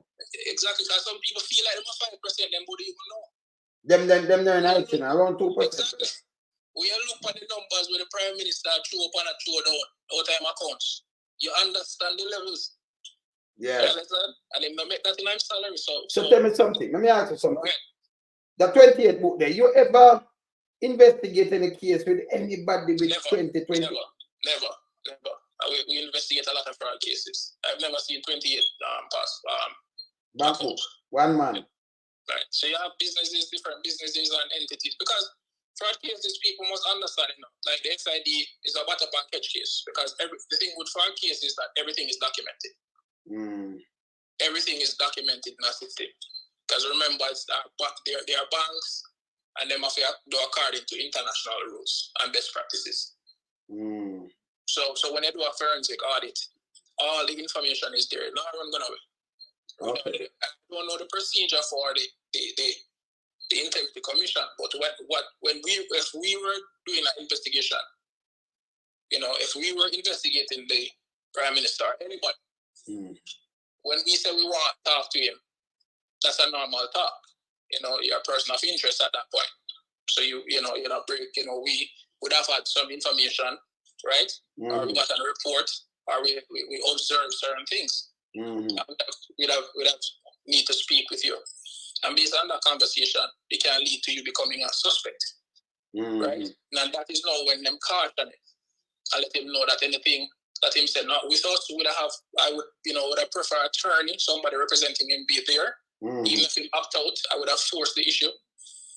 Exactly, because some people feel like them 5%, them would even know. Them around 2%. Exactly. When you look at the numbers where the Prime Minister threw up and threw down all time accounts, you understand the levels. Yeah. You understand? And they make that in my salary. So tell me something. Let me ask you something. The 28 book there, you ever investigate any case with anybody with 2020? Never. We investigate a lot of fraud cases. I've never seen 28 pass. Baku, one man. Right. So you have businesses, different businesses and entities. Because fraud cases, people must understand, like the SID is a butter pan catch case. Because the thing with fraud cases is that everything is documented. Everything is documented in a system. Because remember, there are banks and they have to do according to international rules and best practices. So when they do a forensic audit, all the information is there. No one gonna be. Okay. I don't know the procedure for the integrity commission, but if we were doing an investigation, if we were investigating the Prime Minister or anybody, when we say we want to talk to him, that's a normal talk. You're a person of interest at that point. So we would have had some information, right? Or we got a report, or we observed certain things. We'd have need to speak with you. And based on that conversation, it can lead to you becoming a suspect. Right? And that is now when them caution it. I let him know that anything that him said, not with us, would have preferred attorney, somebody representing him be there. Even if he opt out, I would have forced the issue.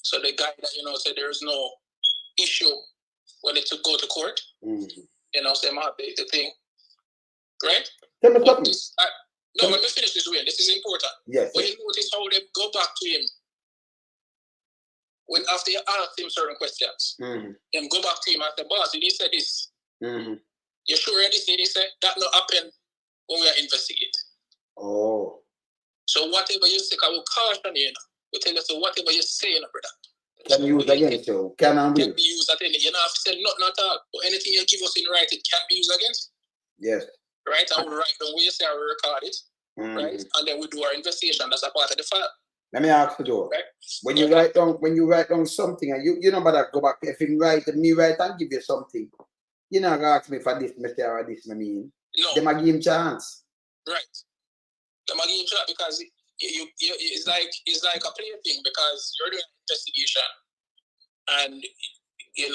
So the guy that, said there is no issue when it to go to court, say, the thing. Right? Tell me something. No, let me finish this way. This is important. Yes. When you notice how they go back to him, when after you ask him certain questions, him go back to him and say, boss, did he say this? You sure this did he say? That not happen when we are investigating. Oh. So whatever you say, I will caution you. We tell you, so whatever you say, brother. Can be used against you. Can be used at any. If you say nothing at all, or anything you give us in writing can be used against. Yes. Right? I will write down what you say, I will record it. Right? And then we do our investigation. That's a part of the file. Let me ask you though. Right? When you write down something and you know about go back, if him write and give you something, you not gonna ask me for this, Mr. or this, I mean. No. They might give him chance. Right. They might give him chance because it's like a play thing, because you're doing an investigation and you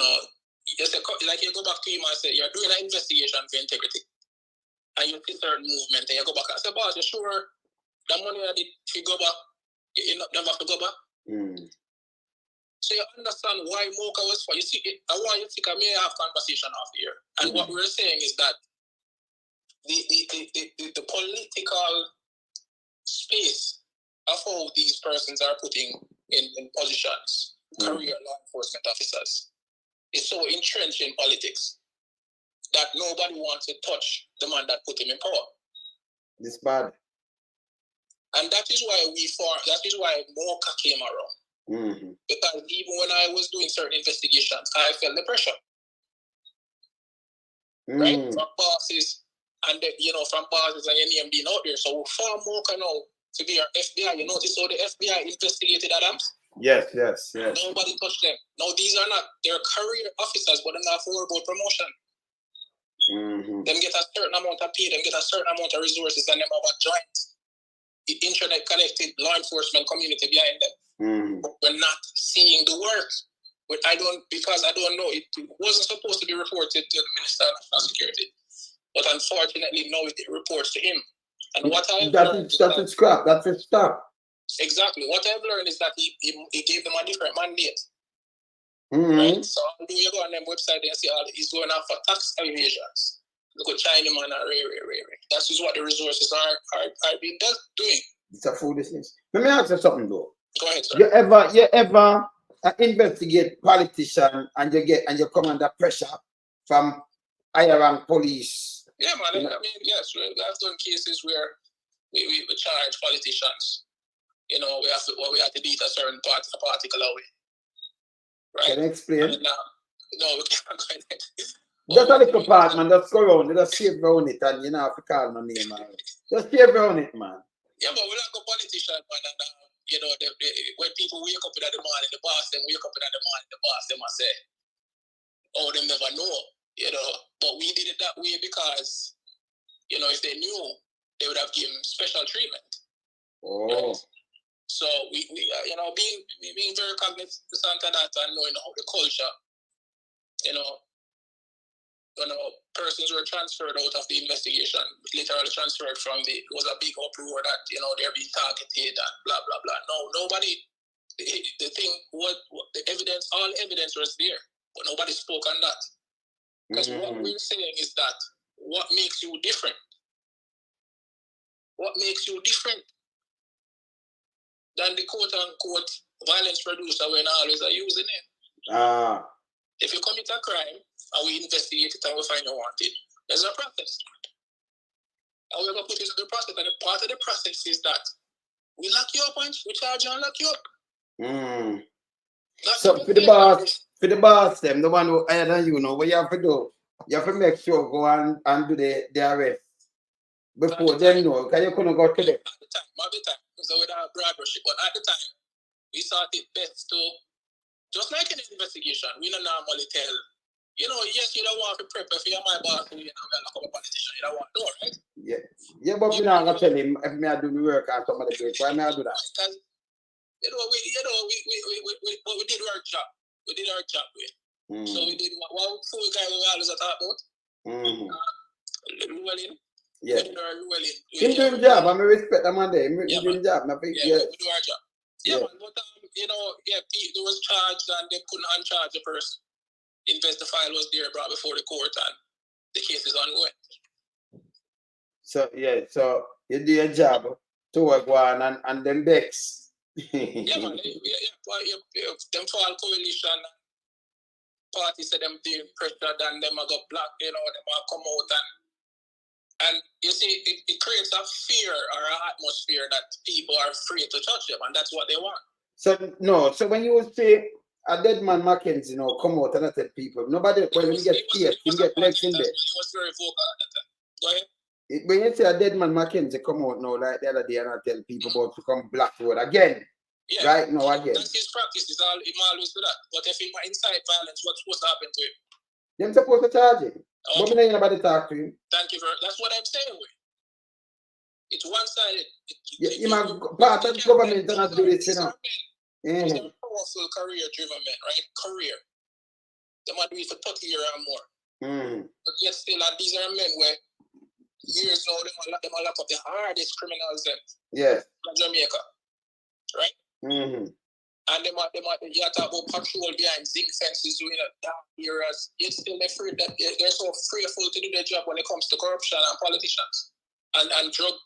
say, like you go back to him and say you're doing an investigation for integrity. And you see certain movement and you go back and say, boss, you sure the money that you go back, you don't have to go back? So you understand why Mocha was for. You see, I want you to come here and have conversation after here. And what we're saying is that the political space of how these persons are putting in positions, career law enforcement officers, is so entrenched in politics that nobody wants to touch the man that put him in power. It's bad. And that is why Mocha came around. Because even when I was doing certain investigations, I felt the pressure. Right? From bosses and from bosses and your name being out there. So for Mocha now to be our FBI, you notice how the FBI investigated Adams? Yes. Nobody touched them. Now they're career officers, but they're not for about promotion. Them get a certain amount of pay, them get a certain amount of resources, and them have a joint internet connected law enforcement community behind them. But we're not seeing the work. Because I don't know, it wasn't supposed to be reported to the Minister of National Security. But unfortunately now it reports to him. And what I've learned that's a stop. Exactly. What I've learned is that he gave them a different mandate. Mm-hmm. Right? So you go on their website and see he's going out for tax evasions. Look at China man are rare. That's just what the resources are being doing. It's a foolishness. Let me ask you something though. Go ahead, sir. You ever investigate politician and you come under pressure from higher rank police? Yeah, man. I mean, yes, we've done cases where we charge politicians. We have to do it a certain particular way. Right? Can you explain? No, we can't go ahead. Just a little part, man. Just go around. Just shave around it, and you know have to call my name, man. Just shave around it, man. Yeah, but we're like a politician, man. And when people wake up in the morning, the boss them wake up in the morning, the boss them I say, oh, they never know, But we did it that way because, if they knew, they would have given special treatment. Oh. Right? So we being very cognizant of that and knowing how the culture, persons were transferred out of the investigation, literally transferred from it was a big uproar that, they're being targeted and blah, blah, blah. No, nobody, the thing, what the evidence, all evidence was there, but nobody spoke on that. Because what we're saying is that what makes you different? What makes you different than the quote-unquote violence producer when always are using it? If you commit a crime and we investigate it and we find you wanted, there's a process. And we're going to put it in the process, and part of the process is that we lock you up and we charge you and lock you up. So for the boss, them, the one who higher than you know, what you have to do, you have to make sure go and do the arrest. Before them know, because you couldn't go to them. At the time, so we don't have broad brushing, but at the time, we thought it best to, just like an investigation, we don't normally tell You know, yes, you don't want to prep if you're my boss, you know, I'm not a politician, you don't want to do it, right? Yeah. Yeah, but you know, I'm gonna tell him if me I do the work and somebody do it, why me I do that? Because we did our job. We did our job, So we did what full guy we always talk about. Llewellyn. Yeah. We did our Llewellyn. Him doing job, I respect the man there. Him doing job, we do our job. Yeah, man, but you know, there was charged and they couldn't uncharge the person. The file was there brought before the court and the case is ongoing. So yeah, so you do your job to work one and then Bex. Yeah, man. Them fall coalition party said them doing pressure than them got black, you know, them come out and you see it creates a fear or an atmosphere that people are free to touch them and that's what they want. So no, so when you say a dead man Mackenzie, you know, come out and tell people, nobody when you get scared, you get legs in there. He was very vocal at that time. Go ahead. When you say a dead man Mackenzie come out now, like the other day, and I tell people about to come black road again. Yeah, right now again. That's his practice. He always do that. But if he incite violence, what's supposed to happen to him? Them supposed to charge him. Okay. But me nobody talk to him. Thank you very much. That's what I'm saying. It's one-sided. You part of government and not do this, you know. These are powerful career-driven men, right? Career. They might do it for 30 years or more. But yet still, these are men where years now, they might lock up the hardest criminals in Jamaica. Right? And they might you talk about patrol behind zinc fences doing dark areas, yet still they're so fearful to do their job when it comes to corruption and politicians and drug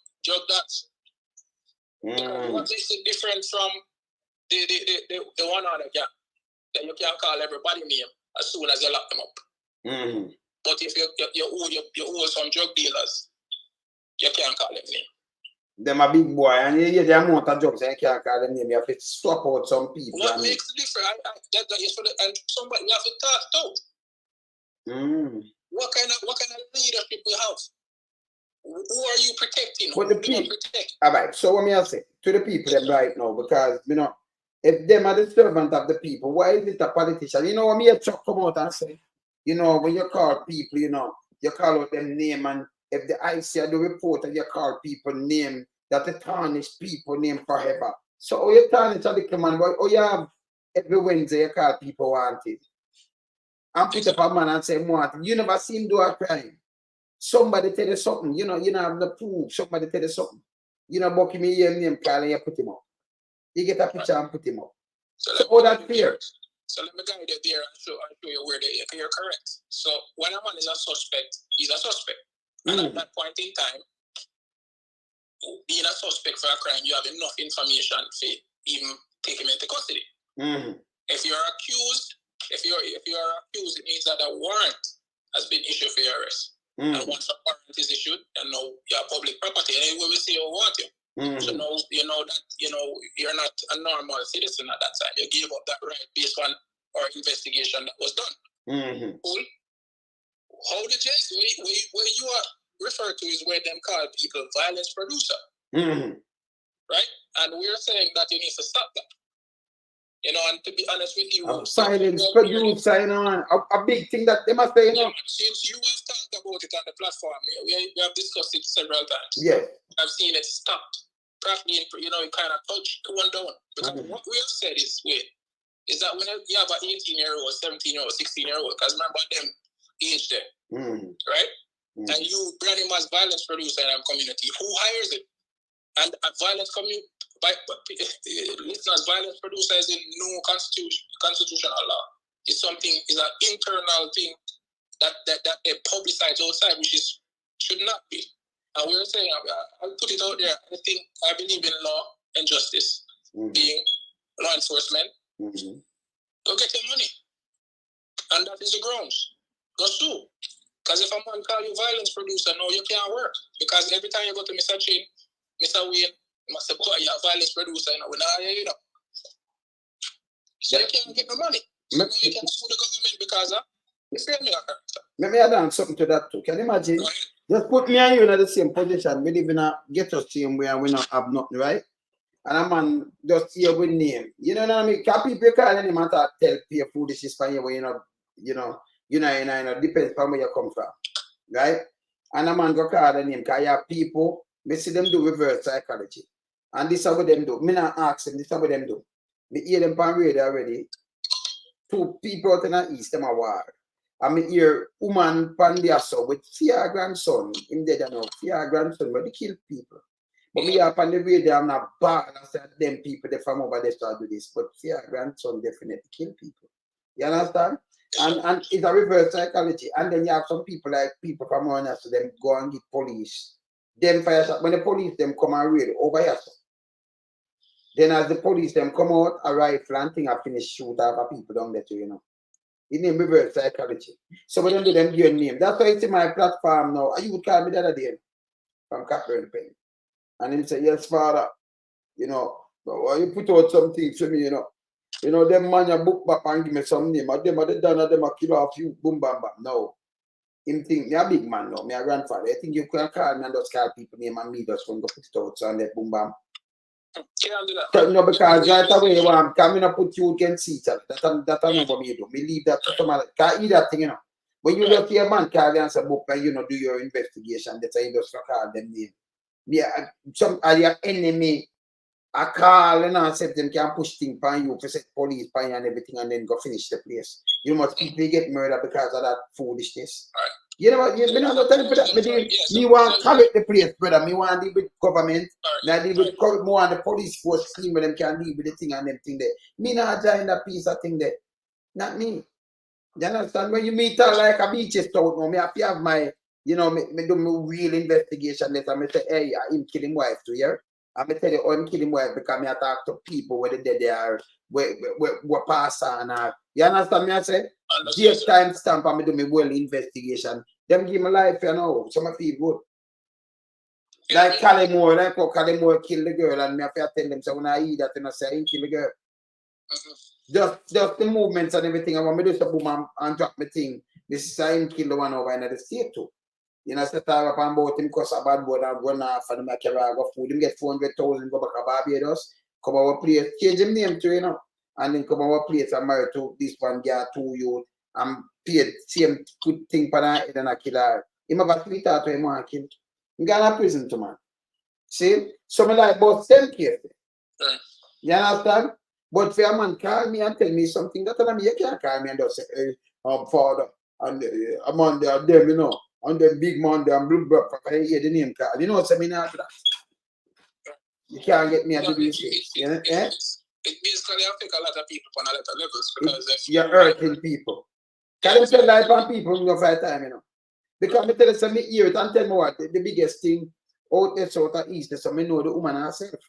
dots. What makes it different from the one other gang that you can't call everybody name as soon as you lock them up. But if you owe some drug dealers, you can't call them name. Them a big boy, and you hear the amount of jobs, and you can't call them name. You have to swap out some people. What makes the difference? And somebody you have to talk to. What kind of leadership we have? Who are you protecting? But the people. All right. So what me I say to the people them right now, because you know, if them are the servant of the people, why is it a politician? You know what me a Chuck come out and say? You know, when you call people, you know, you call out them name, and if the IC do report and you call people name, that the tarnish people name forever. So you tarnish a little man, or you have every Wednesday you call people wanted. And put up a man and say wanted. You never see him do a crime. Somebody tell you something, you know have the proof. Somebody tell you something. You know, book me your name call and you put him up. You get a picture and put him up. So all that fear. So let me guide you there and show you where you're correct. So when a man is a suspect, he's a suspect. And at that point in time, being a suspect for a crime, you have enough information to even take him into custody. If you're accused, it means that a warrant has been issued for your arrest. And once a warrant is issued, you know you're public property, and we will say we want you. So now you know that you're not a normal citizen at that time. You gave up that right based on our investigation that was done. Cool. How the case where you are referred to is where them call people violence producer. Right? And we're saying that you need to stop that. You know, and to be honest with you, silence producer, you know, a big thing that they must say, you know. Since you have talked about it on the platform, we have discussed it several times. Yeah. I've seen it stopped. Practically, you know, it kind of touched one down. Because what we have said is that when you have an 18-year-old, 17-year-old, 16-year-old, because remember them age there, right? And you brand him as violence producer in our community. Who hires it? And a violence listeners, violence producer is in no constitutional law. It's an internal thing that they publicize outside, which should not be. And we were saying, I'll put it out there. I believe in law and justice, being law enforcement. Go get your money. And that is the grounds. Go sue. Because if a man call you violence producer, no, you can't work. Because every time you go to Mr. Chin, Mr. Wayne, you must say, boy, you're a violence producer, you know, we're not here, you know. So you can't get the money. So you can't sue the government because you feel me, character. Let me add on something to that too. Can you imagine? Just put me and you in the same position. We live in a ghetto team where we not have nothing, right? And a man just here with name. You know what I mean? Can people call him and tell people this is for you when you know, You know, depends on where you come from. Right? And a man go call the name because you have people, me see them do reverse psychology. And this is what them do. Me not ask them, this is what them do. Me hear them on radio already. 2 people out in the east, them a war. And me hear woman pan their son with 4 grandson. Him dead now, 4 grandson, but they kill people. But me up on the radio, I'm not bad. I said them people, they from over there start do this. But 4 grandson definitely kill people. You understand? And it's a reverse psychology. And then you have some people like people from Holness, so them go and get police. Them fire shot. When the police them come and raid over here. So. Then as the police them come out, a rifle and thing, I finish shoot off people down there too, you know. It name reverse psychology. So when them do them give name. That's why it's in my platform now. You would call me the other day from Capone. And him say, yes, father, you know, you put out something for me, you know. You know, them man you book back and give me some name. And them are the done, them are kill off you, boom, bam, bam. No. Him think, me a big man now, me a grandfather. I think you can call me and just call people name and me just go put it out so and let boom, bam. Can't do that. No, because right away, you want coming up put you can see it. That's not what me do. Me leave that to somebody. Can't eat that thing, you know. When you just hear a man call and say book and you know do your investigation, that's how you just call them name. Yeah, some are your enemy. I call and say them can push things on you for set police on you and everything and then go finish the place. You must people get murdered because of that foolishness. Right. You know what? You know no time for that. Me want to correct the place, brother. Me want to deal with government. Now deal with more on the police force team where them can deal with the thing and them thing there. Me not join that piece of thing there. Not me. You understand? When you meet her like a beaches out now, me have to have my, you know, me do my real investigation. Let me say, hey, him kill him wife to here. I'm tell you, I'm killing wife because I talk to people where they are, where pass on. You understand me? I say, give time stamp and I do my well investigation. Them give me life, you know, some of feel good. Like Calimore, like how Calimore kill the girl, and me have to tell them, so when I eat that, and I say, I kill the girl. Just the movements and everything. I want me to do some boom and drop my thing. This is how him kill the one over in the state too. You know, set up and about him because a bad boy and run off and make a rag of food. Him get 400,000 go back to Barbados. Come our place, change him name to, you know. And then come our place and married to this one girl, 2 youth. And paid same good thing for that and I kill her. Him have a sweetheart to him want to kill. He got a prison to man. See? So me like about same case. You understand? But for a man call me and tell me something that me you can't call me and just say, hey, father, and I'm on there, them, you know. On the big man, and blue blood, I hear the name card. You know what's seminar to that? You can't get me at the these things. You know? It basically affects a lot of people on a lot of levels because you're hurting people. Can you spend life on people in your fight time, you know? Because I tell you something here and tell me what the biggest thing out there south and east, so I know the woman herself.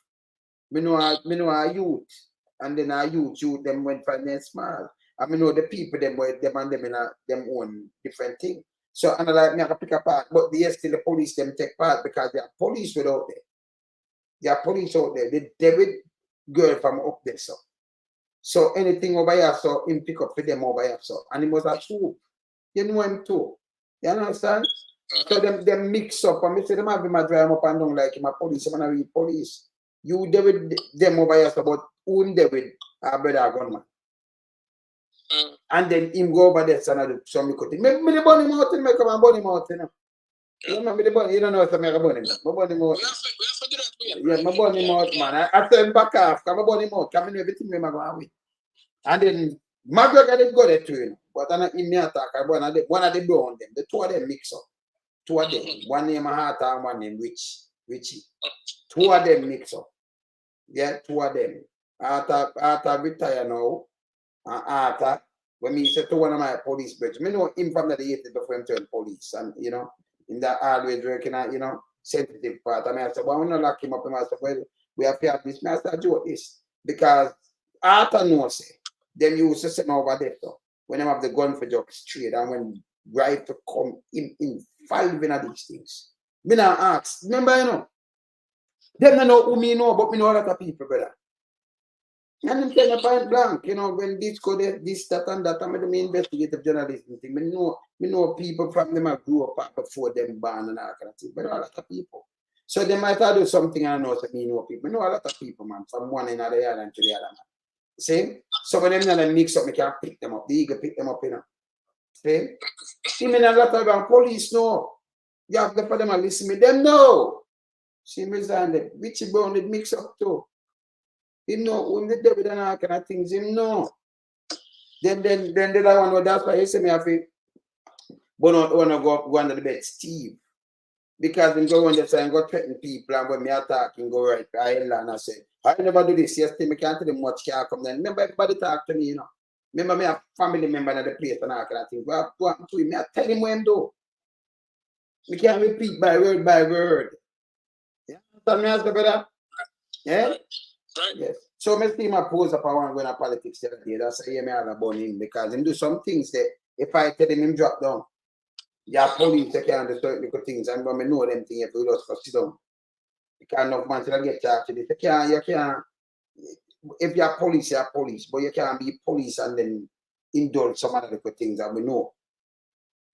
I know a youth, and then a youth them went from them small. I know the people them and them in them own different thing. So, and like me, I can pick apart, but still the police them take part because there are police without there. There are police out there. They with girl from up there, so. So anything over here, so him pick up for them over here, so. And he was a swoop. You know him too. You understand? So them mix up, and me say them have him a drive up and down like him a police, I'm gonna read police. You there with them over here, so, but who him there with a brother gunman. And then him go over there and do some look at him. Me the bunny mouth, me come and bunny mouth, you know. You remember the bunny? You don't know if I make a bunny mouth. My bunny mouth. Yeah, my bunny mouth, man. I tell him back off, because my bunny mouth, come in everything we go away. And then McGregor did go there too, you know. But I'm not in me attack. One of them do on them. The 2 of them mix up. 2 of them. One name Arthur and one name Richie. 2 of them mix up. Yeah, 2 of them. Arthur retire now. Arthur, when me said to one of my police bridge, me know him from the 80s before him turn police, and you know, in that always working at, you know, sensitive part. I mean, I said, well, we not lock him up, and I said, well, we have to have this. I said, do this because Arthur knows it. Them used to send over there, so when they have the gun for jobs straight, and when right to come in 5 in these things. Me now ask, remember, you know, them don't know who me know, but me know a lot of people, brother. And I'm telling you point blank, you know, when this go there, this, that, and that, I'm the investigative journalism thing. Me know people from them I grew up before them born and all kind of thing, but a lot of people. So they might have do something and I know that me know people. I know a lot of people, man, from one end of the island to the other, man. See? So when them mix up, me can pick them up. The eagle pick them up, you know. See? See me in a lot of police know. You have to for them and listen me. Them know. See me and them. Richie Brown did mix up too. Him know when the devil and all kind of things, him know. Then the other one, that's why you say me have to wanna go under the bed, Steve. Because him go on the side and go threaten people and when me attack him go right and I say, I never do this, yesterday me can't tell them much can't come then. Remember everybody talk to me, you know. Remember me a family member in the place and all kind of things. What happened to him? I tell him what him do. We can't repeat by word. Yeah, tell me as the brother. Yeah? Right. Yes. So I see my pose up I want to go in politics the other day. That's why me all about him because him do some things that if I tell him drop down. Yeah, police they can't do certain little things and when I know them things if you just go sit down. You can't enough man till get charged with it. You can't if you're police, but you can't be police and then indulge some other little things that we know.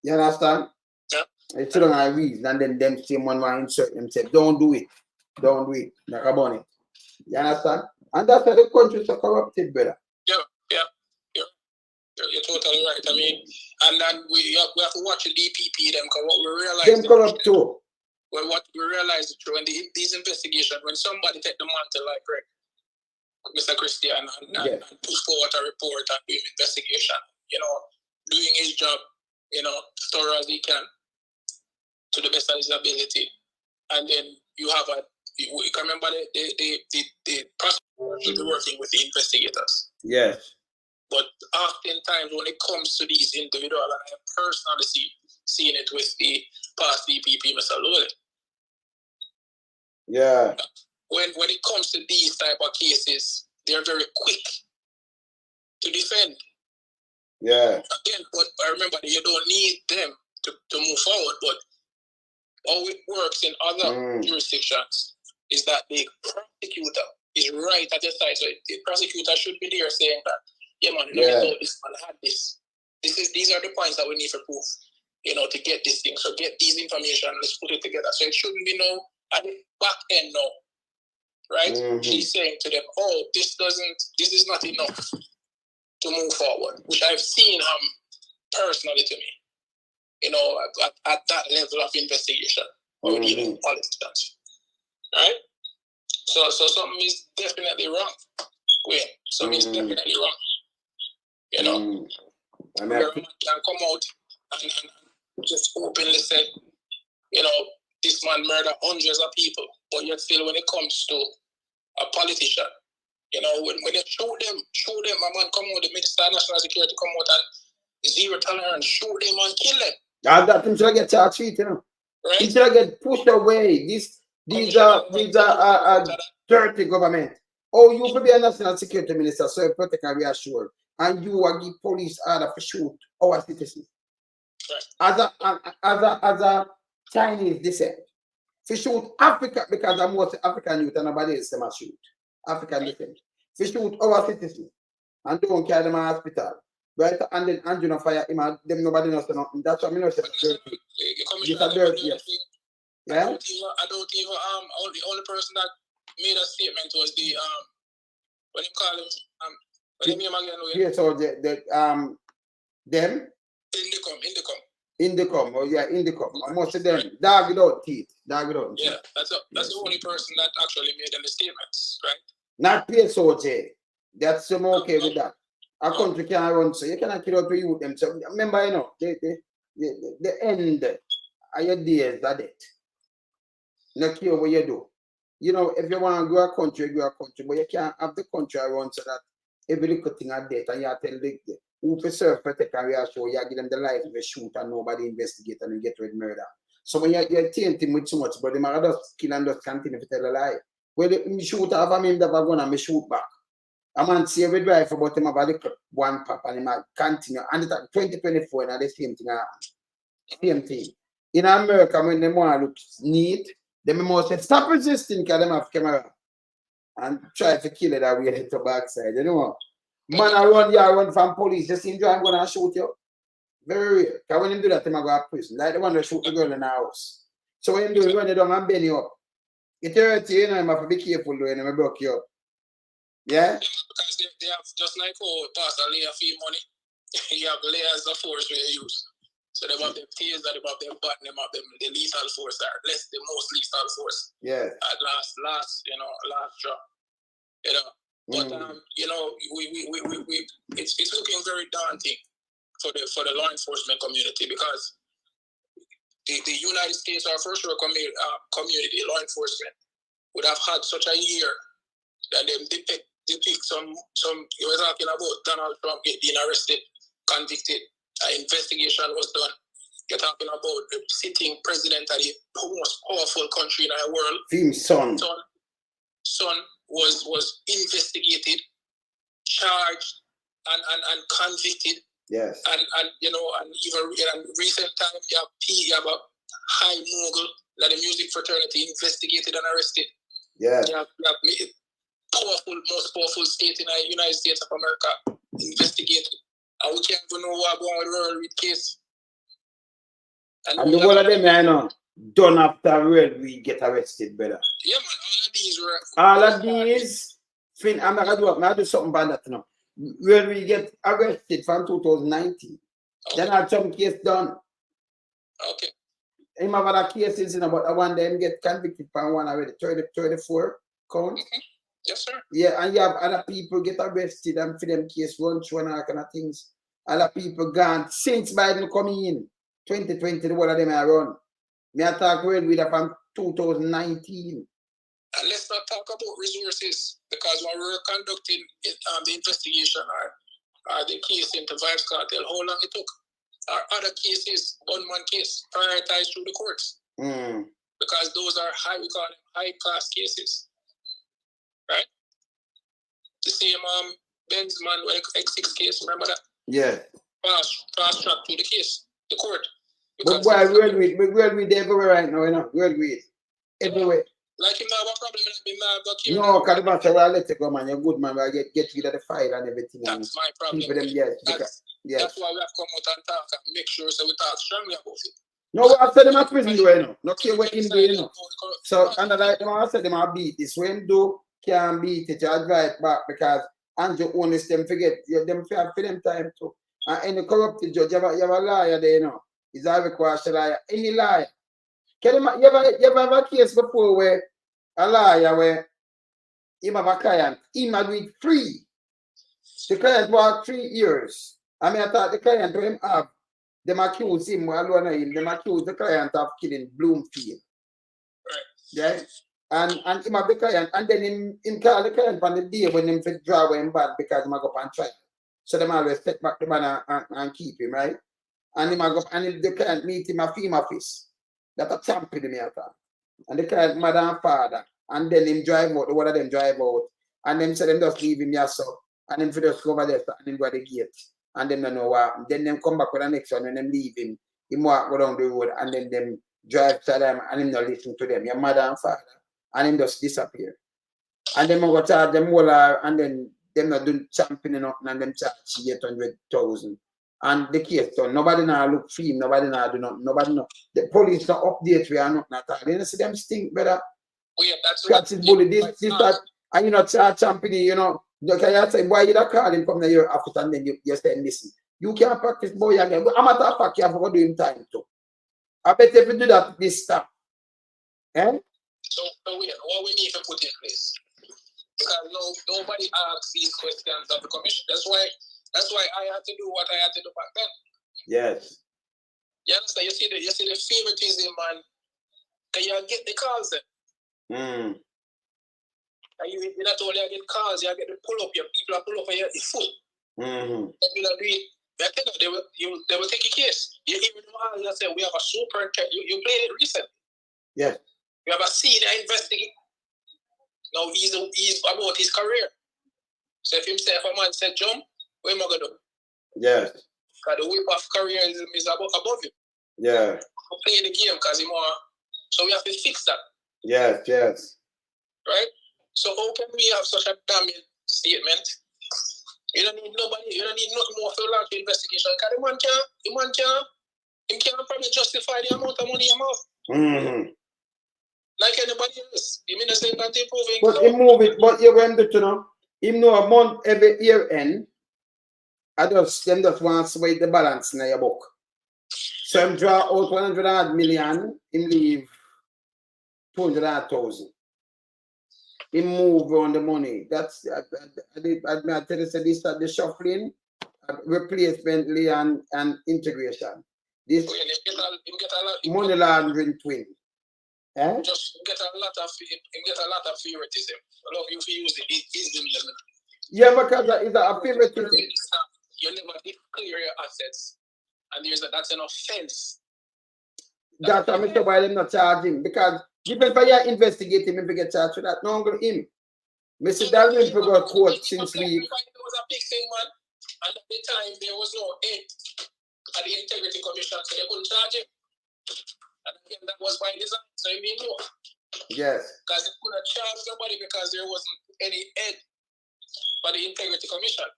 You understand? Yeah. It's still on reason and then them same one want insert themselves. Don't do it. Like a bunny. You understand? And that's why the country is so corrupted, brother. You're totally right. I mean, and then we have to watch the DPP them because what we realize them corrupt too. Well, what we realize through these investigations, when somebody take the mantle like Mr. Christian and push forward a report and do an investigation, you know, doing his job, you know, thorough as he can, to the best of his ability, and then you have you can remember the prosecutor should be working with the investigators. Yes. But oftentimes when it comes to these individuals, and I have personally seen it with the past DPP, Mr. Lowell. Yeah. When it comes to these type of cases, they're very quick to defend. Yeah. Again, but I remember that you don't need them to move forward, but how it works in other jurisdictions is that the prosecutor is right at the side. So the prosecutor should be there saying that, yeah, man, you know, this man had this. These are the points that we need for proof, you know, to get this thing. So get these information, let's put it together. So it shouldn't be no at the back end now, right? She's saying to them, oh, this is not enough to move forward, which I've seen personally to me, you know, at that level of investigation or even politicians, right? So something is definitely wrong. Wait, something is definitely wrong. You know, where a man can come out and just openly say, you know, this man murdered hundreds of people, but yet still when it comes to a politician, you know, when they shoot them, a man come out, the Minister of National Security come out and zero tolerance, shoot them and kill them. That him should get charged, you know. Right? He should get pushed away. These are dirty government. Oh, you could be a National Security Minister, so you protect and reassure. And you will give police order for shoot our citizens. Right. As a Chinese descent. For shoot Africa, because I'm most African youth and nobody else them shoot. African descent. For shoot our citizens. And don't carry them to hospital. Right? And then and you know fire him and them nobody knows nothing. That's what I know say dirty. It's a dirty, yes. Yeah? I don't even the only person that made a statement was the what do you call him? Yeah, so them? Indicom. Oh yeah, Indicom. Most of them. Dog without teeth. Yeah, that's the only person that actually made any statements, right? Not PSOJ. That's okay with that. A country can't run so you cannot kill out to you them. So remember, you know, the end of your days are dead. No care what you do. You know, if you want to go a country, but you can't have the country around so that every little thing are dead and you tell the who to serve for take a real show, you give them the life of a shoot and nobody investigate and you get rid of murder. So when you're tainting with too much, but the man just kill and just continue to tell a lie. Well, the shoot have a him that are gonna shoot back. A man say every drive about him about the one pop and he might continue. And it's 2024 and the same thing happen. Same thing. In America, when they want to look neat, they must say, stop resisting because they have camera. And try to kill it that way to backside. You know, man, I run from police, just enjoy and go and shoot you. Very real. Because when him do that, him go to prison. Like the one that shoot the girl in the house. So when him do it, run it down and bend you up. It hurts you, you know, you have to be careful doing it, and block you up. Yeah? Because they have, just like how Pastor Leah fee money, you have layers of force where you use. So they have them taser, they have them button, they have them the lethal force are the most lethal force. Yeah. At last drop. You know. But you know, we it's looking very daunting for the law enforcement community, because the United States, our first world community, law enforcement, would have had such a year that them depict some you were talking about Donald Trump being arrested, convicted, an investigation was done. You're talking about the sitting president of the most powerful country in the world. His son was investigated, charged, and convicted. Yes. And you know, and even in recent time, you have a high mogul that the music fraternity investigated and arrested. Yeah. You have most powerful state in the United States of America investigated. And we can't even know what going with the Royal Reed case. And the whole of them, I know, done after Royal Reed get arrested, brother. Yeah, man, all of these were. All of these, I'm not going to do something about that now. Royal Reed get arrested from 2019. Okay. Then I have some case done. Okay. Him have other cases, you know, but I want them get convicted from one already, 34 count. Yes, sir. Yeah, and you have other people get arrested and for them case run through and all kind of things. Other people gone since Biden coming in 2020. The one of them I run. Me I talk with from 2019. And let's not talk about resources, because when we were conducting the investigation or the case into Vibes Cartel, how long it took? Our other cases, one-man case, prioritized through the courts. Because those are we call them high-class cases. Right? The same Benz man with X6 case, remember that? Yeah. Fast track to the case, the court. But why we're with everywhere right now, you know? We're with everywhere. Like him now, what problem is him now? No, because the matter will let you go, man. You're good, man. We'll get rid of the file and everything. That's my problem. Them, yes. That's why we have to come out and talk and make sure so we talk strongly about it. No, I said them at prison, you know. No care what him do, you know. So, and like them, I said them I beat this. When do can't beat it, you drive back because Andrew Holness them forget them for them time too. And any corrupted judge, you have a liar there, you know. He's a request a liar. Any liar. You ever have a case before where a liar where him have a client, him had with 3. The client worked 3 years. I mean, I thought the client to him have them accuse him alone of him, them accuse the client of killing Bloomfield. Yeah. And him have the client, and then him call the client on the day when him fit draw him bad because him go up and try. So them always take back the man and keep him, right? And him go and the client meet him a FEMA office. That a champion in me at that. And the client mother and father. And then him drive out, the one of them drive out. And them say them just leave him yourself. And him for just go over there and him go at the gate. And them don't know what. Then them come back with the next one and them leave him. Him walk go down the road and then them drive to them and him not listen to them. Your mother and father. And him just disappear. And then go charge them all and then them not doing championing up and them charge 800,000. And the case done. Nobody now look for him, nobody now do nothing, nobody know. The police not update we are nothing at all. You see them stink, brother. Oh yeah, that's Scratch his bully, this, that, and you know, charge championing, you know. You say, why you not call him from the year after and then you say, listen, you can't practice boy again. But I'm at a fact, you have to do him time too. I bet if you do that, this stuff. Eh? So what we need to put in place, because nobody asks these questions of the commission. That's why I had to do what I had to do back then. Yes. You understand? You see the favoritism, man. Can you get the calls then? And you not only get calls, you get to pull up your people pull up on your foot. You don't do it. They will take a case. You even know how say we have a super you played it recently. Yes. We have a senior investigator. Now he's about his career. So if himself a man said jump, what am I gonna do? Yes. Because the whip of career is above him. Yeah. We play the game because he more. So we have to fix that. Yes, yes. Right? So how can we have such a damning statement? You don't need nobody, you don't need nothing more for launch investigation. Because the man can't probably justify the amount of money he have. Like anybody else. You mean the same thing proving. But he move it, but you went to know. Him know a month every year end. them just want to sway the balance in your book. So him draw out 100 million, him leave 200,000. He move on the money. That's I tell you, so this the shuffling, replacement, and integration. This money laundering twin. Eh? Just get a lot of favoritism. A lot of you use the Yeah, because it's a favoritism. You never clear your assets, and that's an offense. That's why Mr. Why them not charge him, because even for your investigating, if you get charged for that, no go him. Mr. Dalvin forgot court since we. It was a big thing, man. And at the time there was no head at the Integrity Commission, so they couldn't charge him. And again, that was by design, so you mean no. Yes. Because they couldn't charge nobody because there wasn't any head by the Integrity Commission.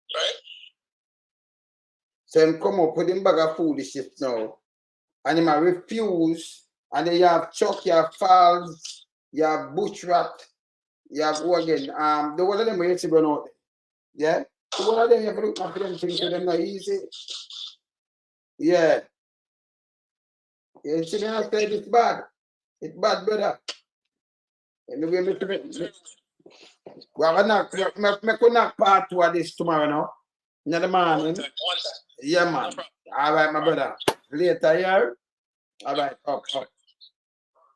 Right? So him come up with him bag of foolishness now. And him refuse. And then you have Chuck, you have Falls, you have Bush Rat, you have who again? The one of them we used to run out. Yeah? The one of them you have to look after them things to them not easy. Yeah. You see me I say it's bad. It's bad, brother. And the way me could knock part 2 of this tomorrow now. In the morning. Yeah, man. All right, my brother. Later, yeah. All right, up.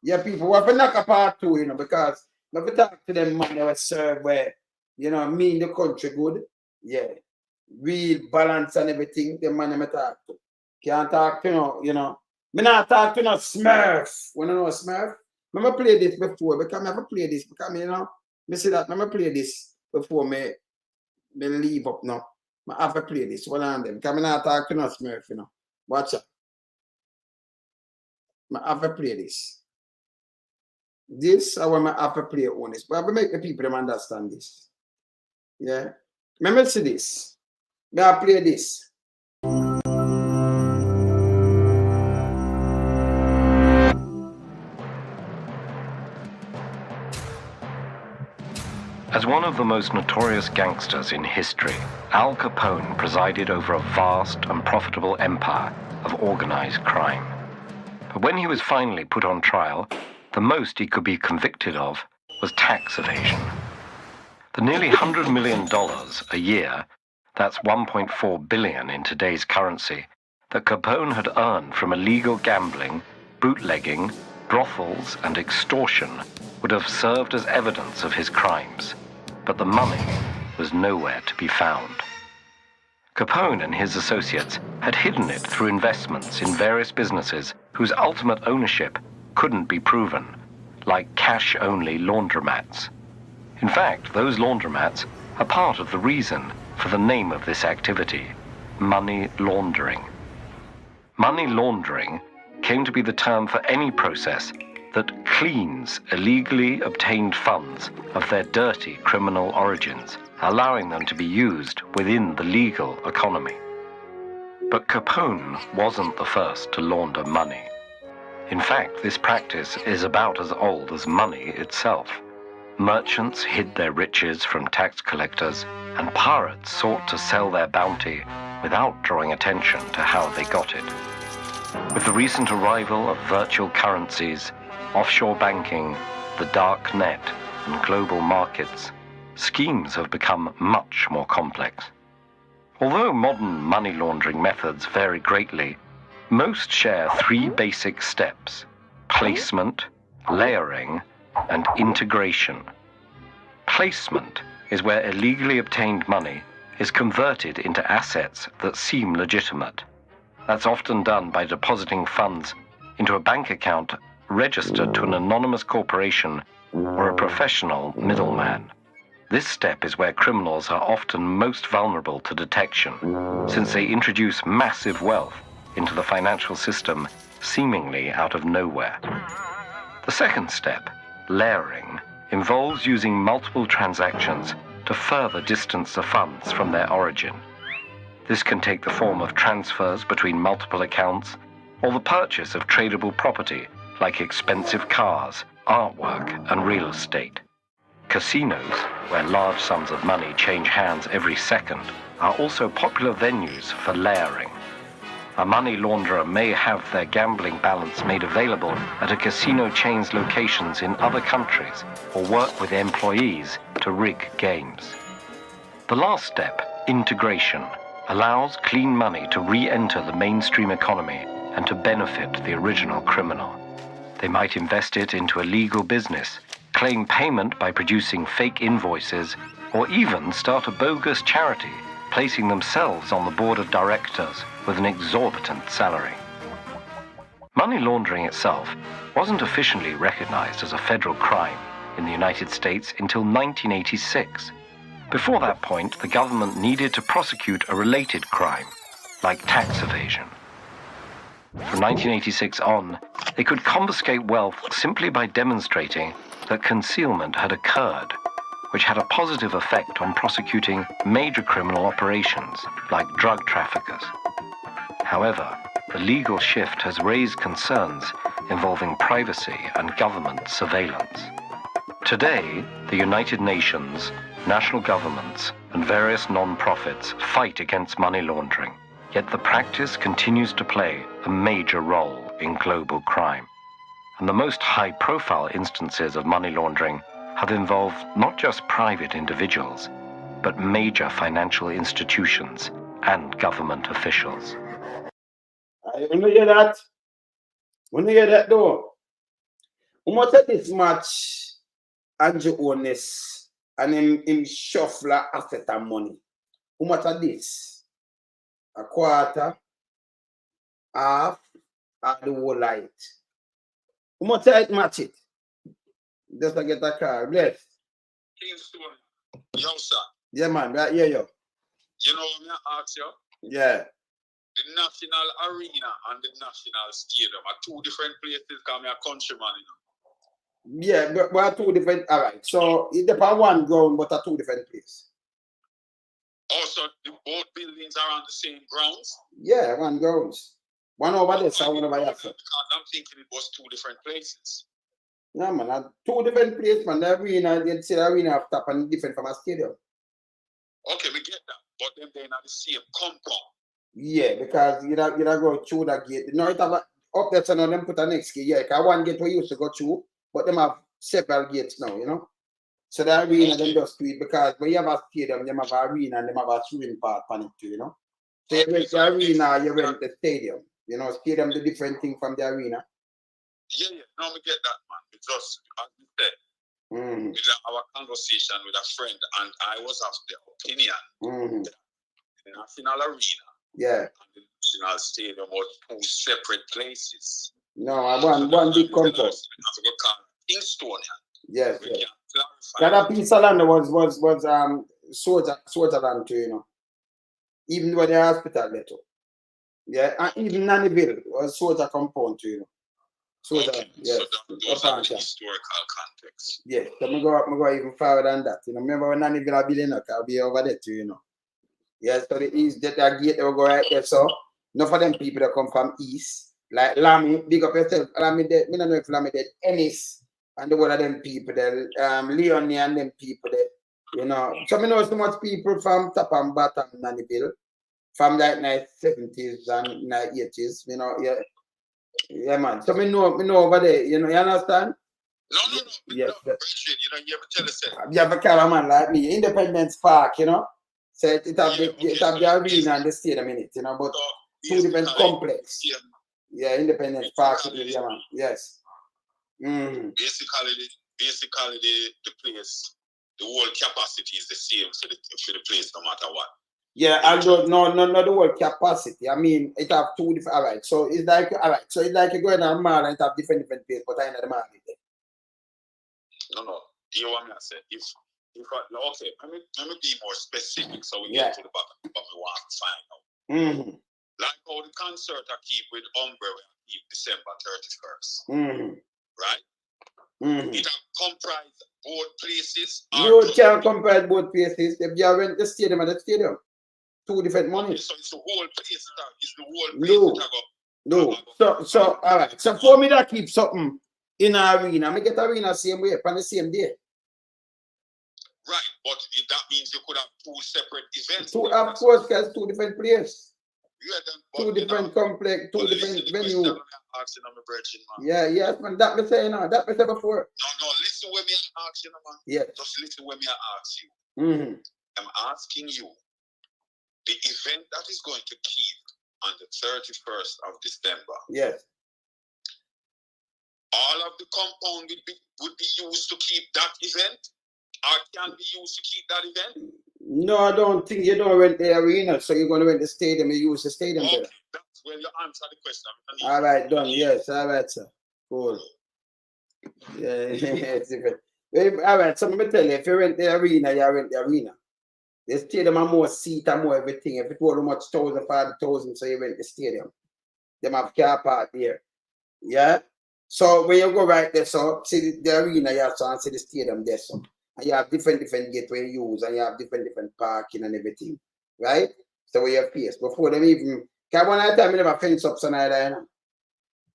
Yeah, people, we have to knock a part 2, you know, because we have to talk to them, man, they were served where, you know, mean the country good. Yeah. Real balance and everything, the man I talk to. Can't talk to, you know. Me not talk to no Smurf. When I know Smurf, I never play this before, because I never play this, because, you know, I see that, I never play this before me leave up now. I have to play this one on them. Because I not talk to no Smurf, you know. Watch out. I have to play this. This I want I have to play on this. But I have to make the people understand this. Yeah. Let me see this. May I play this? As one of the most notorious gangsters in history, Al Capone presided over a vast and profitable empire of organized crime. But when he was finally put on trial, the most he could be convicted of was tax evasion. The nearly $100 million a year, that's 1.4 billion in today's currency, that Capone had earned from illegal gambling, bootlegging, brothels, and extortion would have served as evidence of his crimes, but the money was nowhere to be found. Capone and his associates had hidden it through investments in various businesses whose ultimate ownership couldn't be proven, like cash-only laundromats. In fact, those laundromats are part of the reason for the name of this activity, money laundering. Money laundering came to be the term for any process that cleans illegally obtained funds of their dirty criminal origins, allowing them to be used within the legal economy. But Capone wasn't the first to launder money. In fact, this practice is about as old as money itself. Merchants hid their riches from tax collectors, and pirates sought to sell their bounty without drawing attention to how they got it. With the recent arrival of virtual currencies, offshore banking, the dark net, and global markets, schemes have become much more complex. Although modern money laundering methods vary greatly, most share 3 basic steps: placement, layering, and integration. Placement is where illegally obtained money is converted into assets that seem legitimate. That's often done by depositing funds into a bank account registered to an anonymous corporation or a professional middleman. This step is where criminals are often most vulnerable to detection, since they introduce massive wealth into the financial system seemingly out of nowhere. The second step, layering, involves using multiple transactions to further distance the funds from their origin. This can take the form of transfers between multiple accounts or the purchase of tradable property like expensive cars, artwork, and real estate. Casinos, where large sums of money change hands every second, are also popular venues for layering. A money launderer may have their gambling balance made available at a casino chain's locations in other countries or work with employees to rig games. The last step, integration, allows clean money to re-enter the mainstream economy and to benefit the original criminal. They might invest it into a legal business, claim payment by producing fake invoices, or even start a bogus charity, placing themselves on the board of directors with an exorbitant salary. Money laundering itself wasn't officially recognized as a federal crime in the United States until 1986. Before that point, the government needed to prosecute a related crime, like tax evasion. From 1986 on, they could confiscate wealth simply by demonstrating that concealment had occurred, which had a positive effect on prosecuting major criminal operations like drug traffickers. However, the legal shift has raised concerns involving privacy and government surveillance. Today, the United Nations, national governments, and various non-profits fight against money laundering, yet the practice continues to play a major role in global crime. And the most high-profile instances of money laundering have involved not just private individuals, but major financial institutions and government officials. When you hear that, though, we must take this match Andrew Holness and him shuffle asset and money. We must take this a quarter, half, and the whole light. We must take match it. Just to get a car, bless. Kingston, young sir. Yeah, man, right here, yo. You know what I ask you? Yeah. The National Arena and the National Stadium are two different places because I'm a countryman, you know. Yeah, but we are two different, all right. So it depends on one ground, but are two different places. Also, both buildings are on the same grounds? Yeah, one grounds. One over there, so one over here. Because I'm thinking it was two different places. No, man, two different places, man. The arena, they'd say the arena have top and different from a stadium. Okay, we get that. But then they're not the same compound. Yeah, because you don't go through that gate. No, it have up there, so now them put a next gate. Yeah, because one gate we used to go through, but them have several gates now, you know. So the arena, them just do it because when you have a stadium, them have an arena and them have a swimming park on it too, you know. So you rent the arena, you rent the stadium. You know, stadium the different thing from the arena. Yeah, no, we get that, man. Because, as you said, we had our conversation with a friend, and I was of the opinion that the National Arena and the National Stadium were two separate places. No, one big compound. We have to go call Kingston. Yes, yes. That piece of land was soldier land too, you know. Even when the hospital there too. Yeah, and even Nannyville was soldier compound too, you know. Soldier, yes. So those are the historical context. Yes, so I go even further than that. You know, remember when Nannyville building I'll be over there too, you know. Yes, so the east that gate they will go right there. So enough of them people that come from east, like Lammy, big up yourself. Lammy dead, I don't know if Lammy dead, Ennis and the one of them people there, Leonie and them people there, you know. So I know so much people from top and bottom Nannyville, from like 1970s and 1980s, you know, yeah. Yeah, man. So I know over there, you know, you understand? No. Yes. No, you know, you ever tell us that? You have a caravan like me, Independence Park, you know. So it have the arena and the stadium in it, you know, but so two different complex. Yeah, Independence Park, yeah, man. Yes. Basically the place, the whole capacity is the same for the place no matter what. Yeah, although no the whole capacity. I mean, it have two different. All right, so it's like So it's like you go in a mall and it have different places, but I know the mall is there. No. You want me to say okay, let me be more specific so we get to the bottom of what we want to find out. Like how the concert I keep with Umbre when I keep December 31st. Right? It comprise both places. You can't compare both places. If you rent the stadium and the stadium, two different money. So it's the whole place. No. So all right. So for me to keep something in an arena, I get arena same way on the same day. Right, but that means you could have two separate events. Of course, because two different places. Yeah, then, two different complex, two different venues. Yeah, yes, man. That me say now. That me say before. No, listen when me ask you, man. Yeah. Just listen when me ask you. I'm asking you the event that is going to keep on the 31st of December. Yes. All of the compound would be used to keep that event, or can be used to keep that event? No, I don't think you don't rent the arena, so you're going to rent the stadium. You use the stadium there. That's when you answer the question. All right, done. Yes, all right, sir. Cool. Yeah, it's different. All right, so let me tell you, if you rent the arena, you rent the arena. The stadium are more seat and more everything. If it was much 1,000, 5,000, so you rent the stadium. Them have car park there. Yeah? So when you go right there, so see the arena, you have to see the stadium there, so. And you have different gateway you use, and you have different parking and everything. Right? So we have place. Before them even, because one time you never fence up so neither, you know?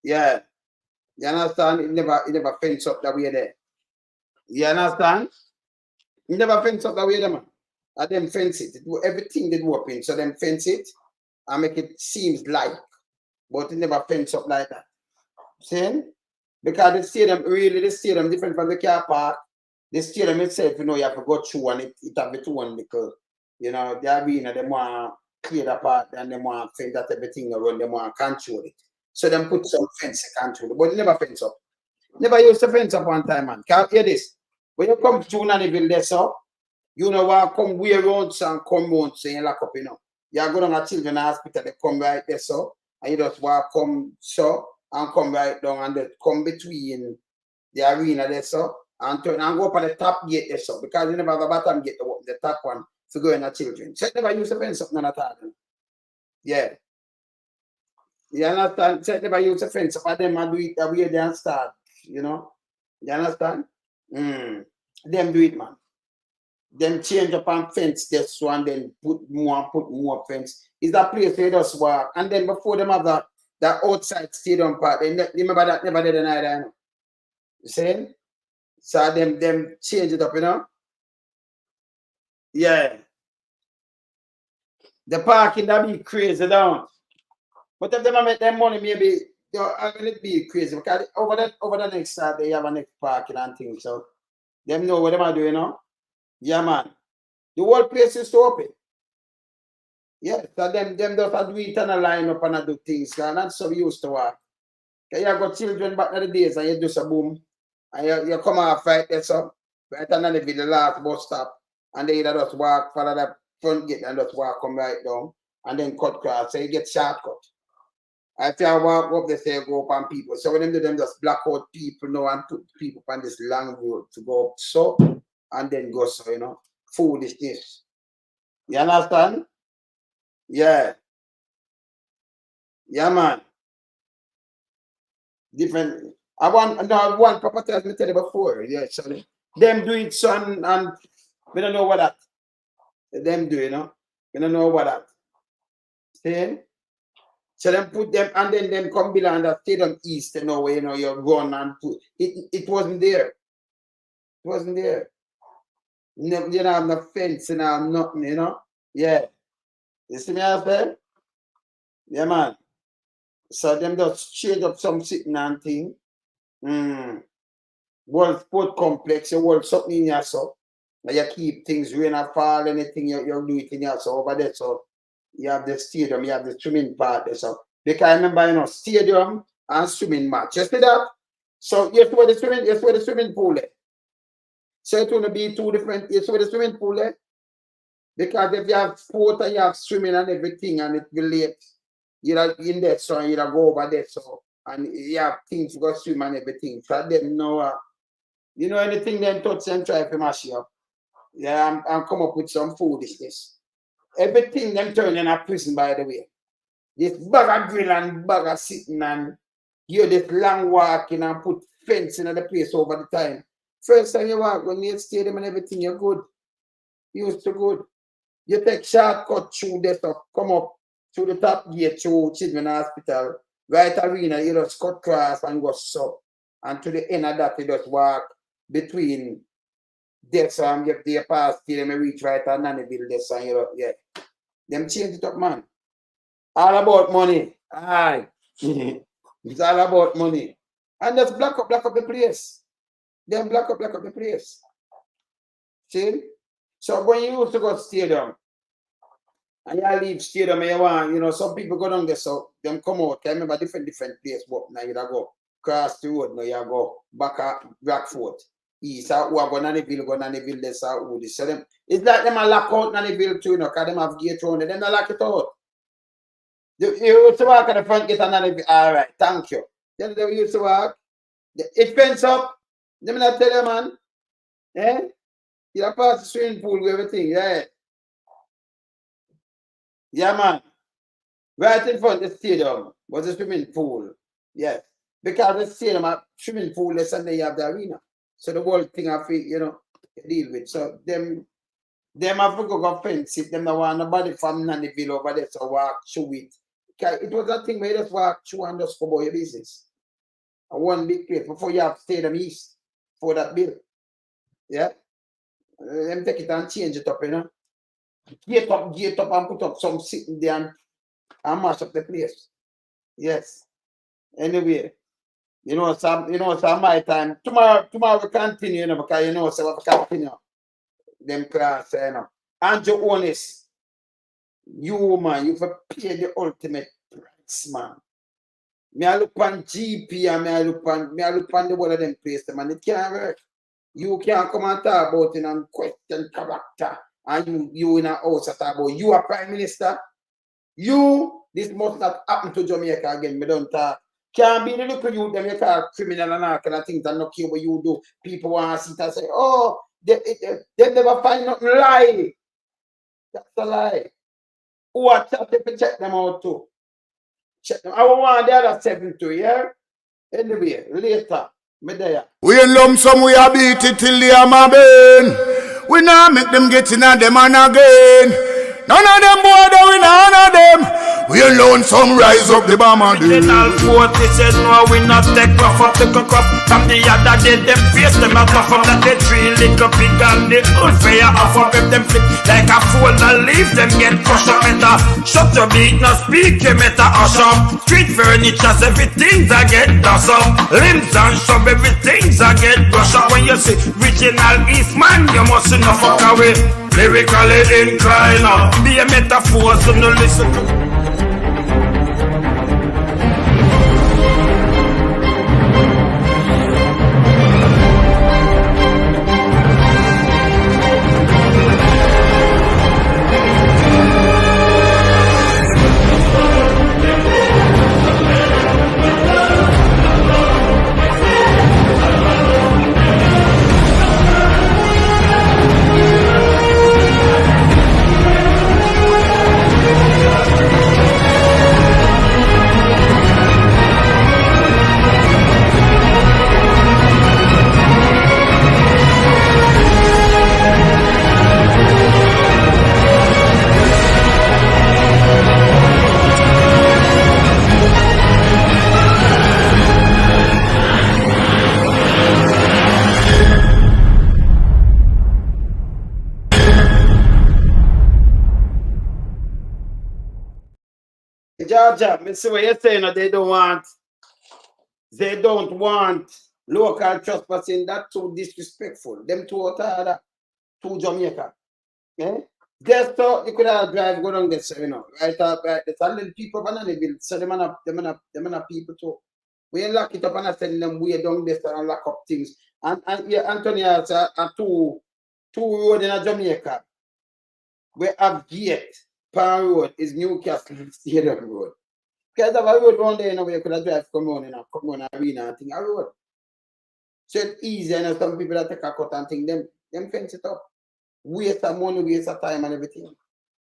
Yeah. You understand? It never fence up that way there. You understand? You never fence up that way there, man. And them fence it. Everything they do open. So them fence it and make it seems like, but it never fence up like that. See? Because the stadium different from the car park. The stadium itself, you know, you have to go through and it have its own because, you know, the arena, they want to clear the part and they want to fence that everything around, they want to control it. So them put some fence to control it, but it never fence up. Never used to fence up one time, man. Can't hear this. When you come to Nannyville, that's up, you know what, come way around and come round so you lock up, you know. You go down to children's hospital, they come right there, so, and you just walk, come so, and come right down and they come between the arena there, so, and turn and go up on the top gate there, so, because you never have a bottom gate to open, the top one to go in the children. So it never used to fence up none at all. Yeah. You understand? So it never used to fence up, and them and do it the way they start, you know. You understand? Them do it, man. Them change up and fence this one, then put more fence. It's that place where they just walk. And then before them have that outside stadium part, they remember that never did another, you know. You see? So them change it up, you know. Yeah. The parking that be crazy down. But if they make them money, maybe I'm gonna be crazy because over the next side they have a next parking and things. So them know what they are doing, you know. Yeah, man. The whole place is open. Yeah, so them just do it and a line up and do things. And that's how we used to work. You got children back in the days and you do some boom. And you come off right there, so right under the last bus stop. And then you just walk, follow that front gate and just walk, come right down. And then cut cross. So you get shortcut. If you walk up, they say go up on people. So when them do them just block out people now and put people on this long road to go up so. And then go so, you know, foolishness. You understand? Yeah. Yeah, man. Different. I want one property as I tell you before. Yeah, sorry. Them do it, son, and we don't know what that. Them do, you know. We don't know what that. See? So them put them and then them come below and stadium east, you know, where you know you run and put it wasn't there. It wasn't there. No, you don't have no fence and nothing, you know? Yeah. You see me out there? Yeah, man. So them just change up some sitting and thing. World Sport Complex, you world something in yourself. Now you keep things rain or fall, anything you do it in yourself over there. So you have the stadium, you have the swimming part there. So because I remember, you know, stadium and swimming match. You see that? So you see where the swimming pool is. So it's going to be two different, it's where the swimming pool is. Because if you have sport and you have swimming and everything and it relates, you're in there, so you go over there, so, and you have things to go swim and everything. So them know, you know, anything them touch and try to mash you up. Yeah, and come up with some foolishness. Everything them turn in a prison, by the way. This bag of drill and bag of sitting and you this long walking and put fence in the place over the time. First time you walk, when you stadium and everything, you're good. You used to good. You take shortcut through this stuff, come up through the top gate through Children's Hospital, right arena, you just cut cross and go so. And to the end of that, you just walk between This you the past till them reach right and Nannyville this and you know, yeah. Them change it up, man. All about money. Aye. It's all about money. And just block up the place. Then block up the place. See? So when you used to go to stadium, and you leave stadium and you want, you know, some people go down there, so them come out. I remember different place, but now you go cross the road, now you go back at Rockford. East, who are going Nannyville, this, who this. So them, it's like them a lock out Nannyville too, you know, because them have gate round it, them not lock it out. You used to walk at the front gate and Nannyville, all right, thank you. Then they used to walk, it fence up, them not tell you, man, eh? You have passed the swimming pool with everything, yeah. Yeah, man. Right in front of the stadium was a swimming pool. Yes. Because the stadium, a swimming pool, the Sunday you have the arena. So the whole thing I feel, you know, deal with. So them have to go fence it. Them don't want nobody from Nannyville over there to walk through it. It was a thing where you just walk through and just go about your business. And one big place before you have Stadium East for that bill. Yeah. Them take it and change it up, you know. Gate up and put up some sitting there and mash up the place. Yes. Anyway, you know, some my time. Tomorrow we continue, you know, because you know, so we continue. Them class, you know. Andrew Holness, you man, you for pay the ultimate price, man. Me I look on GP and me I look on the one of them place, man. It can't work. You can't come and talk about it and question character. And you in a house at about you are Prime Minister. This must not happen to Jamaica again. Me don't talk. Can't be the little youth them you call criminal and all kind of things and not care what you do. People want to sit and say, oh, they never find nothing lie. That's a lie. Who are chatting to check them out too? Check them. I want the other 7 too, yeah? Anyway, later. Me there. We in lump sum, we a beat it till the hammer burn. We now make them get in a them and again. None of them boy, we none of them. We alone some rise up the bomber. Original quote, they said no, we not take off up the cock up. From the other day, them face them out of that they 3 little pig and the old fire off up if them flip like a fool and leave them get crushed up better. Shut your beat, no speak, you better hush up. Street furniture, everything's a get dust up. Limbs and shove, everything's a get brush up. When you see original Eastman, you must not fuck away. Lyrically inclined, be a metaphor, so no listen to. Georgia, I see what you're saying. They don't want local trespassing. That's too disrespectful. Them two out to Jamaica. Eh? Just so you could have drive go down this, you know, right up, right. There's a little people of Bananaville, so them are people too. We lock it up and I send them way down this and lock up things. And yeah, Anthony has a two road in Jamaica. We have gate. Power Road is Newcastle Stadium Road. Because of a road around there, you know, where you could have drive come on arena and thing, a road. So it's easy, and some people that take a cut and thing, them fence it up. Waste of money, waste of time and everything.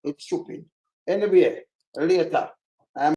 It's stupid. Anyway, later.